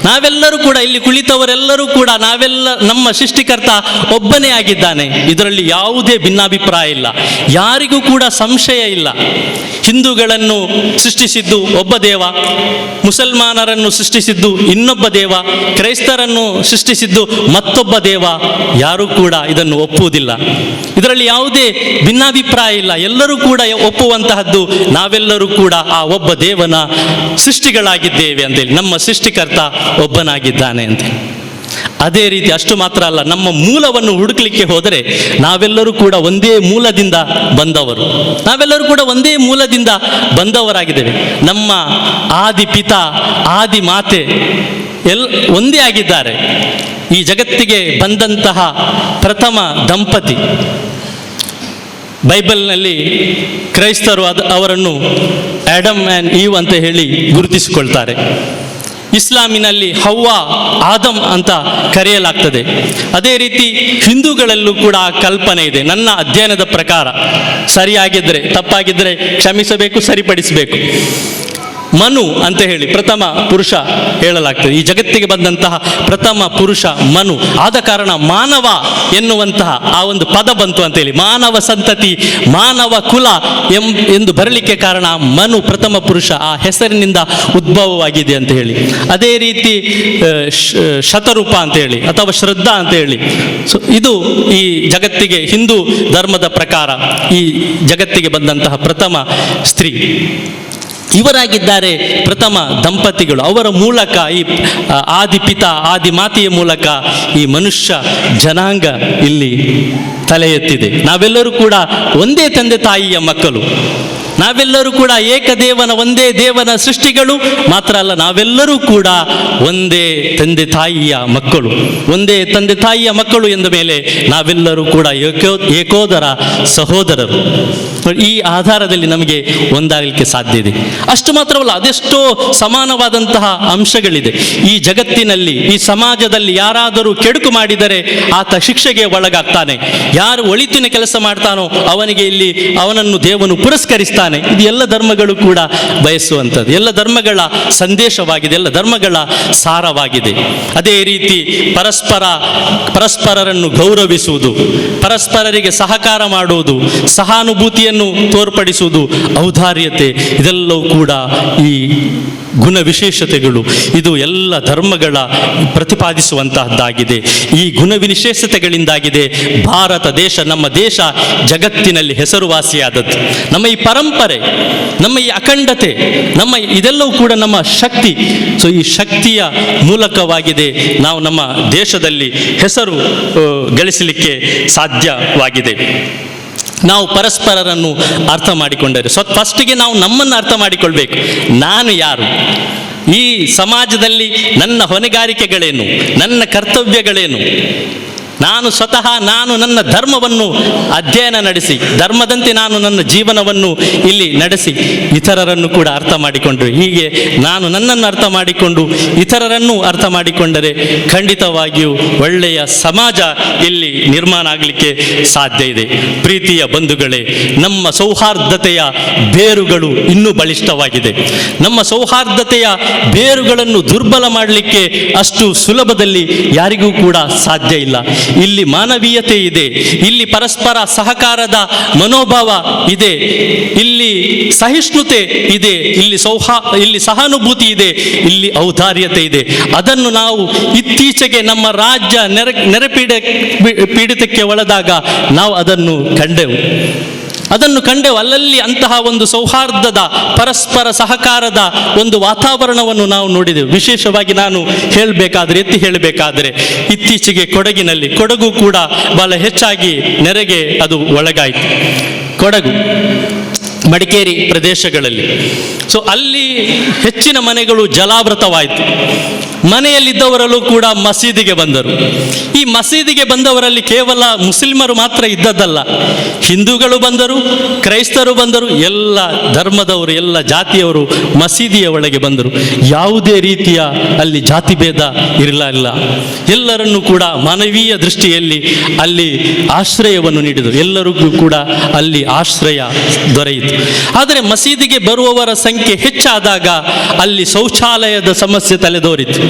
ನಾವೆಲ್ಲರೂ ಕೂಡ ಇಲ್ಲಿ ಕುಳಿತವರೆಲ್ಲರೂ ಕೂಡ ನಾವೆಲ್ಲ ನಮ್ಮ ಸೃಷ್ಟಿಕರ್ತ ಒಬ್ಬನೇ ಆಗಿದ್ದಾನೆ. ಇದರಲ್ಲಿ ಯಾವುದೇ ಭಿನ್ನಾಭಿಪ್ರಾಯ ಇಲ್ಲ, ಯಾರಿಗೂ ಕೂಡ ಸಂಶಯ ಇಲ್ಲ. ಹಿಂದೂಗಳನ್ನು ಸೃಷ್ಟಿಸಿದ್ದು ಒಬ್ಬ ದೇವ, ಮುಸಲ್ಮಾನರನ್ನು ಸೃಷ್ಟಿಸಿದ್ದು ಇನ್ನೊಬ್ಬ ದೇವ, ಕ್ರೈಸ್ತರನ್ನು ಸೃಷ್ಟಿಸಿದ್ದು ಮತ್ತೊಬ್ಬ ದೇವ. ಯಾರೂ ಕೂಡ ಇದನ್ನು ಒಪ್ಪುವುದಿಲ್ಲ. ಇದರಲ್ಲಿ ಯಾವುದೇ ಭಿನ್ನಾಭಿಪ್ರಾಯ ಇಲ್ಲ. ಎಲ್ಲರೂ ಕೂಡ ಒಪ್ಪುವಂತಹದ್ದು, ನಾವೆಲ್ಲರೂ ಕೂಡ ಆ ಒಬ್ಬ ದೇವನ ಸೃಷ್ಟಿಗಳಾಗಿದ್ದೇವೆ ಅಂತೇಳಿ, ನಮ್ಮ ಸೃಷ್ಟಿಕರ್ತ ಒಬ್ಬನಾಗಿದ್ದಾನೆ ಅಂತ. ಅದೇ ರೀತಿ ಅಷ್ಟು ಮಾತ್ರ ಅಲ್ಲ, ನಮ್ಮ ಮೂಲವನ್ನು ಹುಡುಕಲಿಕ್ಕೆ ಹೋದರೆ ನಾವೆಲ್ಲರೂ ಕೂಡ ಒಂದೇ ಮೂಲದಿಂದ ಬಂದವರು, ನಾವೆಲ್ಲರೂ ಕೂಡ ಒಂದೇ ಮೂಲದಿಂದ ಬಂದವರಾಗಿದ್ದೇವೆ. ನಮ್ಮ ಆದಿ ಪಿತಾ, ಆದಿ ಮಾತೆ ಒಂದೇ ಆಗಿದ್ದಾರೆ. ಈ ಜಗತ್ತಿಗೆ ಬಂದಂತಹ ಪ್ರಥಮ ದಂಪತಿ, ಬೈಬಲ್ನಲ್ಲಿ ಕ್ರೈಸ್ತರು ಅವರನ್ನು ಆಡಮ್ ಆ್ಯಂಡ್ ಈವ್ ಅಂತ ಹೇಳಿ ಗುರುತಿಸಿಕೊಳ್ತಾರೆ. ಇಸ್ಲಾಮಿನಲ್ಲಿ ಹವ್ವ, ಆದಮ್ ಅಂತ ಕರೆಯಲಾಗ್ತದೆ. ಅದೇ ರೀತಿ ಹಿಂದೂಗಳಲ್ಲೂ ಕೂಡ ಆ ಕಲ್ಪನೆ ಇದೆ. ನನ್ನ ಅಧ್ಯಯನದ ಪ್ರಕಾರ, ಸರಿಯಾಗಿದ್ದರೆ, ತಪ್ಪಾಗಿದ್ದರೆ ಕ್ಷಮಿಸಬೇಕು, ಸರಿಪಡಿಸಬೇಕು. ಮನು ಅಂತ ಹೇಳಿ ಪ್ರಥಮ ಪುರುಷ ಹೇಳಲಾಗ್ತದೆ. ಈ ಜಗತ್ತಿಗೆ ಬಂದಂತಹ ಪ್ರಥಮ ಪುರುಷ ಮನು. ಆದ ಕಾರಣ ಮಾನವ ಎನ್ನುವಂತಹ ಆ ಒಂದು ಪದ ಬಂತು ಅಂತೇಳಿ, ಮಾನವ ಸಂತತಿ, ಮಾನವ ಕುಲ ಎಂದು ಬರಲಿಕ್ಕೆ ಕಾರಣ ಮನು ಪ್ರಥಮ ಪುರುಷ, ಆ ಹೆಸರಿನಿಂದ ಉದ್ಭವವಾಗಿದೆ ಅಂತ ಹೇಳಿ. ಅದೇ ರೀತಿ ಶತರೂಪ ಅಂತ ಹೇಳಿ ಅಥವಾ ಶ್ರದ್ಧಾ ಅಂತ ಹೇಳಿ, ಸೊ ಇದು ಈ ಜಗತ್ತಿಗೆ ಹಿಂದೂ ಧರ್ಮದ ಪ್ರಕಾರ ಈ ಜಗತ್ತಿಗೆ ಬಂದಂತಹ ಪ್ರಥಮ ಸ್ತ್ರೀ. ಇವರಾಗಿದ್ದಾರೆ ಪ್ರಥಮ ದಂಪತಿಗಳು. ಅವರ ಮೂಲಕ ಈ ಆದಿ ಪಿತ ಆದಿ ಮಾತೆಯ ಮೂಲಕ ಈ ಮನುಷ್ಯ ಜನಾಂಗ ಇಲ್ಲಿ ತಲೆ ಎತ್ತಿದೆ. ನಾವೆಲ್ಲರೂ ಕೂಡ ಒಂದೇ ತಂದೆ ತಾಯಿಯ ಮಕ್ಕಳು, ನಾವೆಲ್ಲರೂ ಕೂಡ ಏಕದೇವನ ಒಂದೇ ದೇವನ ಸೃಷ್ಟಿಗಳು ಮಾತ್ರ ಅಲ್ಲ, ನಾವೆಲ್ಲರೂ ಕೂಡ ಒಂದೇ ತಂದೆ ತಾಯಿಯ ಮಕ್ಕಳು. ಒಂದೇ ತಂದೆ ತಾಯಿಯ ಮಕ್ಕಳು ಎಂದ ಮೇಲೆ ನಾವೆಲ್ಲರೂ ಕೂಡ ಏಕೋದರ ಸಹೋದರರು. ಈ ಆಧಾರದಲ್ಲಿ ನಮಗೆ ಒಂದಾಗಲಿಕ್ಕೆ ಸಾಧ್ಯ ಇದೆ. ಅಷ್ಟು ಮಾತ್ರವಲ್ಲ, ಅದೆಷ್ಟೋ ಸಮಾನವಾದಂತಹ ಅಂಶಗಳಿದೆ ಈ ಜಗತ್ತಿನಲ್ಲಿ. ಈ ಸಮಾಜದಲ್ಲಿ ಯಾರಾದರೂ ಕೆಡುಕು ಮಾಡಿದರೆ ಆತ ಶಿಕ್ಷೆಗೆ ಒಳಗಾಗ್ತಾನೆ. ಯಾರು ಒಳಿತಿನ ಕೆಲಸ ಮಾಡ್ತಾನೋ ಅವನಿಗೆ ಇಲ್ಲಿ ಅವನನ್ನು ದೇವನು ಪುರಸ್ಕರಿಸ್ತಾನೆ. ಇದು ಎಲ್ಲ ಧರ್ಮಗಳು ಕೂಡ ಬಯಸುವಂಥದ್ದು, ಎಲ್ಲ ಧರ್ಮಗಳ ಸಂದೇಶವಾಗಿದೆ, ಎಲ್ಲ ಧರ್ಮಗಳ ಸಾರವಾಗಿದೆ. ಅದೇ ರೀತಿ ಪರಸ್ಪರರನ್ನು ಗೌರವಿಸುವುದು, ಪರಸ್ಪರರಿಗೆ ಸಹಕಾರ ಮಾಡುವುದು, ಸಹಾನುಭೂತಿಯನ್ನು ತೋರ್ಪಡಿಸುವುದು, ಔದಾರ್ಯತೆ, ಇದೆಲ್ಲವೂ ಕೂಡ ಈ ಗುಣ ವಿಶೇಷತೆಗಳು. ಇದು ಎಲ್ಲ ಧರ್ಮಗಳ ಪ್ರತಿಪಾದಿಸುವಂತಹದ್ದಾಗಿದೆ. ಈ ಗುಣ ವಿಶೇಷತೆಗಳಿಂದಾಗಿದೆ ಭಾರತ ದೇಶ, ನಮ್ಮ ದೇಶ ಜಗತ್ತಿನಲ್ಲಿ ಹೆಸರುವಾಸಿಯಾದದ್ದು. ನಮ್ಮ ಈ ಪರಂಪರೆ, ನಮ್ಮ ಈ ಅಖಂಡತೆ, ನಮ್ಮ ಇದೆಲ್ಲವೂ ಕೂಡ ನಮ್ಮ ಶಕ್ತಿ. ಸೊ ಈ ಶಕ್ತಿಯ ಮೂಲಕವಾಗಿದೆ ನಾವು ನಮ್ಮ ದೇಶದಲ್ಲಿ ಹೆಸರು ಗಳಿಸಲಿಕ್ಕೆ ಸಾಧ್ಯವಾಗಿದೆ. ನಾವು ಪರಸ್ಪರರನ್ನು ಅರ್ಥ ಮಾಡಿಕೊಂಡರೆ ಫಸ್ಟಿಗೆ ನಾವು ನಮ್ಮನ್ನು ಅರ್ಥ ಮಾಡಿಕೊಳ್ಬೇಕು. ನಾನು ಯಾರು, ಈ ಸಮಾಜದಲ್ಲಿ ನನ್ನ ಹೊಣೆಗಾರಿಕೆಗಳೇನು, ನನ್ನ ಕರ್ತವ್ಯಗಳೇನು, ನಾನು ನನ್ನ ಧರ್ಮವನ್ನು ಅಧ್ಯಯನ ನಡೆಸಿ, ಧರ್ಮದಂತೆ ನಾನು ನನ್ನ ಜೀವನವನ್ನು ಇಲ್ಲಿ ನಡೆಸಿ ಇತರರನ್ನು ಕೂಡ ಅರ್ಥ ಮಾಡಿಕೊಂಡ್ರೆ, ಹೀಗೆ ನಾನು ನನ್ನನ್ನು ಅರ್ಥ ಮಾಡಿಕೊಂಡು ಇತರರನ್ನು ಅರ್ಥ ಮಾಡಿಕೊಂಡರೆ ಖಂಡಿತವಾಗಿಯೂ ಒಳ್ಳೆಯ ಸಮಾಜ ಇಲ್ಲಿ ನಿರ್ಮಾಣ ಆಗಲಿಕ್ಕೆ ಸಾಧ್ಯ ಇದೆ. ಪ್ರೀತಿಯ ಬಂಧುಗಳೇ, ನಮ್ಮ ಸೌಹಾರ್ದತೆಯ ಬೇರುಗಳು ಇನ್ನೂ ಬಲಿಷ್ಠವಾಗಿದೆ. ನಮ್ಮ ಸೌಹಾರ್ದತೆಯ ಬೇರುಗಳನ್ನು ದುರ್ಬಲ ಮಾಡಲಿಕ್ಕೆ ಅಷ್ಟು ಸುಲಭದಲ್ಲಿ ಯಾರಿಗೂ ಕೂಡ ಸಾಧ್ಯ ಇಲ್ಲ. ಇಲ್ಲಿ ಮಾನವೀಯತೆ ಇದೆ, ಇಲ್ಲಿ ಪರಸ್ಪರ ಸಹಕಾರದ ಮನೋಭಾವ ಇದೆ, ಇಲ್ಲಿ ಸಹಿಷ್ಣುತೆ ಇದೆ, ಇಲ್ಲಿ ಸಹಾನುಭೂತಿ ಇದೆ, ಇಲ್ಲಿ ಔದಾರ್ಯತೆ ಇದೆ. ಅದನ್ನು ನಾವು ಇತ್ತೀಚೆಗೆ ನಮ್ಮ ರಾಜ್ಯ ಪೀಡಿತಕ್ಕೆ ಒಳದಾಗ ನಾವು ಅದನ್ನು ಕಂಡೆವು. ಅಲ್ಲಲ್ಲಿ ಅಂತಹ ಒಂದು ಸೌಹಾರ್ದದ ಪರಸ್ಪರ ಸಹಕಾರದ ಒಂದು ವಾತಾವರಣವನ್ನು ನಾವು ನೋಡಿದೆವು. ವಿಶೇಷವಾಗಿ ನಾನು ಎತ್ತಿ ಹೇಳಬೇಕಾದರೆ ಇತ್ತೀಚೆಗೆ ಕೊಡಗು ಕೂಡ ಬಹಳ ಹೆಚ್ಚಾಗಿ ನೆರೆಗೆ ಅದು ಒಳಗಾಯಿತು. ಕೊಡಗು, ಮಡಿಕೇರಿ ಪ್ರದೇಶಗಳಲ್ಲಿ. ಸೊ ಅಲ್ಲಿ ಹೆಚ್ಚಿನ ಮನೆಗಳು ಜಲಾವೃತವಾಯಿತು. ಮನೆಯಲ್ಲಿದ್ದವರಲ್ಲೂ ಕೂಡ ಮಸೀದಿಗೆ ಬಂದರು. ಈ ಮಸೀದಿಗೆ ಬಂದವರಲ್ಲಿ ಕೇವಲ ಮುಸ್ಲಿಮರು ಮಾತ್ರ ಇದ್ದದ್ದಲ್ಲ, ಹಿಂದೂಗಳು ಬಂದರು, ಕ್ರೈಸ್ತರು ಬಂದರು, ಎಲ್ಲ ಧರ್ಮದವರು, ಎಲ್ಲ ಜಾತಿಯವರು ಮಸೀದಿಯ ಒಳಗೆ ಬಂದರು. ಯಾವುದೇ ರೀತಿಯ ಅಲ್ಲಿ ಜಾತಿ ಭೇದ ಇರಲಿಲ್ಲ. ಎಲ್ಲರನ್ನೂ ಕೂಡ ಮಾನವೀಯ ದೃಷ್ಟಿಯಲ್ಲಿ ಅಲ್ಲಿ ಆಶ್ರಯವನ್ನು ನೀಡಿದರು. ಎಲ್ಲರಿಗೂ ಕೂಡ ಅಲ್ಲಿ ಆಶ್ರಯ ದೊರೆಯಿತು. ಆದರೆ ಮಸೀದಿಗೆ ಬರುವವರ ಸಂಖ್ಯೆ ಹೆಚ್ಚಾದಾಗ ಅಲ್ಲಿ ಶೌಚಾಲಯದ ಸಮಸ್ಯೆ ತಲೆದೋರಿತು.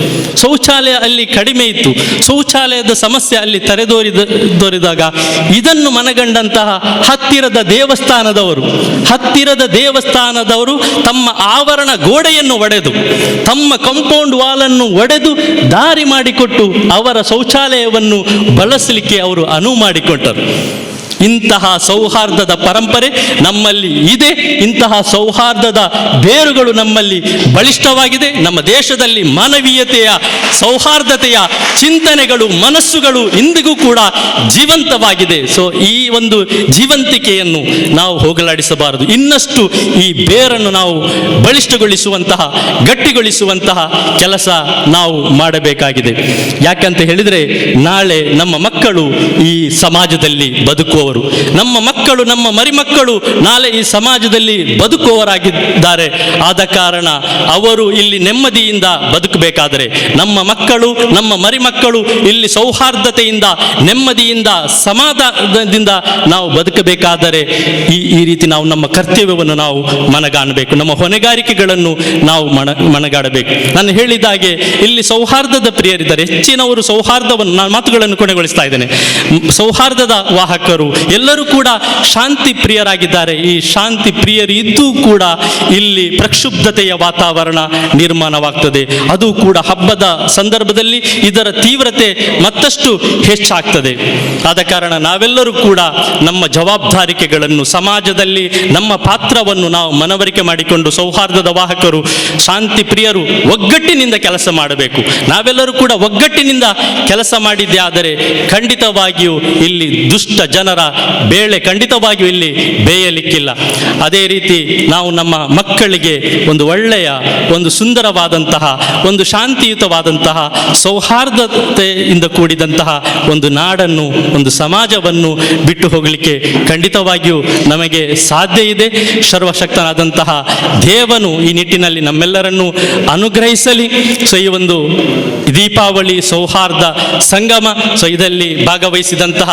ಶೌಚಾಲಯ ಅಲ್ಲಿ ಕಡಿಮೆ ಇತ್ತು. ಶೌಚಾಲಯದ ಸಮಸ್ಯೆ ಅಲ್ಲಿ ತಲೆದೋರಿದಾಗ ಇದನ್ನು ಮನಗಂಡಂತಹ ಹತ್ತಿರದ ದೇವಸ್ಥಾನದವರು ತಮ್ಮ ಆವರಣ ಗೋಡೆಯನ್ನು ಒಡೆದು, ತಮ್ಮ ಕಾಂಪೌಂಡ್ ವಾಲನ್ನು ಒಡೆದು ದಾರಿ ಮಾಡಿಕೊಟ್ಟು ಅವರ ಶೌಚಾಲಯವನ್ನು ಬಳಸಲಿಕ್ಕೆ ಅವರು ಅನುವು ಮಾಡಿಕೊಟ್ಟರು. ಇಂತಹ ಸೌಹಾರ್ದದ ಪರಂಪರೆ ನಮ್ಮಲ್ಲಿ ಇದೆ. ಇಂತಹ ಸೌಹಾರ್ದದ ಬೇರುಗಳು ನಮ್ಮಲ್ಲಿ ಬಲಿಷ್ಠವಾಗಿದೆ. ನಮ್ಮ ದೇಶದಲ್ಲಿ ಮಾನವೀಯತೆಯ, ಸೌಹಾರ್ದತೆಯ ಚಿಂತನೆಗಳು, ಮನಸ್ಸುಗಳು ಇಂದಿಗೂ ಕೂಡ ಜೀವಂತವಾಗಿದೆ. ಸೊ ಈ ಒಂದು ಜೀವಂತಿಕೆಯನ್ನು ನಾವು ಹೋಗಲಾಡಿಸಬಾರದು. ಇನ್ನಷ್ಟು ಈ ಬೇರನ್ನು ನಾವು ಬಲಿಷ್ಠಗೊಳಿಸುವಂತಹ, ಗಟ್ಟಿಗೊಳಿಸುವಂತಹ ಕೆಲಸ ನಾವು ಮಾಡಬೇಕಾಗಿದೆ. ಯಾಕಂತ ಹೇಳಿದರೆ ನಾಳೆ ನಮ್ಮ ಮಕ್ಕಳು ಈ ಸಮಾಜದಲ್ಲಿ ಬದುಕುವ ಬದುಕುವವರು. ನಮ್ಮ ಮಕ್ಕಳು, ನಮ್ಮ ಮರಿಮಕ್ಕಳು ನಾಳೆ ಈ ಸಮಾಜದಲ್ಲಿ ಬದುಕುವವರಾಗಿದ್ದಾರೆ. ಆದ ಕಾರಣ ಅವರು ಇಲ್ಲಿ ನೆಮ್ಮದಿಯಿಂದ ಬದುಕಬೇಕಾದರೆ, ನಮ್ಮ ಮಕ್ಕಳು, ನಮ್ಮ ಮರಿಮಕ್ಕಳು ಇಲ್ಲಿ ಸೌಹಾರ್ದತೆಯಿಂದ, ನೆಮ್ಮದಿಯಿಂದ, ಸಮಾಧಾನದಿಂದ ನಾವು ಬದುಕಬೇಕಾದರೆ ಈ ರೀತಿ ನಾವು ನಮ್ಮ ಕರ್ತವ್ಯವನ್ನು ನಾವು ಮನಗಾಣಬೇಕು, ನಮ್ಮ ಹೊಣೆಗಾರಿಕೆಗಳನ್ನು ನಾವು ಮನಗಾಡಬೇಕು. ನಾನು ಹೇಳಿದ ಹಾಗೆ ಇಲ್ಲಿ ಸೌಹಾರ್ದದ ಪ್ರಿಯರಿದ್ದಾರೆ, ಹೆಚ್ಚಿನವರು ಸೌಹಾರ್ದವನ್ನು, ನಾನು ಮಾತುಗಳನ್ನು ಕೊನೆಗೊಳಿಸ್ತಾ ಇದ್ದೇನೆ, ಸೌಹಾರ್ದದ ವಾಹಕರು ಎಲ್ಲರೂ ಕೂಡ ಶಾಂತಿ ಪ್ರಿಯರಾಗಿದ್ದಾರೆ. ಈ ಶಾಂತಿ ಪ್ರಿಯರು ಇದ್ದೂ ಕೂಡ ಇಲ್ಲಿ ಪ್ರಕ್ಷುಬ್ಧತೆಯ ವಾತಾವರಣ ನಿರ್ಮಾಣವಾಗ್ತದೆ. ಅದು ಕೂಡ ಹಬ್ಬದ ಸಂದರ್ಭದಲ್ಲಿ ಇದರ ತೀವ್ರತೆ ಮತ್ತಷ್ಟು ಹೆಚ್ಚಾಗ್ತದೆ. ಆದ ಕಾರಣ ನಾವೆಲ್ಲರೂ ಕೂಡ ನಮ್ಮ ಜವಾಬ್ದಾರಿಕೆಗಳನ್ನು, ಸಮಾಜದಲ್ಲಿ ನಮ್ಮ ಪಾತ್ರವನ್ನು ನಾವು ಮನವರಿಕೆ ಮಾಡಿಕೊಂಡು ಸೌಹಾರ್ದದ ವಾಹಕರು, ಶಾಂತಿ ಪ್ರಿಯರು ಒಗ್ಗಟ್ಟಿನಿಂದ ಕೆಲಸ ಮಾಡಬೇಕು. ನಾವೆಲ್ಲರೂ ಕೂಡ ಒಗ್ಗಟ್ಟಿನಿಂದ ಕೆಲಸ ಮಾಡಿದ್ದೇ ಆದರೆ ಖಂಡಿತವಾಗಿಯೂ ಇಲ್ಲಿ ದುಷ್ಟ ಜನರ ಬೇಳೆ ಖಂಡಿತವಾಗಿಯೂ ಇಲ್ಲಿ ಬೇಯಲಿಕ್ಕಿಲ್ಲ. ಅದೇ ರೀತಿ ನಾವು ನಮ್ಮ ಮಕ್ಕಳಿಗೆ ಒಂದು ಒಳ್ಳೆಯ, ಒಂದು ಸುಂದರವಾದಂತಹ, ಒಂದು ಶಾಂತಿಯುತವಾದಂತಹ, ಸೌಹಾರ್ದತೆಯಿಂದ ಕೂಡಿದಂತಹ ಒಂದು ನಾಡನ್ನು, ಒಂದು ಸಮಾಜವನ್ನು ಬಿಟ್ಟು ಹೋಗಲಿಕ್ಕೆ ಖಂಡಿತವಾಗಿಯೂ ನಮಗೆ ಸಾಧ್ಯ ಇದೆ. ಸರ್ವಶಕ್ತನಾದಂತಹ ದೇವನು ಈ ನಿಟ್ಟಿನಲ್ಲಿ ನಮ್ಮೆಲ್ಲರನ್ನು ಅನುಗ್ರಹಿಸಲಿ. ಸೊ ಈ ಒಂದು ದೀಪಾವಳಿ ಸೌಹಾರ್ದ ಸಂಗಮ, ಸೊ ಇದರಲ್ಲಿ ಭಾಗವಹಿಸಿದಂತಹ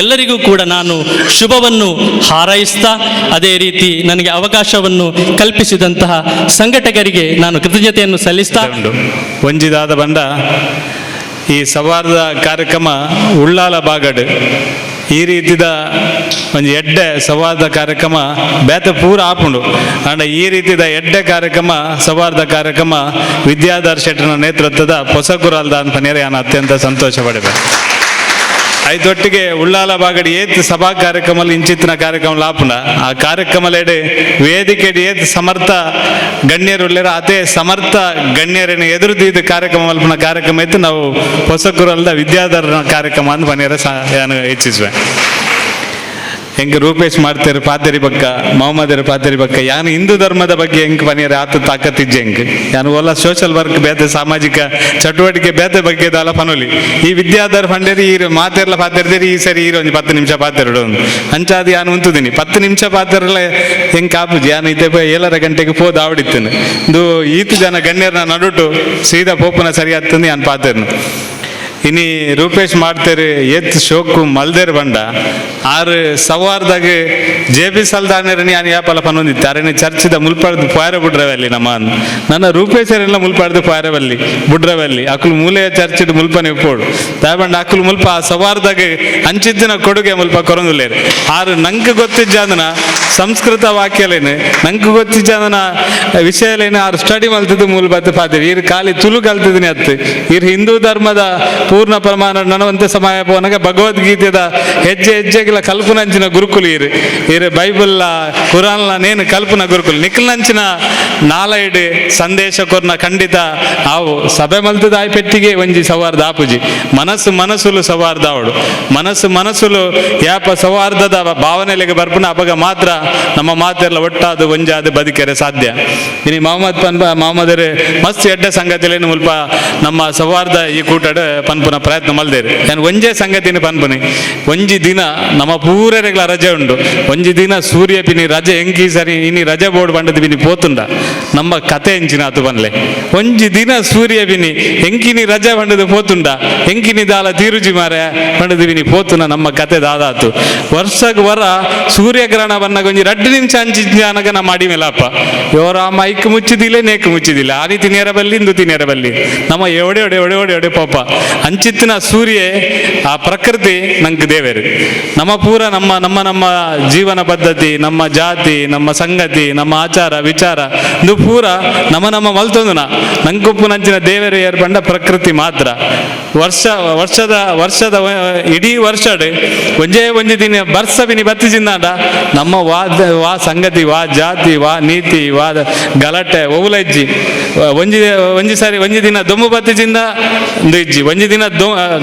ಎಲ್ಲರಿಗೂ ಕೂಡ ನಾನು ಶುಭವನ್ನು ಹಾರೈಸ್ತಾ, ಅದೇ ರೀತಿ ನನಗೆ ಅವಕಾಶವನ್ನು ಕಲ್ಪಿಸಿದಂತಹ ಸಂಘಟಕರಿಗೆ ನಾನು ಕೃತಜ್ಞತೆಯನ್ನು ಸಲ್ಲಿಸ್ತಾ ಉಂಟು. ಒಂಜಿದಾದ ಬಂಡ ಈ ಸೌಹಾರ್ದ ಕಾರ್ಯಕ್ರಮ ಉಳ್ಳಾಲ ಬಾಗಡ್ ಈ ರೀತಿದ ಒಂದು ಎಡ್ಡೆ ಸೌಹಾರ್ದ ಕಾರ್ಯಕ್ರಮ ಬೇತ ಪೂರ ಆಪುಂಡು. ಅಂಡ ಈ ರೀತಿದ ಎಡ್ಡೆ ಕಾರ್ಯಕ್ರಮ, ಸೌಹಾರ್ದ ಕಾರ್ಯಕ್ರಮ ವಿದ್ಯಾಧರ್ ಶೆಟ್ಟರ್ನ ನೇತೃತ್ವದ ಹೊಸಗುರಾಲ್ದ ಅನ್ಪನೇರೆ ನಾನು ಅತ್ಯಂತ ಸಂತೋಷ ಪಡಿದೆ. ಐದೊಟ್ಟಿಗೆ ಉಳ್ಳಾಲ ಬಾಗಡಿ ಏತ್ ಸಭಾ ಕಾರ್ಯಕ್ರಮ ಇಂಚಿತ್ತಿನ ಕಾರ್ಯಕ್ರಮ ಲಾಪುಂಡ. ಆ ಕಾರ್ಯಕ್ರಮಲೆಡೆ ವೇದಿಕೆಡಿ ಏತ್ ಸಮರ್ಥ ಗಣ್ಯರುಳ್ಳರ ಅದೇ ಸಮರ್ಥ ಗಣ್ಯರನ್ನು ಎದುರುದಿದ್ದು ಕಾರ್ಯಕ್ರಮ ಮಲ್ಪನ ಕಾರ್ಯಕ್ರಮ ಇತ್ತು. ನಾವು ಹೊಸಗುರಲ್ದ ವಿದ್ಯಾಧರನ ಕಾರ್ಯಕ್ರಮ ಅಂತ ಮನೆಯರ ನಾನು ಹೆಚ್ಚಿಸುವೆ. ಹೆಂಗೆ ರೂಪೇಶ್ ಮಾಡ್ತಾರೆ ಪಾತೇರಿ ಬಕ್ಕ, ಮೊಹಮ್ಮದರ ಪಾತೇರಿ ಬಕ್ಕ, ಯಾನು ಹಿಂದೂ ಧರ್ಮದ ಬಗ್ಗೆ ಹೆಂಗೆ ಪನಿಯರ ಆತ ತಾಕತ್ತಿಜ್ಜೆ ಹೆಂಗೆ ಯಾನು ಒಲ್ಲ ಸೋಷಲ್ ವರ್ಕ್ ಬೇತೆ, ಸಾಮಾಜಿಕ ಚಟುವಟಿಕೆ ಬೇತೆ ಬಗ್ಗೆ ಅದಲ್ಲ ಪನೋಲಿ. ಈ ವಿದ್ಯಾಧರ್ ಫಂಡೇರಿ ಈ ಮಾತೆರ್ಲ ಪಾತಿರ್ದೇರಿ ಈ ಸರಿ ಒಂದು 10 ನಿಮಿಷ ಪಾತಿರಡು ಅಂಚಾದ ಯಾನು ಉಂತುದಿನಿ 10 ನಿಮಿಷ ಪಾತಿರಲ್ಲ ಹೆಂಗೆ ಕಾಪುಜಿ ಯಾನು ಇದ್ದೆ 7:30 ಗಂಟೆಗೆ ಹೋದ ಆವಡಿತ್ತೇನೆ ಇದು ಈತು ಜನ ಗಣ್ಯರನ್ನ ನಡುಟು ಸೀದಾ ಪೋಪುನ ಸರಿ ಆಗ್ತಂದು ನಾನು ಪಾತೇರ್ನು. ಇನಿ ರೂಪೇಶ್ ಮಾಡ್ತೇರಿ ಎತ್ ಶೋಕು ಮಲ್ದೇರ್ ಬಂಡ ಆರು ಸವಾರ್ದಾಗ JP ಸಲ್ದಾಣರನಿ ನಾನು ಯಾಪಲ್ಲ ಪನ್ನೊಂದಿತ್ತು ಅರೇನೆ ಚರ್ಚಿದ ಮುಲ್ಪಾಡ್ದು ಪಾಯರ ಬುಡ್ರವಲ್ಲಿ ನನ್ನ ರೂಪೇಶರೆಲ್ಲ ಮುಲ್ಪಾಡ್ದು ಪಾಯರವಲ್ಲಿ ಬುಡ್ರವಲ್ಲಿ ಅಕ್ಕಲು ಮೂಲೆಯ ಚರ್ಚಿಡ್ ಮುಲ್ಪನೆ ಉಪ್ಪೋಡು ತಾಯಬಂಡ ಅಕ್ಕಲು ಮುಲ್ಪ ಆ ಸವಾರ್ದಾಗ ಹಂಚಿದ್ದಿನ ಕೊಡುಗೆ ಮುಲ್ಪ ಕೊರೊಂದುಲ್ಲೇರು ಆರು ನಂಗೆ ಗೊತ್ತಿಜ್ಜಾದನ ಸಂಸ್ಕೃತ ವಾಕ್ಯಲೇನು ನಂಗೆ ಗೊತ್ತಿಜ್ಜಾದನ ವಿಷಯಲೇನು ಆರು ಸ್ಟಡಿ ಮಲ್ತಿದ್ದು ಮೂಲ ಬತ್ತು ಪಾತಿರಿ ಇರು ಖಾಲಿ ತುಳು ಕಲ್ತಿದ್ದೀನಿ ಅತ್ತು ಇರು ಹಿಂದೂ ಧರ್ಮದ ಪೂರ್ಣ ಪ್ರಮಾಣ ನನವಂತೆ ಸಮಯ ಪೋನಾಗ ಭಗವದ್ಗೀತೆದ ಹೆಜ್ಜೆ ಹೆಜ್ಜೆಗಳ ಕಲ್ಪನಂಚಿನ ಗುರುಕುಲು ಇರು ಬೈಬಲ್ನ ಕುರಾನ್ಲ ನೇನು ಕಲ್ಪನಾ ಗುರುಕುಲು ನಿಖಲ್ನಂಚಿನ ನಾಲೈಡ್ ಸಂದೇಶ ಕೊರ್ನ ಖಂಡಿತ ಆವು ಸಭೆ ಮಲ್ತದ ಆಯ್ ಪೆಟ್ಟಿಗೆ ಒಂಜಿ ಸವಾರ್ದ ಆಪುಜಿ ಮನಸ್ಸುಲು ಸವಾರ್ದ ಅವಳು ಮನಸ್ಸುಲು ಯಾಪ ಸೌಹಾರ್ದದ ಭಾವನೆಲೆಗೆ ಬರ್ಪುನ ಅವಾಗ ಮಾತ್ರ ನಮ್ಮ ಮಾತೆಲ್ಲ ಒಟ್ಟಾದು ಒಂಜಾದು ಬದುಕೆರೆ ಸಾಧ್ಯ. ಇನಿ ಮೊಹಮ್ಮದರೇ ಮಸ್ತ್ ಎಡ್ಡ ಸಂಗತಿಲೇನು ಮುಲ್ಪ ನಮ್ಮ ಸೌಹಾರ್ದ ಈ ಕೂಟಡ್ ಪನ್ಪುನ ಪ್ರಯತ್ನ ಮಲ್ದೇರು ನಾನು ಒಂಜೇ ಸಂಗತಿನ ಪನ್ಪುನಿ ಒಂಜಿ ದಿನ ನಮ್ಮ ಪೂರರೆಗಳ ರಜೆ ಉಂಡು ಒಂಜಿ ದಿನ ಸೂರ್ಯ ಪಿನಿ ರಜೆ ಎಂಕಿ ಸರಿ ಇನಿ ರಜೆ ಬೋರ್ಡ್ ಬಂಡದ ಬಿನಿ ಪೋತುಂಡ ನಮ್ಮ ಕತೆ ಎಂಚಿನ ಆತು ಬನ್ಲೆ ಒಂಜಿ ದಿನ ಸೂರ್ಯ ಬಿನಿ ಎಂಕಿನಿ ರಜೆ ಬಂಡದು ಪೋತುಂಡ ಎಂಕಿನಿ ದಾಲ ತೀರುಜಿ ಮಾರೆ ಬಂಡದು ಬಿನಿ ಪೋತುನ ನಮ್ಮ ಕತೆ ದಾದಾತು ವರ್ಷಕ್ಕೆ ವರ ಸೂರ್ಯಗ್ರಹಣ ಬನ್ನಾಗ ಒಂಜಿ 2 ನಿಮಿಷ ಅಂಚಿನಗ ನಾ ಮಾಡಿ ಮೇಲಪ್ಪ ಇವರ ಮೈಕ್ ಮುಚ್ಚಿದಿಲ್ಲ ನೇಕ್ ಮುಚ್ಚಿದಿಲ್ಲ ಆ ರೀತಿ ನೇರ ಬಲ್ಲಿ ಇಂದು ತಿನೇರ ಬಲ್ಲಿ ನಮ್ಮ ಎವಡೆ ಪಾಪ ಅಂಚಿತ್ತಿನ ಸೂರ್ಯ ಆ ಪ್ರಕೃತಿ ನಂಗೆ ದೇವೇರು ನಮ್ಮ ಪೂರ ನಮ್ಮ ಜೀವನ ಪದ್ಧತಿ ನಮ್ಮ ಜಾತಿ ನಮ್ಮ ಸಂಗತಿ ನಮ್ಮ ಆಚಾರ ವಿಚಾರ ಇದು ಪೂರ ನಮ್ಮ ಮಲ್ತೊಂದುನ ನಂಗೊಪ್ಪು ನಂಚಿನ ದೇವರು ಏರ್ಪಂಡ ಪ್ರಕೃತಿ ಮಾತ್ರ ವರ್ಷದ ಇಡೀ ವರ್ಷಡ್ ಒಂಜೇ ಒಂಜಿ ದಿನ ಬರ್ಸ ಬಿನಿ ಬತ್ತಿಜಿಂದಾಂಡ ನಮ್ಮ ವಾ ಸಂಗತಿ ವಾ ಜಾತಿ ವಾ ನೀತಿ ವಾ ಗಲಾಟೆ ಒವುಲಜ್ಜಿ ಒಂಜಿ ದಿನ ದೊಂಬು ಬತ್ತಿಜಿಂದ ಇಜ್ಜಿ ಒಂಜಿ ದಿನ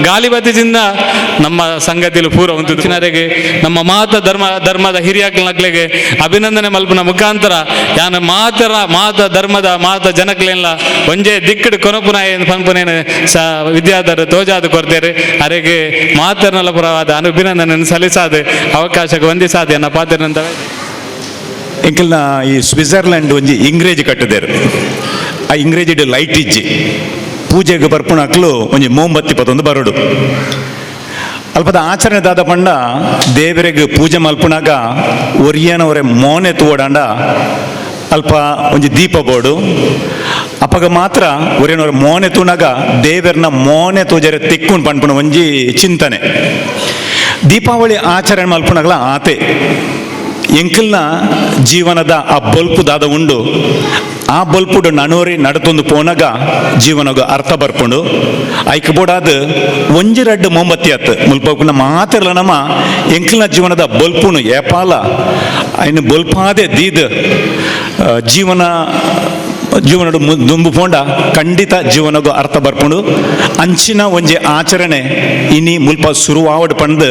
ಗಾಲಿ ಬತ್ತಿಜಿಂದ ನಮ್ಮ ಸಂಗತಿಲು ಪೂರ ಉಂಟುನರೆಗೆ ನಮ್ಮ ಧರ್ಮದ ಹಿರಿಯಕ್ಲೆಗೆ ಅಭಿನಂದನೆ ಮಲ್ಪನ ಮುಖಾಂತರ ಯಾನ ಮಾತ ಧರ್ಮದ ಜನಕ್ಲೆಲ್ಲ ಒಂಜೇ ದಿಕ್ಕಡು ಕೊನಪುನ ಪಂಪನೇನು ವಿದ್ಯಾಧರ ತೋಜಾದು ಕೊಡ್ತೇವೆ ಅರೆಗೆ ಮಾತರ್ನಲ ಪುರವಾದ ಅಭಿನಂದನೆ ಸಲ್ಲಿಸಾದ ಅವಕಾಶಕ್ಕೆ ವಂದಿಸಾದ ಎನ್ನ ಪಾತ್ರನಂತ ಎಂಕಲ್ನ ಈ ಸ್ವಿಟ್ಜರ್ಲೆಂಡ್ ಒಂಜಿ ಇಂಗ್ರೇಜ್ ಕಟ್ಟಿದೇರು ಆ ಇಂಗ್ರೇಜಿಡ್ ಲೈಟ್ ಇಜ್ಜಿ ಪೂಜೆಗೆ ಬರ್ಪುಣಕ್ಲು ಒಂಜಿ ಮೋಂಬತ್ತಿ ಪದೊಂದು ಬರೋಡು ಅಲ್ಪದ ಆಚರಣೆ ದಾದ ಪಂಡ ದೇವರಿಗೆ ಪೂಜೆ ಮಲ್ಪುನಾಗ ಒರಿಯನವರೆ ಮೋನೆ ತೋಡಾಂಡ ಅಲ್ಪ ಒಂಜಿ ದೀಪ ಬೋಡು ಅಪ್ಪಗ ಮಾತ್ರ ಒರಿಯನವರ ಮೋನೆ ತೂನಾಗ ದೇವರನ್ನ ಮೋನೆ ತೋಜರೆ ತಿಕ್ಕೊಂಡು ಪಂಪುಣ ಒಂಜಿ ಚಿಂತನೆ ದೀಪಾವಳಿ ಆಚರಣೆ ಮಲ್ಪುನಾಗಲ ಆತೆ ಎಂಕಲ್ನ ಜೀವನದ ಆ ಬಲ್ಪು ದಾದ ಉಂಡು ಆ ಬಲ್ಪುಡು ನಡೋರಿ ನಡತೊಂದು ಪೋನಾಗ ಜೀವನಗ ಅರ್ಥ ಬರ್ಕೊಂಡು ಐಕ್ ಬೋಡಾದ ಒಂಜಿ ರಡ್ಡು ಮೊಂಬತ್ತಿ ಆತ್ ಮುಲ್ಪನ ಮಾತಿರ್ಲ ನಮ್ಮ ಎಂಕಲ್ನ ಜೀವನದ ಬಲ್ಪುನು ಏಪಾಲ ಐನು ಬಲ್ಪಾದೆ ದೀದ್ ಜೀವನಡು ದುಂಬು ಪೋಂಡ ಖಂಡಿತ ಜೀವನಗೂ ಅರ್ಥ ಬರ್ಪುಂಡು ಅಂಚಿನ ಒಂಜಿ ಆಚರಣೆ ಇನಿ ಮುಲ್ಪ ಶುರುವಾವಡ್ ಪಂದು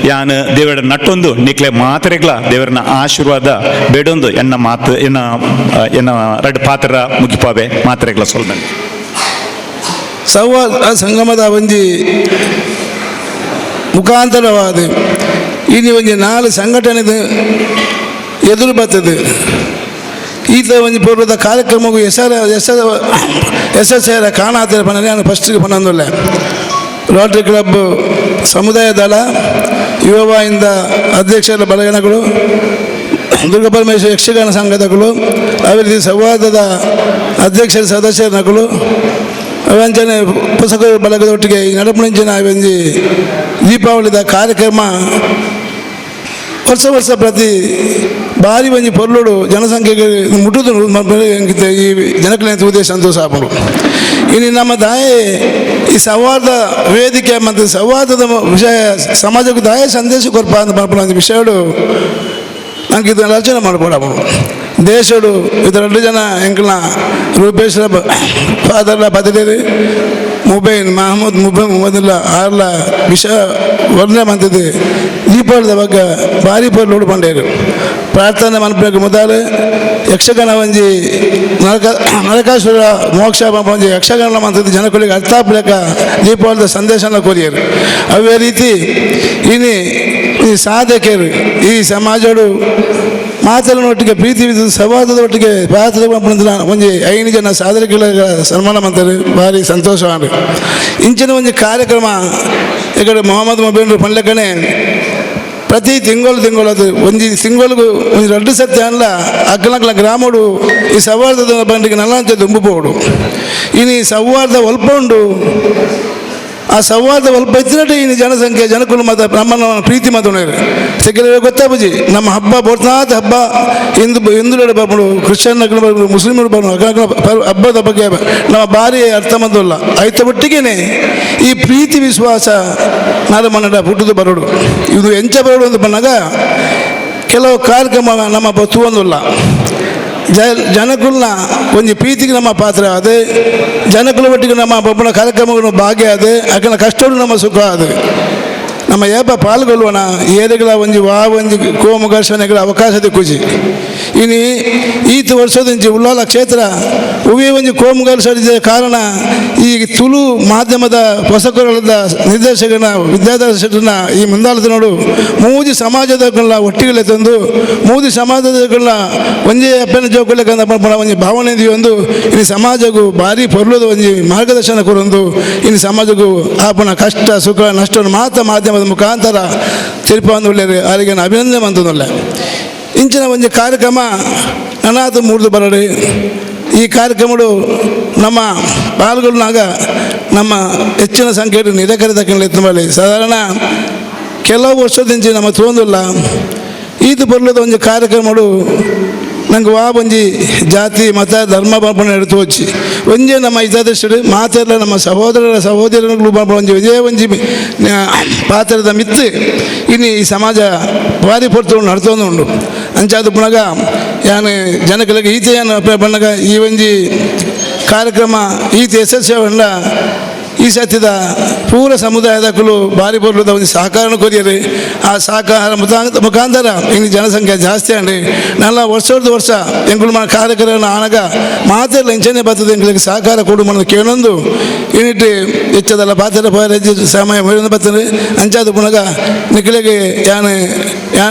ಯಾನ್ ದೇವರ ನಟ್ಟೊಂದು ನಿಕ್ಲೆ ಮಾತ್ರೆಗ್ಲ ದೇವರನ ಆಶೀರ್ವಾದ ಬೇಡೊಂದು ಎನ್ನ ಮಾತು ಎನ್ನ ರಡ್ ಪಾತ್ರ ಮುಗಿಪಾವೆ ಮಾತ್ರೆಗ್ಲ ಸೊಲ್ದಂಗೆ ಸಂಗಮದ ಒಂಜಿ ಮುಖಾಂತರವಾದ ಇನಿ ಒಂಜಿ 4 ಸಂಘಟನೆದ ಎದುರು ಬರ್ತದೆ ಈತ ಒಂಜಿ ಪೂರ್ವದ ಕಾರ್ಯಕ್ರಮಕ್ಕೂ ಯಶಸ್ಸೇರ ಕಾಣಾತಿರ ಪನನೆ ನಾನು ಫಸ್ಟಿಗೆ ಪನ್ನೊಂದುಲ್ಲ ರೋಟರಿ ಕ್ಲಬ್ ಸಮುದಾಯ ದಳ ಯುವವಾಹಿಂದ ಅಧ್ಯಕ್ಷರ ಬಳಗನಗಳು ದುರ್ಗಪರಮೇಶ್ವರ ಯಕ್ಷಗಾನ ಸಂಘದಗಳು ಅಭಿವೃದ್ಧಿ ಸಂವಾದದ ಅಧ್ಯಕ್ಷರ ಸದಸ್ಯರಗಳು ಅವಂಚನೆ ಪುಸ್ತಕ ಬಳಗದೊಟ್ಟಿಗೆ ಈ ನಡಪುಣಿಂಚಿನ ಒಂಜಿ ದೀಪಾವಳಿದ ಕಾರ್ಯಕ್ರಮ ವರ್ಷ ಪ್ರತಿ ಭಾರಿ ಒಂಜಿ ಪೊರ್ಲುಡು ಜನಸಂಖ್ಯೆಗೆ ಮುಟ್ಟುದು ಈ ಜನಕಲಿನ ಉದ್ದೇಶ ಸಂತೋಷ ಆಪಡು ಇನ್ನು ನಮ್ಮ ದಾಯೆ ಈ ಸಂವಾದ ವೇದಿಕೆ ಮತ್ತು ಸಂವಾದದ ವಿಷಯ ಸಮಾಜಕ್ಕೆ ದಾಯ ಸಂದೇಶ ಕೊರ್ಪ ಅಂತ ಮಾಡ್ಕೊಳ್ಳೋ ವಿಷಯಗಳು ನಂಗೆ ಇದನ್ನು ರಚನೆ ಮಾಡ್ಬೋಡವು ದೇಶಡು ಇದು 2 ಜನ ಎಂಕಲ್ನ ರೂಪೇಶ್ರ ಫಾದರ್ಲ ಬದಲೇರಿ ಮಹಮ್ಮದ್ ಮುಬೈನ್ ಆರ್ಲ ವಿಷಯ ವರ್ಣನೆ ಮಂತದ್ದು ದೀಪಾವಳಿದ ಬಗ್ಗೆ ಭಾರಿ ಪೊರ್ಲು ಪಂಡೇರು ಪ್ರಾರ್ಥನೆ ಮನಪಕ್ಕೆ ಮೊದಲು ಯಕ್ಷಗಾನ ಒಂಜಿ ನರಕಾಸುರ ಮೋಕ್ಷ ಒಂಜಿ ಯಕ್ಷಗಾನ ಮಂತದ್ದು ಜನಗಳಿಗೆ ಅರ್ಥಾಪಲೇಕ ದೀಪಾವಳಿದ ಸಂದೇಶನ ಕೊರಿಯರು ಅವೇ ರೀತಿ ಇನಿ ಈ ಸಾಧಕರು ಈ ಸಮಾಜಡು ಮಾತನೊಟ್ಟಿಗೆ ಪ್ರೀತಿ ಸಂವಾದದ ಒಟ್ಟಿಗೆ ಪಾತ್ರ ಒಂಜಿ 5 ಜನ ಸಾಧಕಗಳ ಸನ್ಮಾನ ಮಾಡ್ತಾರೆ ಭಾರಿ ಸಂತೋಷ ಇಂಚಿನ ಒಂಜಿ ಕಾರ್ಯಕ್ರಮ ಈಕಡೆ ಮೊಹಮ್ಮದ್ ಮೊಬೈಲ್ ಪಂಡ್ಲಕ್ಕನೆ ಪ್ರತಿ ತಿಂಗಳು ಅದು ಒಂಜಿ ತಿಂಗಳಿಗೂ ಒಂಜಿ 2 ಸತಿ ಅಲ್ಲ ಅಗ್ಲಗ್ಲ ಗ್ರಾಮಡು ಈ ಸಂವಾದದ ಬಂಡಿಗೆ ನಲ್ಲಂಚೆ ದುಂಬುಪೋಡು ಇನ್ನು ಈ ಸಂವಾದ ಒಲ್ಪ ಉಂಡು ಆ ಸಂವಾದ ಒಲ್ಪ ಎತ್ತಿನಟ್ಟು ಇನ್ನು ಜನಸಂಖ್ಯೆ ಜನಕುಲು ಮತ ನಮ್ಮನ್ನು ಪ್ರೀತಿ ಮಾತೋಣರು ಸೆಕೆಂಡ್ ಗೊತ್ತಾ ಬುಜಿ ನಮ್ಮ ಹಬ್ಬ ಬೋರ್ನಾಥ ಹಬ್ಬ ಹಿಂದೂಗಳು ಬರ್ಬೋದು ಕ್ರಿಶ್ಚಿಯನ್ಗಳು ಬರ್ಬೋದು ಮುಸ್ಲಿಮರು ಬರ್ಬೋದು ಹಬ್ಬದ ಬಗ್ಗೆ ನಮ್ಮ ಭಾರಿ ಅರ್ಥ ಮಂದಲ್ಲ ಆಯ್ತ ಒಟ್ಟಿಗೆನೆ ಈ ಪ್ರೀತಿ ವಿಶ್ವಾಸ ನಾಡು ಮನ್ನಡ ಹುಟ್ಟುದು ಬರೋಡು ಇದು ಎಂಚ ಬರೋಡು ಅಂತ ಬಂದಾಗ ಕೆಲವು ಕಾರ್ಯಕ್ರಮ ನಮ್ಮ ಬತ್ತುವಂದಿಲ್ಲ ಜನಕುಲ್ನ ಒಂಜಿ ಪ್ರೀತಿಗೆ ನಮ್ಮ ಪಾತ್ರ ಅದೇ ಜನಕುಲ ಒಟ್ಟಿಗೆ ನಮ್ಮ ಒಬ್ಬನ ಕಾರ್ಯಕ್ರಮಗಳನ್ನು ಭಾಗಿಯಾದ ಅಕ್ಕನ ಕಷ್ಟಗಳು ನಮ್ಮ ಸುಖ ಅದು ನಮ್ಮ ಏಪ ಪಾಲ್ಗೊಳ್ಳುವಣ ಏರಿಗಳ ಒಂಜಿ ಕೋಮು ಘರ್ಷಣೆಗಳ ಅವಕಾಶದ ಖುಷಿ ಇನ್ನು ಈತ ವರ್ಷದಿಂಚಿ ಉಳ್ಳಾಲ ಕ್ಷೇತ್ರ ಉವೇ ಒಂಜಿ ಕೋಮು ಘರ್ಷಣೆ ಕಾರಣ ಈ ತುಳು ಮಾಧ್ಯಮದ ಹೊಸಕೊರಳದ ನಿರ್ದೇಶಕನ ವಿದ್ಯಾಧರನ ಈ ಮುಂದಾಳದ ನೋಡು ಮೂಜಿ ಸಮಾಜದಗಳನ್ನ ಒಟ್ಟಿಗೆ ತಂದು ಮೂಜಿ ಸಮಾಜದಗಳನ್ನ ಒಂಜೇ ಅಪ್ಪನ ಜೋಕುಲೆಕ್ಕ ಒಂಜಿ ಭಾವನೆ ಒಂದು ಇನ್ನು ಸಮಾಜಕ್ಕೂ ಭಾರಿ ಪೊರ್ಲದ ಒಂಜಿ ಮಾರ್ಗದರ್ಶನ ಕೊರೊಂದು ಇನ್ನು ಸಮಾಜಕ್ಕೂ ಆಪನ ಕಷ್ಟ ಸುಖ ನಷ್ಟವನ್ನು ಮಾಧ್ಯಮದ ಮುಖಾಂತರ ತಿರುಪಂದು ಒಳ್ಳೆಯರು ಅವರಿಗೆ ಅಭಿನಂದನೆ ಮಂತೊಂದುಲ್ಲ ಇಂಚಿನ ಒಂದು ಕಾರ್ಯಕ್ರಮ ನನಾದು ಮೂಡ್ದು ಬರಡಿ ಈ ಕಾರ್ಯಕ್ರಮಗಳು ನಮ್ಮ ಪಾಲ್ಗೊಳ್ಳಾಗ ನಮ್ಮ ಹೆಚ್ಚಿನ ಸಂಖ್ಯೆಯಲ್ಲಿ ನಿರಾಕರಿತಕ್ಕಂಥ ಎತ್ತುಮಲ್ಲಿ ಸಾಧಾರಣ ಕೆಲವು ವರ್ಷದಿಂಚಿ ನಮ್ಮ ತೊಂದಿಲ್ಲ ಈದು ಬರಲದ ಒಂದು ಕಾರ್ಯಕ್ರಮಗಳು ನಂಗೆ ಒಂಜಿ ಜಾತಿ ಮತ ಧರ್ಮ ಪಾಪನ ಎಡ್ತು వచ్చి ಒಂಜೇ ನಮ್ಮ ಹಿತದೃಷ್ಟಿ ಮಾತೆಲ್ಲ ನಮ್ಮ ಸಹೋದರಗಳು ಒಂದೇ ಒಂಜಿ ಪಾತ್ರದ ಮಿತ್ತು ಇನ್ನು ಈ ಸಮಾಜ ಭಾರಿ ಪೊರ್ತು ನಡ್ತೊಂದು ಉಂಡು ಅಂಚಾದ ಪುನಗ ಯಾನು ಜನಕಲಿಗೆ ಈತೆಯನ್ನು ಬಣ್ಣಗ ಈ ಒಂಜಿ ಕಾರ್ಯಕ್ರಮ ಈತೆ ಯಶಸ್ವಿಗೊಂಡ ಈ ಸತ್ಯದ ಪೂರ ಸಮುದಾಯದಕ್ಕೂ ಭಾರಿ ಬರಲದ ಒಂದು ಸಹಕಾರ ಕೊರಿಯರಿ ಆ ಸಹಕಾರ ಮುಖಾಂತರ ಇನ್ನು ಜನಸಂಖ್ಯೆ ಜಾಸ್ತಿ ಅಂಡಿ ನಲ್ಲ ವರ್ಷ ಎಂಗಳು మన ಕಾರ್ಯಕ್ರಮ ಆನಗ ಮಾತೆಲ್ಲ ಇಂಚನೆ ಬರ್ತದೆ ಎಂಗಳಿಗೆ ಸಹಕಾರ ಕೊಡು మన ಕೇಳೊಂದು ಏನಿಟ್ಟು ಹೆಚ್ಚದಲ್ಲ ಪಾತ್ರ ಸಮಯ ಬರ್ತದೆ ಅಂಚಾದ ಪುನಗ ನಿಖಿಲಿಗೆ ಯಾನು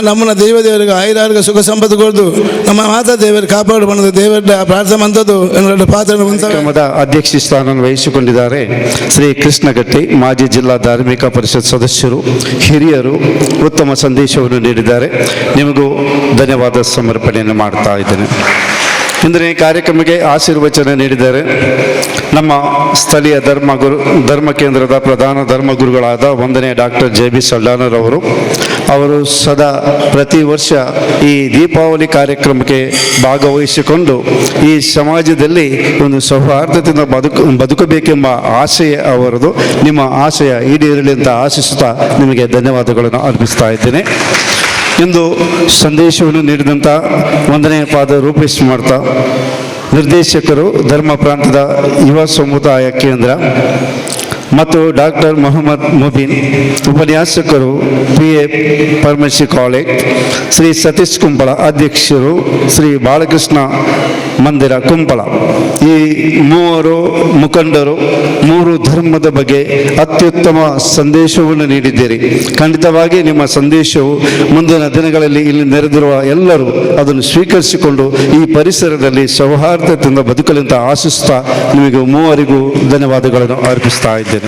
ನಮ್ಮನ್ನ ದೇವರಿಗೆ ಐರಾರ್ಗ ಸುಖ ಸಂಪತ್ತು ಕೊಡ್ದು ನಮ್ಮ ಮಾತಾ ದೇವರು ಕಾಪಾಡು ಮನದ ದೇವರ ಪ್ರಾರ್ಥನೆ ಅಂತದ್ದು ಎನ್ನುವ ಪಾತ್ರ ಕಾರ್ಯಕ್ರಮದ ಅಧ್ಯಕ್ಷ ಸ್ಥಾನವನ್ನು ವಹಿಸಿಕೊಂಡಿದ್ದಾರೆ ಶ್ರೀ ಕೃಷ್ಣಗಟ್ಟಿ, ಮಾಜಿ ಜಿಲ್ಲಾ ಧಾರ್ಮಿಕ ಪರಿಷತ್ ಸದಸ್ಯರು, ಹಿರಿಯರು ಉತ್ತಮ ಸಂದೇಶವನ್ನು ನೀಡಿದ್ದಾರೆ. ನಿಮಗೂ ಧನ್ಯವಾದ ಸಮರ್ಪಣೆಯನ್ನು ಮಾಡ್ತಾ ಇದ್ದೇನೆ. ಇಂದಿನ ಈ ಕಾರ್ಯಕ್ರಮಕ್ಕೆ ಆಶೀರ್ವಚನ ನೀಡಿದ್ದಾರೆ ನಮ್ಮ ಸ್ಥಳೀಯ ಧರ್ಮ ಕೇಂದ್ರದ ಪ್ರಧಾನ ಧರ್ಮಗುರುಗಳಾದ ವಂದನೆಯ ಡಾಕ್ಟರ್ JB ಸಲ್ಲಾನರವರು. ಅವರು ಸದಾ ಪ್ರತಿ ವರ್ಷ ಈ ದೀಪಾವಳಿ ಕಾರ್ಯಕ್ರಮಕ್ಕೆ ಭಾಗವಹಿಸಿಕೊಂಡು ಈ ಸಮಾಜದಲ್ಲಿ ಒಂದು ಸೌಹಾರ್ದತೆಯಿಂದ ಬದುಕಬೇಕೆಂಬ ಆಶಯ ಅವರದು. ನಿಮ್ಮ ಆಶಯ ಈಡೇರಲಿ ಅಂತ ಆಶಿಸುತ್ತಾ ನಿಮಗೆ ಧನ್ಯವಾದಗಳನ್ನು ಅರ್ಪಿಸ್ತಾ ಇದ್ದೇನೆ. ಇಂದು ಸಂದೇಶವನ್ನು ನೀಡಿದಂಥ ವಂದನೆಯ ಪಾದ ರೂಪೇಶ್ ಮಾಡ್ತಾ, ನಿರ್ದೇಶಕರು ಧರ್ಮ ಪ್ರಾಂತದ ಯುವ ಸಮುದಾಯ ಕೇಂದ್ರ ಮತ್ತು ಡಾಕ್ಟರ್ ಮೊಹಮ್ಮದ್ ಮುಬೀನ್, ಉಪನ್ಯಾಸಕರು PA ಪರಮೇಶಿ ಕಾಲೇಜ್, ಶ್ರೀ ಸತೀಶ್ ಕುಂಪಳ ಅಧ್ಯಕ್ಷರು, ಶ್ರೀ ಬಾಲಕೃಷ್ಣ ಮಂದಿರ ಕುಂಪಳ. ಈ ಮೂವರು ಮುಖಂಡರು ಮೂರು ಧರ್ಮದ ಬಗ್ಗೆ ಅತ್ಯುತ್ತಮ ಸಂದೇಶವನ್ನು ನೀಡಿದ್ದೀರಿ. ಖಂಡಿತವಾಗಿ ನಿಮ್ಮ ಸಂದೇಶವು ಮುಂದಿನ ದಿನಗಳಲ್ಲಿ ಇಲ್ಲಿ ನೆರೆದಿರುವ ಎಲ್ಲರೂ ಅದನ್ನು ಸ್ವೀಕರಿಸಿಕೊಂಡು ಈ ಪರಿಸರದಲ್ಲಿ ಸೌಹಾರ್ದತೆಯಿಂದ ಬದುಕಲೆಂತ ಆಶಿಸ್ತಾ ನಿಮಗೆ ಮೂವರಿಗೂ ಧನ್ಯವಾದಗಳನ್ನು ಅರ್ಪಿಸ್ತಾ ಇದ್ದೇನೆ.